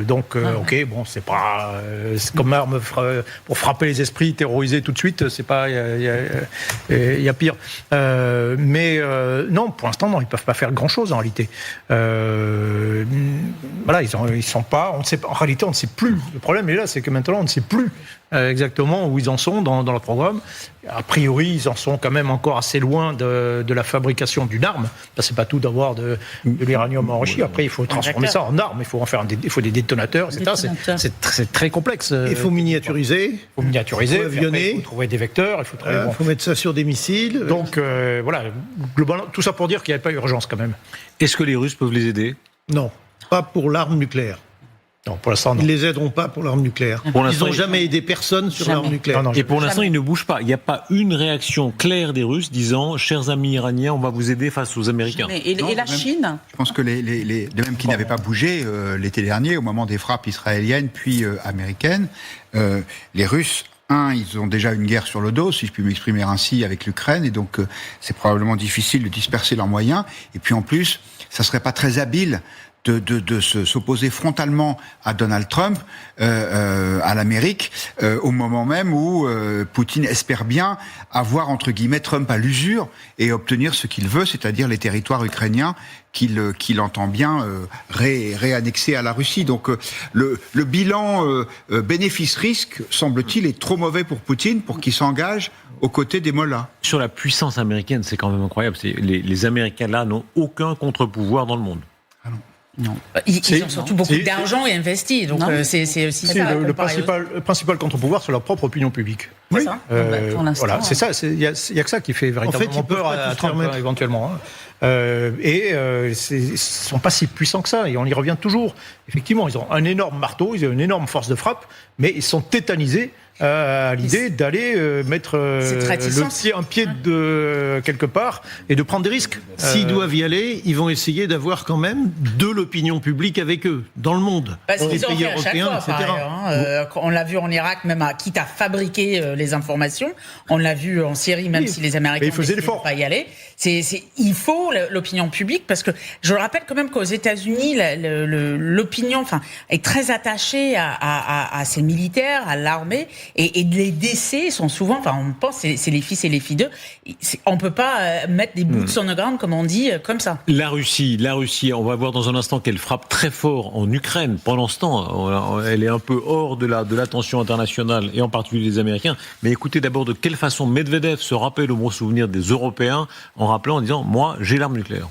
Ok, bon, c'est pas... c'est comme arme pour frapper les esprits, terroriser tout de suite, c'est pas... Il y a pire. Non, pour l'instant, non, ils peuvent pas faire grand-chose, en réalité. Voilà, ils sont pas... On ne sait pas, en réalité, on ne sait plus. Le problème est là, c'est que maintenant, on ne sait plus exactement où ils en sont dans le programme. A priori, ils en sont quand même encore assez loin de la fabrication d'une arme. C'est pas tout d'avoir de l'uranium enrichi. Après, il faut transformer ça en arme. Il faut en faire il faut des détonateurs, etc. C'est très complexe. Il faut miniaturiser. Avionner. Il faut trouver des vecteurs. Il faut mettre ça sur des missiles. Donc, voilà. Globalement, tout ça pour dire qu'il n'y avait pas urgence quand même. Est-ce que les Russes peuvent les aider? Non, pas pour l'arme nucléaire. Non, pour l'instant, non. Ils ne les aideront pas pour l'arme nucléaire. Ils n'ont jamais aidé personne sur l'arme nucléaire. Et pour l'instant, ils ne bougent pas. Il n'y a pas une réaction claire des Russes disant « Chers amis iraniens, on va vous aider face aux Américains ». Et la Chine? Je pense que les mêmes qui n'avaient pas bougé l'été dernier, au moment des frappes israéliennes puis américaines, les Russes... ils ont déjà une guerre sur le dos, si je puis m'exprimer ainsi, avec l'Ukraine, et donc c'est probablement difficile de disperser leurs moyens. Et puis en plus, ça serait pas très habile s'opposer frontalement à Donald Trump, à l'Amérique, au moment même où Poutine espère bien avoir, entre guillemets, Trump à l'usure et obtenir ce qu'il veut, c'est-à-dire les territoires ukrainiens qu'il entend bien réannexer à la Russie. Donc le bilan bénéfice-risque, semble-t-il, est trop mauvais pour Poutine pour qu'il s'engage aux côtés des mollahs. Sur la puissance américaine, c'est quand même incroyable. Les Américains là n'ont aucun contre-pouvoir dans le monde. Ah non. Non. Ils ont surtout beaucoup d'argent et investi, donc c'est aussi ça. Le principal contre-pouvoir, c'est leur propre opinion publique. C'est ça. Voilà, c'est ça. Il y a que ça qui fait véritablement peur à Trump, éventuellement. Ils ne sont pas si puissants que ça, et on y revient toujours. Effectivement, ils ont un énorme marteau, ils ont une énorme force de frappe, mais ils sont tétanisés à l'idée d'aller mettre un pied de quelque part et de prendre des risques. S'ils doivent y aller, ils vont essayer d'avoir quand même de l'opinion publique avec eux, dans le monde. Parce qu'ils ont fait à chaque fois, par ailleurs, on l'a vu en Irak, même quitte à fabriquer les informations. On l'a vu en Syrie, même si les Américains ne pas y aller. Il faut l'opinion publique, parce que je rappelle quand même qu'aux États-Unis, l'opinion est très attachée à ces militaires, à l'armée, et les décès sont souvent, on pense, c'est les fils et les filles d'eux. On peut pas mettre des boots on the ground, comme on dit, comme ça. La Russie, on va voir dans un instant qu'elle frappe très fort en Ukraine. Pendant ce temps, elle est un peu hors de l'attention internationale, et en particulier des Américains. Mais écoutez d'abord de quelle façon Medvedev se rappelle au bon souvenir des Européens, en rappelant, en disant « Moi, j'ai l'arme nucléaire ».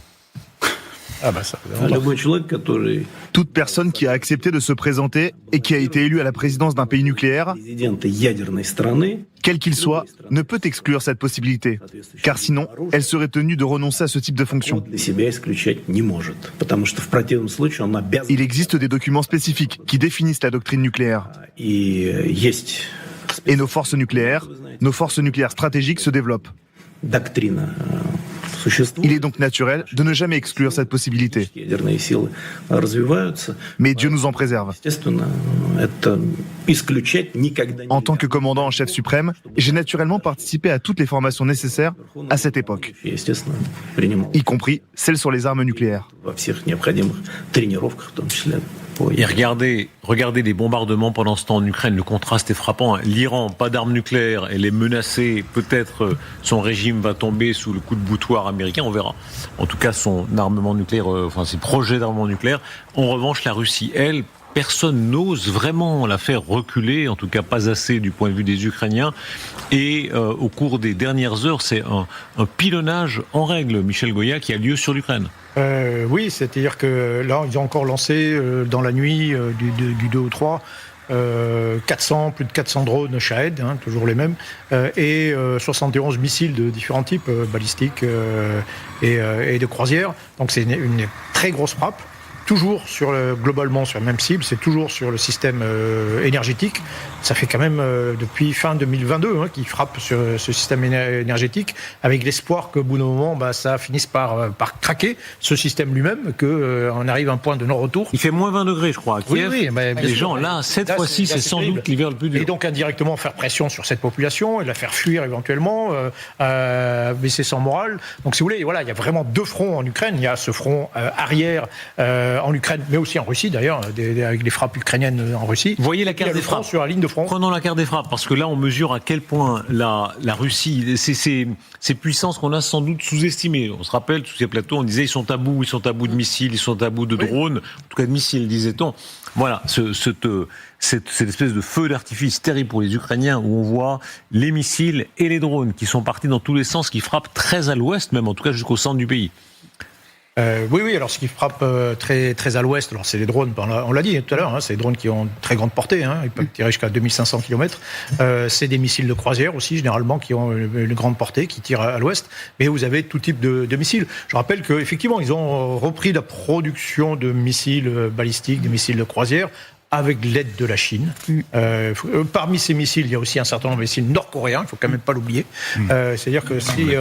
Toute personne qui a accepté de se présenter et qui a été élue à la présidence d'un pays nucléaire, quel qu'il soit, ne peut exclure cette possibilité, car sinon, elle serait tenue de renoncer à ce type de fonction. Il existe des documents spécifiques qui définissent la doctrine nucléaire. Et nos forces nucléaires stratégiques se développent. Il est donc naturel de ne jamais exclure cette possibilité. Mais Dieu nous en préserve. En tant que commandant en chef suprême, j'ai naturellement participé à toutes les formations nécessaires à cette époque, y compris celles sur les armes nucléaires. Et regardez les bombardements pendant ce temps en Ukraine, le contraste est frappant. L'Iran, pas d'armes nucléaires, elle est menacée, peut-être son régime va tomber sous le coup de boutoir américain, on verra. En tout cas, son armement nucléaire, ses projets d'armement nucléaire. En revanche, la Russie, elle, personne n'ose vraiment la faire reculer, en tout cas pas assez du point de vue des Ukrainiens. Et au cours des dernières heures, c'est un pilonnage en règle, Michel Goya, qui a lieu sur l'Ukraine. Oui, c'est-à-dire que là, ils ont encore lancé dans la nuit du 2 au 3 plus de 400 drones Shahed, toujours les mêmes, et 71 missiles de différents types, balistiques et de croisière. Donc c'est une très grosse frappe. Toujours globalement sur la même cible, c'est toujours sur le système énergétique. Ça fait quand même depuis fin 2022 qu'ils frappent sur ce système énergétique, avec l'espoir qu'au bout d'un moment, ça finisse par craquer, ce système lui-même, qu'on arrive à un point de non-retour. Il fait moins 20 degrés, je crois, à Kiev. Oui, les gens, cette fois-ci, c'est sans doute l'hiver le plus dur. Et donc indirectement faire pression sur cette population et la faire fuir éventuellement, baisser son moral. Donc si vous voulez, voilà, il y a vraiment deux fronts en Ukraine. Il y a ce front arrière en Ukraine, mais aussi en Russie d'ailleurs, avec les frappes ukrainiennes en Russie. Vous voyez la carte des frappes sur la ligne de front. Prenons la carte des frappes, parce que là on mesure à quel point la Russie, ces puissances qu'on a sans doute sous-estimées. On se rappelle, tous ces plateaux, on disait ils sont à bout de missiles, ils sont à bout de drones, en tout cas de missiles, disait-on. Voilà, cette espèce de feu d'artifice terrible pour les Ukrainiens, où on voit les missiles et les drones qui sont partis dans tous les sens, qui frappent très à l'ouest, même en tout cas jusqu'au centre du pays. Oui, alors ce qui frappe très, très à l'ouest, alors c'est les drones, on l'a dit tout à l'heure, c'est des drones qui ont une très grande portée, ils peuvent tirer jusqu'à 2500 km. C'est des missiles de croisière aussi, généralement, qui ont une grande portée, qui tirent à l'ouest, mais vous avez tout type de missiles. Je rappelle qu'effectivement, ils ont repris la production de missiles balistiques, des missiles de croisière, avec l'aide de la Chine. Parmi ces missiles, il y a aussi un certain nombre de missiles nord-coréens, il ne faut quand même pas l'oublier. C'est-à-dire que si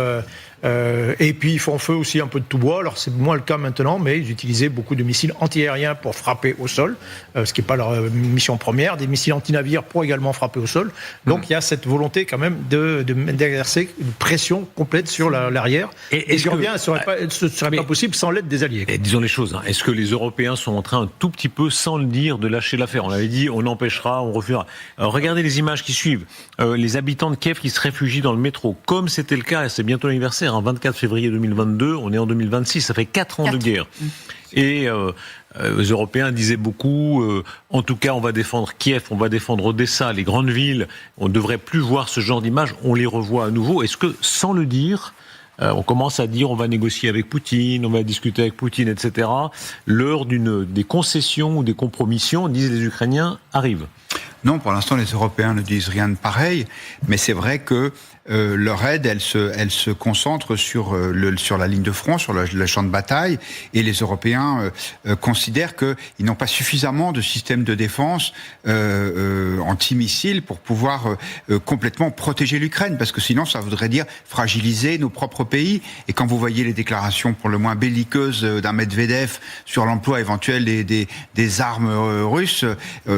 Et puis ils font feu aussi un peu de tout bois. Alors c'est moins le cas maintenant, mais ils utilisaient beaucoup de missiles antiaériens pour frapper au sol, ce qui n'est pas leur mission première, des missiles antinavires pour également frapper au sol. Donc il y a cette volonté quand même d'exercer une pression complète sur l'arrière. Et je reviens, ce ne serait pas possible sans l'aide des alliés. Et disons les choses, hein. Est-ce que les Européens sont en train un tout petit peu, sans le dire, de lâcher l'affaire? On avait dit, on empêchera, on refusera. Regardez les images qui suivent. Les habitants de Kiev qui se réfugient dans le métro, comme c'était le cas, c'est bientôt l'anniversaire, 24 février 2022, on est en 2026, ça fait 4 ans de guerre. Et les Européens disaient beaucoup, en tout cas on va défendre Kiev, on va défendre Odessa, les grandes villes, on ne devrait plus voir ce genre d'images, on les revoit à nouveau. Est-ce que, sans le dire, on commence à dire on va négocier avec Poutine, on va discuter avec Poutine, etc. L'heure des concessions ou des compromissions, disent les Ukrainiens, arrive? Non, pour l'instant, les Européens ne disent rien de pareil, mais c'est vrai que leur aide, elle se concentre sur la ligne de front, sur le champ de bataille, et les Européens considèrent qu'ils n'ont pas suffisamment de systèmes de défense anti-missiles pour pouvoir complètement protéger l'Ukraine, parce que sinon, ça voudrait dire fragiliser nos propres pays. Et quand vous voyez les déclarations pour le moins belliqueuses d'un Medvedev sur l'emploi éventuel des armes russes,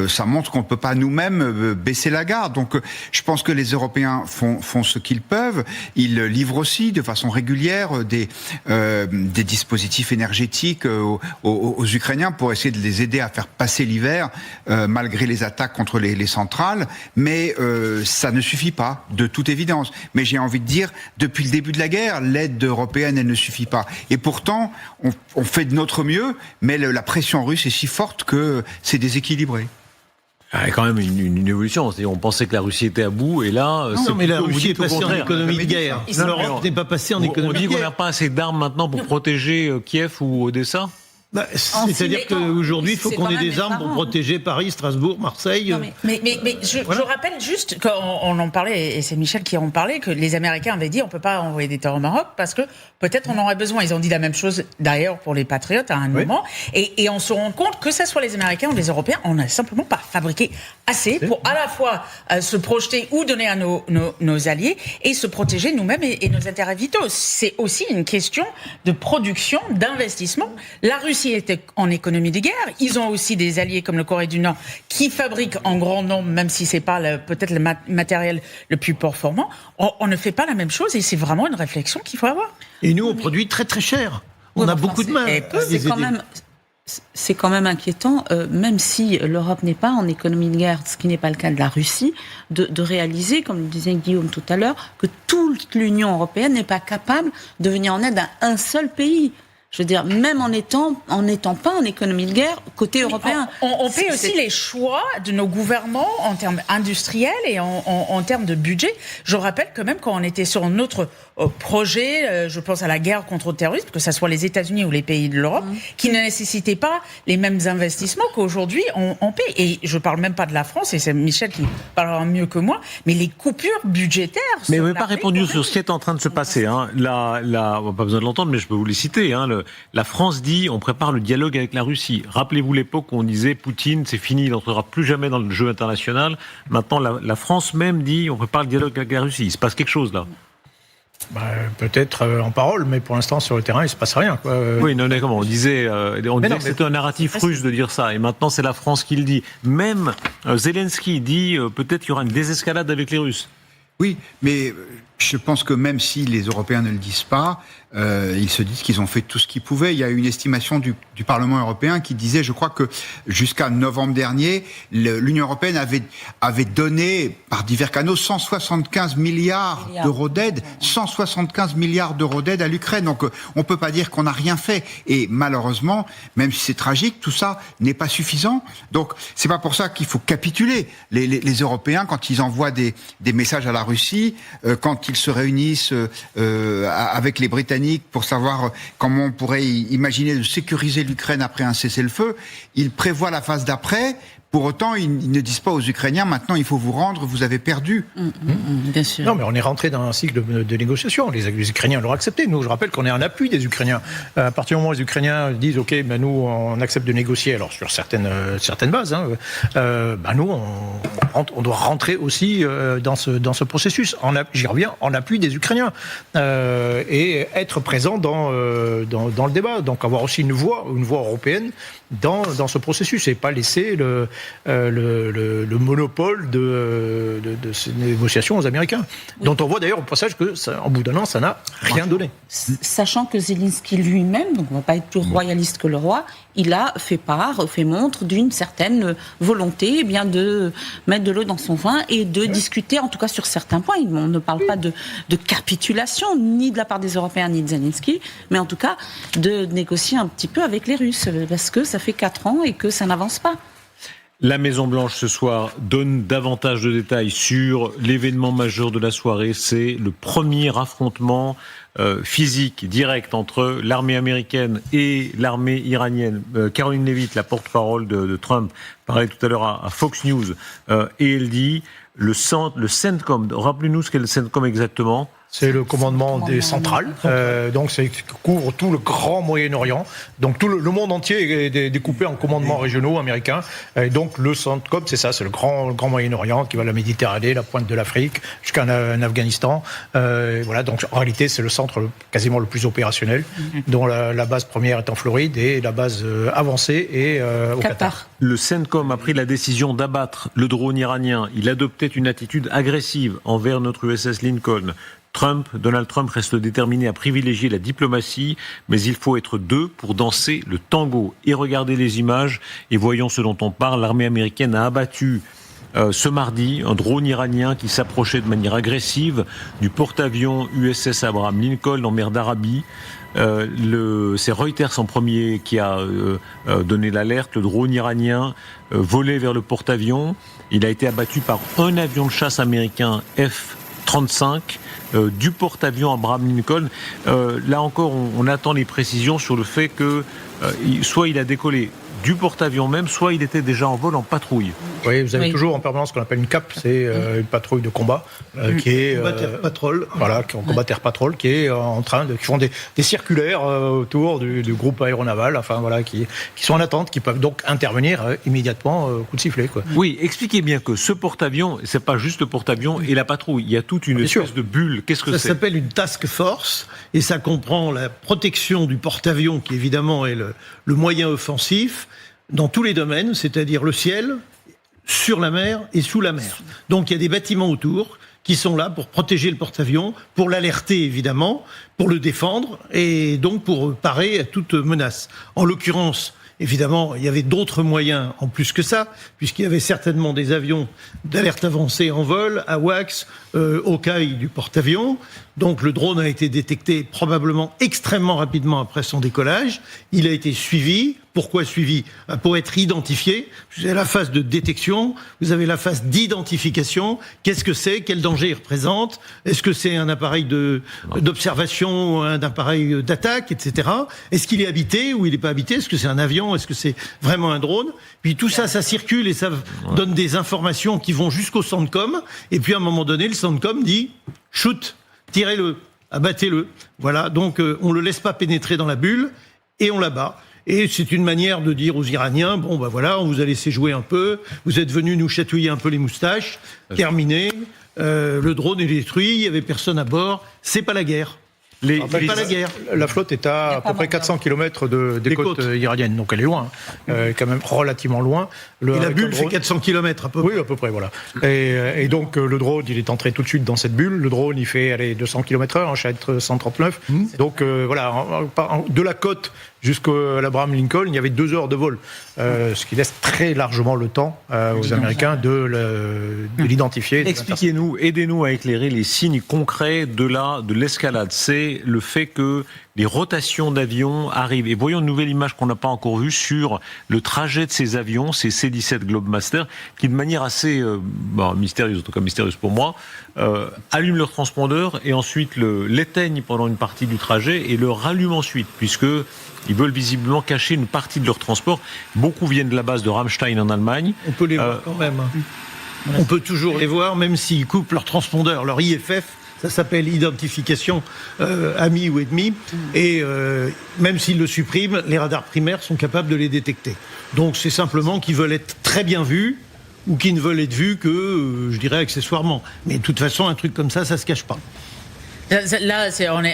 ça montre qu'on ne peut pas nous-mêmes baisser la garde. Donc, je pense que les Européens font ce qu'ils peuvent. Ils livrent aussi de façon régulière des dispositifs énergétiques aux Ukrainiens pour essayer de les aider à faire passer l'hiver malgré les attaques contre les centrales. Mais ça ne suffit pas, de toute évidence. Mais j'ai envie de dire, depuis le début de la guerre, l'aide européenne, elle ne suffit pas. Et pourtant, on fait de notre mieux, mais la pression russe est si forte que c'est déséquilibré. Il y a quand même une évolution. On pensait que la Russie était à bout, et là, mais la Russie est passée en économie de guerre. L'Europe n'est pas passée en économie de guerre. On dit qu'on n'a pas assez d'armes maintenant pour protéger Kiev ou Odessa? C'est-à-dire qu'aujourd'hui, il faut qu'on ait des armes pour protéger Paris, Strasbourg, Marseille. Non, mais je rappelle juste qu'on en parlait, et c'est Michel qui en parlait, que les Américains avaient dit on ne peut pas envoyer des terres au Maroc parce que peut-être on aurait besoin. Ils ont dit la même chose d'ailleurs pour les Patriotes à un moment. Et on se rend compte que ce soit les Américains ou les Européens, on n'a simplement pas fabriqué assez pour à la fois se projeter ou donner à nos alliés et se protéger nous-mêmes et nos intérêts vitaux. C'est aussi une question de production, d'investissement. La Russie était en économie de guerre. Ils ont aussi des alliés comme le Corée du Nord qui fabriquent en grand nombre, même si c'est pas peut-être le matériel le plus performant. On ne fait pas la même chose et c'est vraiment une réflexion qu'il faut avoir. Et nous, on produit très très cher. On a beaucoup de mal. C'est quand même inquiétant, même si l'Europe n'est pas en économie de guerre, ce qui n'est pas le cas de la Russie, de réaliser, comme le disait Guillaume tout à l'heure, que toute l'Union européenne n'est pas capable de venir en aide à un seul pays. Je veux dire, même en n'étant pas en économie de guerre, côté européen. On fait aussi les choix de nos gouvernements en termes industriels et en termes de budget. Je rappelle que même quand on était sur notre projet, je pense à la guerre contre le terrorisme, que ce soit les États-Unis ou les pays de l'Europe, qui ne nécessitaient pas les mêmes investissements qu'aujourd'hui on paie. Et je parle même pas de la France, et c'est Michel qui parlera mieux que moi, mais les coupures budgétaires... Mais vous n'avez pas répondu sur ce qui est en train de se passer. Hein. On n'a pas besoin de l'entendre, mais je peux vous les citer. Hein. La France dit on prépare le dialogue avec la Russie. Rappelez-vous l'époque où on disait Poutine, c'est fini, il n'entrera plus jamais dans le jeu international. Maintenant, la France même dit on prépare le dialogue avec la Russie. Il se passe quelque chose là. Peut-être en parole, mais pour l'instant sur le terrain il se passe rien. Oui, non, mais comment on disait que c'était un narratif russe de dire ça, et maintenant c'est la France qui le dit. Même Zelensky dit peut-être qu'il y aura une désescalade avec les Russes. Oui, mais je pense que même si les Européens ne le disent pas, ils se disent qu'ils ont fait tout ce qu'ils pouvaient. Il y a une estimation du Parlement européen qui disait, je crois que jusqu'à novembre dernier, l'Union européenne avait donné par divers canaux 175 milliards d'euros d'aide, 175 milliards d'euros d'aide à l'Ukraine. Donc on peut pas dire qu'on n'a rien fait. Et malheureusement, même si c'est tragique, tout ça n'est pas suffisant. Donc c'est pas pour ça qu'il faut capituler. Les Européens, quand ils envoient des messages à la Russie, quand ils se réunissent avec les Britanniques pour savoir comment on pourrait imaginer de sécuriser l'Ukraine après un cessez-le-feu, ils prévoient la phase d'après, Pour autant, ils ne disent pas aux Ukrainiens, maintenant il faut vous rendre, vous avez perdu. Bien sûr. Non, mais on est rentré dans un cycle de négociation. Les Ukrainiens l'ont accepté. Nous, je rappelle qu'on est en appui des Ukrainiens. À partir du moment où les Ukrainiens disent, OK, ben nous, on accepte de négocier, alors sur certaines bases, nous, on doit rentrer aussi dans ce processus. J'y reviens, en appui des Ukrainiens. Et être présent dans le débat. Donc avoir aussi une voix européenne dans ce processus et pas laisser le monopole de ces négociations aux Américains, dont on voit d'ailleurs au passage que, en bout d'un an, ça n'a rien donné. Sachant que Zelensky lui-même, donc on ne va pas être plus royaliste que le roi, il a fait montre d'une certaine volonté de mettre de l'eau dans son vin et de discuter, en tout cas sur certains points. On ne parle pas de capitulation, ni de la part des Européens, ni de Zelensky, mais en tout cas de négocier un petit peu avec les Russes, parce que ça fait 4 ans et que ça n'avance pas. La Maison-Blanche, ce soir, donne davantage de détails sur l'événement majeur de la soirée. C'est le premier affrontement physique, direct, entre l'armée américaine et l'armée iranienne. Caroline Leavitt, la porte-parole de Trump, parlait tout à l'heure à Fox News, et elle dit, le CENTCOM, rappelez-nous ce qu'est le CENTCOM exactement. C'est le commandement des centrales, donc ça couvre tout le grand Moyen-Orient. Donc tout le monde entier est découpé en commandements régionaux américains. Et donc le CENTCOM, c'est ça, c'est le grand Moyen-Orient qui va de la Méditerranée, la pointe de l'Afrique, jusqu'à Afghanistan. Voilà, donc en réalité c'est le centre quasiment le plus opérationnel, dont la base première est en Floride et la base avancée est au Qatar. Le CENTCOM a pris la décision d'abattre le drone iranien. Il adoptait une attitude agressive envers notre USS Lincoln. Donald Trump reste déterminé à privilégier la diplomatie, mais il faut être deux pour danser le tango. Et regardez les images et voyons ce dont on parle. L'armée américaine a abattu ce mardi un drone iranien qui s'approchait de manière agressive du porte-avions USS Abraham Lincoln en mer d'Arabie. C'est Reuters en premier qui a donné l'alerte. Le drone iranien volait vers le porte-avions. Il a été abattu par un avion de chasse américain F-35 du porte-avions Abraham Lincoln. Là encore, on attend les précisions sur le fait que soit il a décollé du porte-avions même, soit il était déjà en vol en patrouille. Oui, vous avez toujours en permanence ce qu'on appelle une CAP, c'est une patrouille de combat qui est combat terre-patrol. Voilà, qui est en combat terre-patrol, qui est en train qui font des circulaires autour du groupe aéronaval, enfin voilà, qui sont en attente, qui peuvent donc intervenir immédiatement coup de sifflet, quoi. Oui, expliquez bien que ce porte-avions, c'est pas juste le porte-avions et la patrouille, il y a toute une espèce de bulle. Qu'est-ce que c'est ? Ça s'appelle une task force et ça comprend la protection du porte-avions qui évidemment est le moyen offensif dans tous les domaines, c'est-à-dire le ciel, sur la mer et sous la mer. Donc il y a des bâtiments autour qui sont là pour protéger le porte-avions, pour l'alerter évidemment, pour le défendre et donc pour parer à toute menace. En l'occurrence, évidemment, il y avait d'autres moyens en plus que ça, puisqu'il y avait certainement des avions d'alerte avancée en vol, AWACS, au caille du porte-avions. Donc le drone a été détecté probablement extrêmement rapidement après son décollage. Il a été suivi. Pourquoi suivi ? Pour être identifié. Vous avez la phase de détection, vous avez la phase d'identification. Qu'est-ce que c'est ? Quel danger il représente ? Est-ce que c'est un appareil d'observation, un appareil d'attaque, etc. Est-ce qu'il est habité ou il n'est pas habité ? Est-ce que c'est un avion ? Est-ce que c'est vraiment un drone ? Puis tout ça, ça circule et ça donne des informations qui vont jusqu'au CENTCOM. Et puis à un moment donné, le CENTCOM dit « shoot ». Tirez-le, abattez-le. Voilà, donc on ne le laisse pas pénétrer dans la bulle et on l'abat. Et c'est une manière de dire aux Iraniens, bon ben voilà, on vous a laissé jouer un peu, vous êtes venus nous chatouiller un peu les moustaches, terminé, le drone est détruit, il n'y avait personne à bord, c'est pas la guerre. Pas la guerre. La flotte est à peu près 400 km des côtes iraniennes, donc elle est loin, quand même relativement loin. Et la bulle fait 400 km à peu près. Oui, à peu près, voilà. Et donc le drone, il est entré tout de suite dans cette bulle. Le drone, il fait 200 km/h, un Shahed 139. Donc voilà, de la côte jusqu'à l'Abraham Lincoln, il y avait 2 heures de vol, ce qui laisse très largement le temps aux Américains de l'identifier. Expliquez-nous, aidez-nous à éclairer les signes concrets de l'escalade. C'est le fait que les rotations d'avions arrivent. Et voyons une nouvelle image qu'on n'a pas encore vue sur le trajet de ces avions, ces C-17 Globemaster, qui de manière assez mystérieuse, en tout cas mystérieuse pour moi, allument leur transpondeur et ensuite l'éteignent pendant une partie du trajet et le rallument ensuite, puisque ils Ils veulent visiblement cacher une partie de leur transport. Beaucoup viennent de la base de Ramstein en Allemagne. On peut les voir quand même. On peut toujours les voir, même s'ils coupent leur transpondeur, leur IFF. Ça s'appelle identification ami ou ennemi. Et même s'ils le suppriment, les radars primaires sont capables de les détecter. Donc c'est simplement qu'ils veulent être très bien vus ou qu'ils ne veulent être vus que, je dirais, accessoirement. Mais de toute façon, un truc comme ça se cache pas. Là,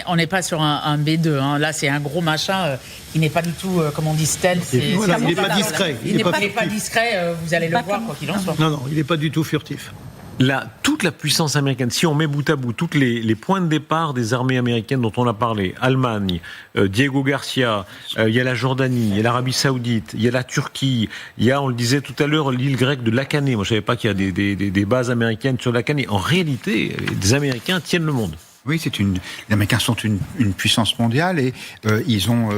on n'est pas sur un B2. Hein. Là, c'est un gros machin qui n'est pas du tout, comme on dit, stealth. Il n'est pas discret. Il n'est pas discret, vous allez le voir, quoi qu'il en soit. Non, il n'est pas du tout furtif. Toute la puissance américaine, si on met bout à bout tous les points de départ des armées américaines dont on a parlé, Allemagne, Diego Garcia, il y a la Jordanie, il y a l'Arabie Saoudite, il y a la Turquie, il y a, on le disait tout à l'heure, l'île grecque de Lacanée. Moi, je ne savais pas qu'il y a des bases américaines sur Lacanée. En réalité, les Américains tiennent le monde. Oui, les Américains sont une puissance mondiale et ils ont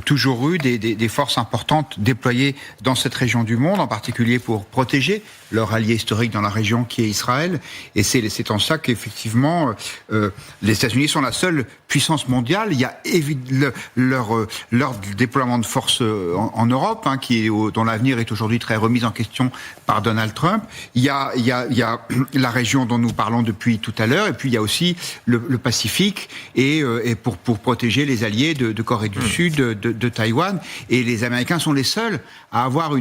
toujours eu des forces importantes déployées dans cette région du monde, en particulier pour protéger leur allié historique dans la région qui est Israël. Et c'est en ça qu'effectivement, les États-Unis sont la seule puissance mondiale. Il y a leur déploiement de forces en Europe, hein, dont l'avenir est aujourd'hui très remis en question par Donald Trump. Il y a la région dont nous parlons depuis tout à l'heure, et puis il y a aussi le Pacifique, et pour protéger les alliés de Corée du Sud, de Taïwan. Et les Américains sont les seuls à avoir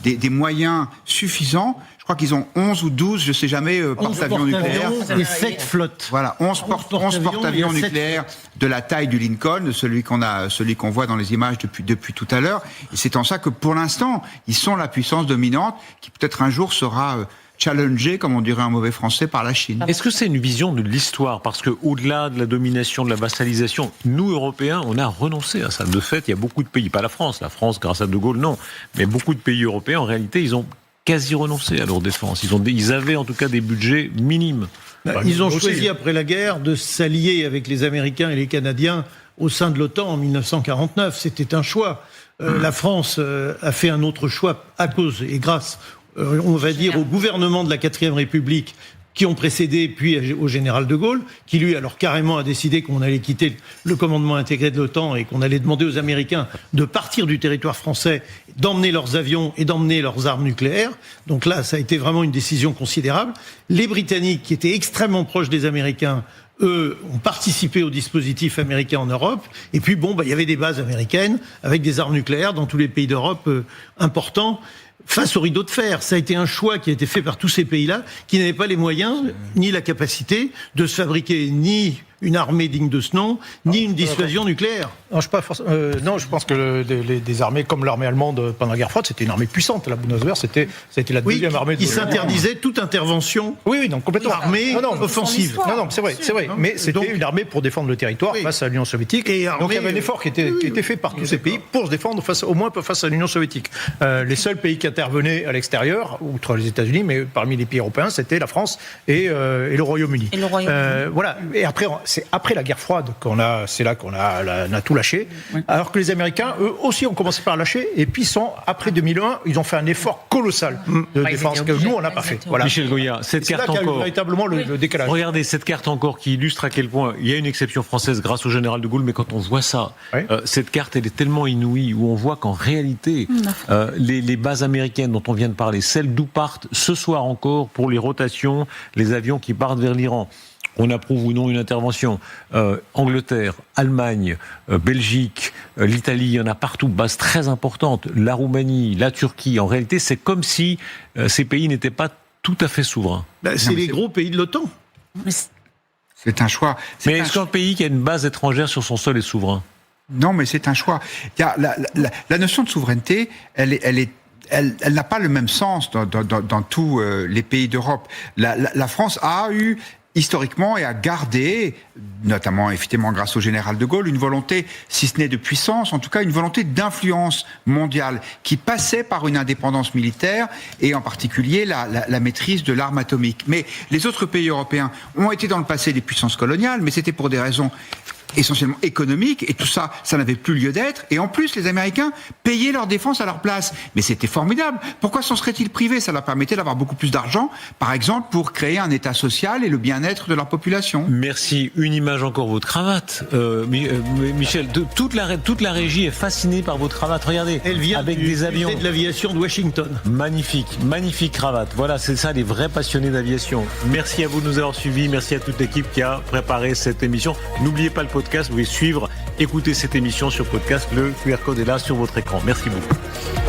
des moyens suffisants. Je crois qu'ils ont 11 ou 12, je ne sais jamais, porte-avions nucléaires. Et 7 flottes. Voilà, 11 porte-avions nucléaires de la taille du Lincoln, celui qu'on voit dans les images depuis tout à l'heure. Et c'est en ça que, pour l'instant, ils sont la puissance dominante qui peut-être un jour sera challengé, comme on dirait en mauvais français, par la Chine. Est-ce que c'est une vision de l'histoire? Parce que au-delà de la domination, de la vassalisation, nous, Européens, on a renoncé à ça. De fait, il y a beaucoup de pays, pas la France, grâce à De Gaulle, non, mais beaucoup de pays européens, en réalité, ils ont quasi renoncé à leur défense. Ils avaient en tout cas des budgets minimes. Ils ont choisi, après la guerre, de s'allier avec les Américains et les Canadiens au sein de l'OTAN en 1949. C'était un choix. La France a fait un autre choix à cause et grâce, on va dire, au gouvernement de la 4e République qui ont précédé, puis au général de Gaulle, qui lui, alors carrément a décidé qu'on allait quitter le commandement intégré de l'OTAN et qu'on allait demander aux Américains de partir du territoire français, d'emmener leurs avions et d'emmener leurs armes nucléaires. Donc là, ça a été vraiment une décision considérable. Les Britanniques, qui étaient extrêmement proches des Américains, eux, ont participé au dispositif américain en Europe. Et puis, il y avait des bases américaines avec des armes nucléaires dans tous les pays d'Europe importants. Face au rideau de fer, ça a été un choix qui a été fait par tous ces pays-là, qui n'avaient pas les moyens ni la capacité de se fabriquer ni une armée digne de ce nom, ni une dissuasion nucléaire. Non, je pense que des armées comme l'armée allemande pendant la guerre froide, c'était une armée puissante. La Bundeswehr, c'était la deuxième armée de... Qui s'interdisait toute intervention complètement. Armée offensive. Non, c'est vrai. Mais c'était une armée pour défendre le territoire face à l'Union soviétique. Et donc il y avait un effort qui était fait par tous ces pays pour se défendre au moins face à l'Union soviétique. Les seuls pays qui intervenaient à l'extérieur, outre les États-Unis, mais parmi les pays européens, c'était la France et le Royaume-Uni. Voilà. Et c'est après la guerre froide qu'on a tout lâché. Oui. Alors que les Américains, eux aussi, ont commencé par lâcher. Et puis, après 2001, ils ont fait un effort colossal de défense que nous, on n'a pas fait. Voilà. Michel Goya, cette carte encore. Véritablement le décalage. Regardez cette carte encore qui illustre à quel point il y a une exception française grâce au général de Gaulle. Mais quand on voit ça, cette carte, elle est tellement inouïe où on voit qu'en réalité, les bases américaines dont on vient de parler, celles d'où partent ce soir encore pour les rotations, les avions qui partent vers l'Iran. On approuve ou non une intervention. Angleterre, Allemagne, Belgique, l'Italie, il y en a partout, bases très importantes. La Roumanie, la Turquie. En réalité, c'est comme si ces pays n'étaient pas tout à fait souverains. C'est les gros pays de l'OTAN. C'est un choix. Mais est-ce qu'un pays qui a une base étrangère sur son sol est souverain? Non, mais c'est un choix. Il y a la notion de souveraineté, elle n'a pas le même sens dans tous les pays d'Europe. La France a eu historiquement et a gardé, notamment effectivement grâce au général de Gaulle, une volonté, si ce n'est de puissance, en tout cas une volonté d'influence mondiale qui passait par une indépendance militaire et en particulier la maîtrise de l'arme atomique. Mais les autres pays européens ont été dans le passé des puissances coloniales, mais c'était pour des raisons essentiellement économique, et tout ça, ça n'avait plus lieu d'être. Et en plus, les Américains payaient leur défense à leur place. Mais c'était formidable. Pourquoi s'en seraient-ils privés? Ça leur permettait d'avoir beaucoup plus d'argent, par exemple, pour créer un État social et le bien-être de leur population. Merci. Une image encore, votre cravate. Michel, toute la régie est fascinée par votre cravate. Regardez, elle vient avec des avions de l'aviation de Washington. Magnifique cravate. Voilà, c'est ça les vrais passionnés d'aviation. Merci à vous de nous avoir suivis. Merci à toute l'équipe qui a préparé cette émission. N'oubliez pas le podcast. Vous pouvez écouter cette émission sur podcast. Le QR code est là sur votre écran. Merci beaucoup.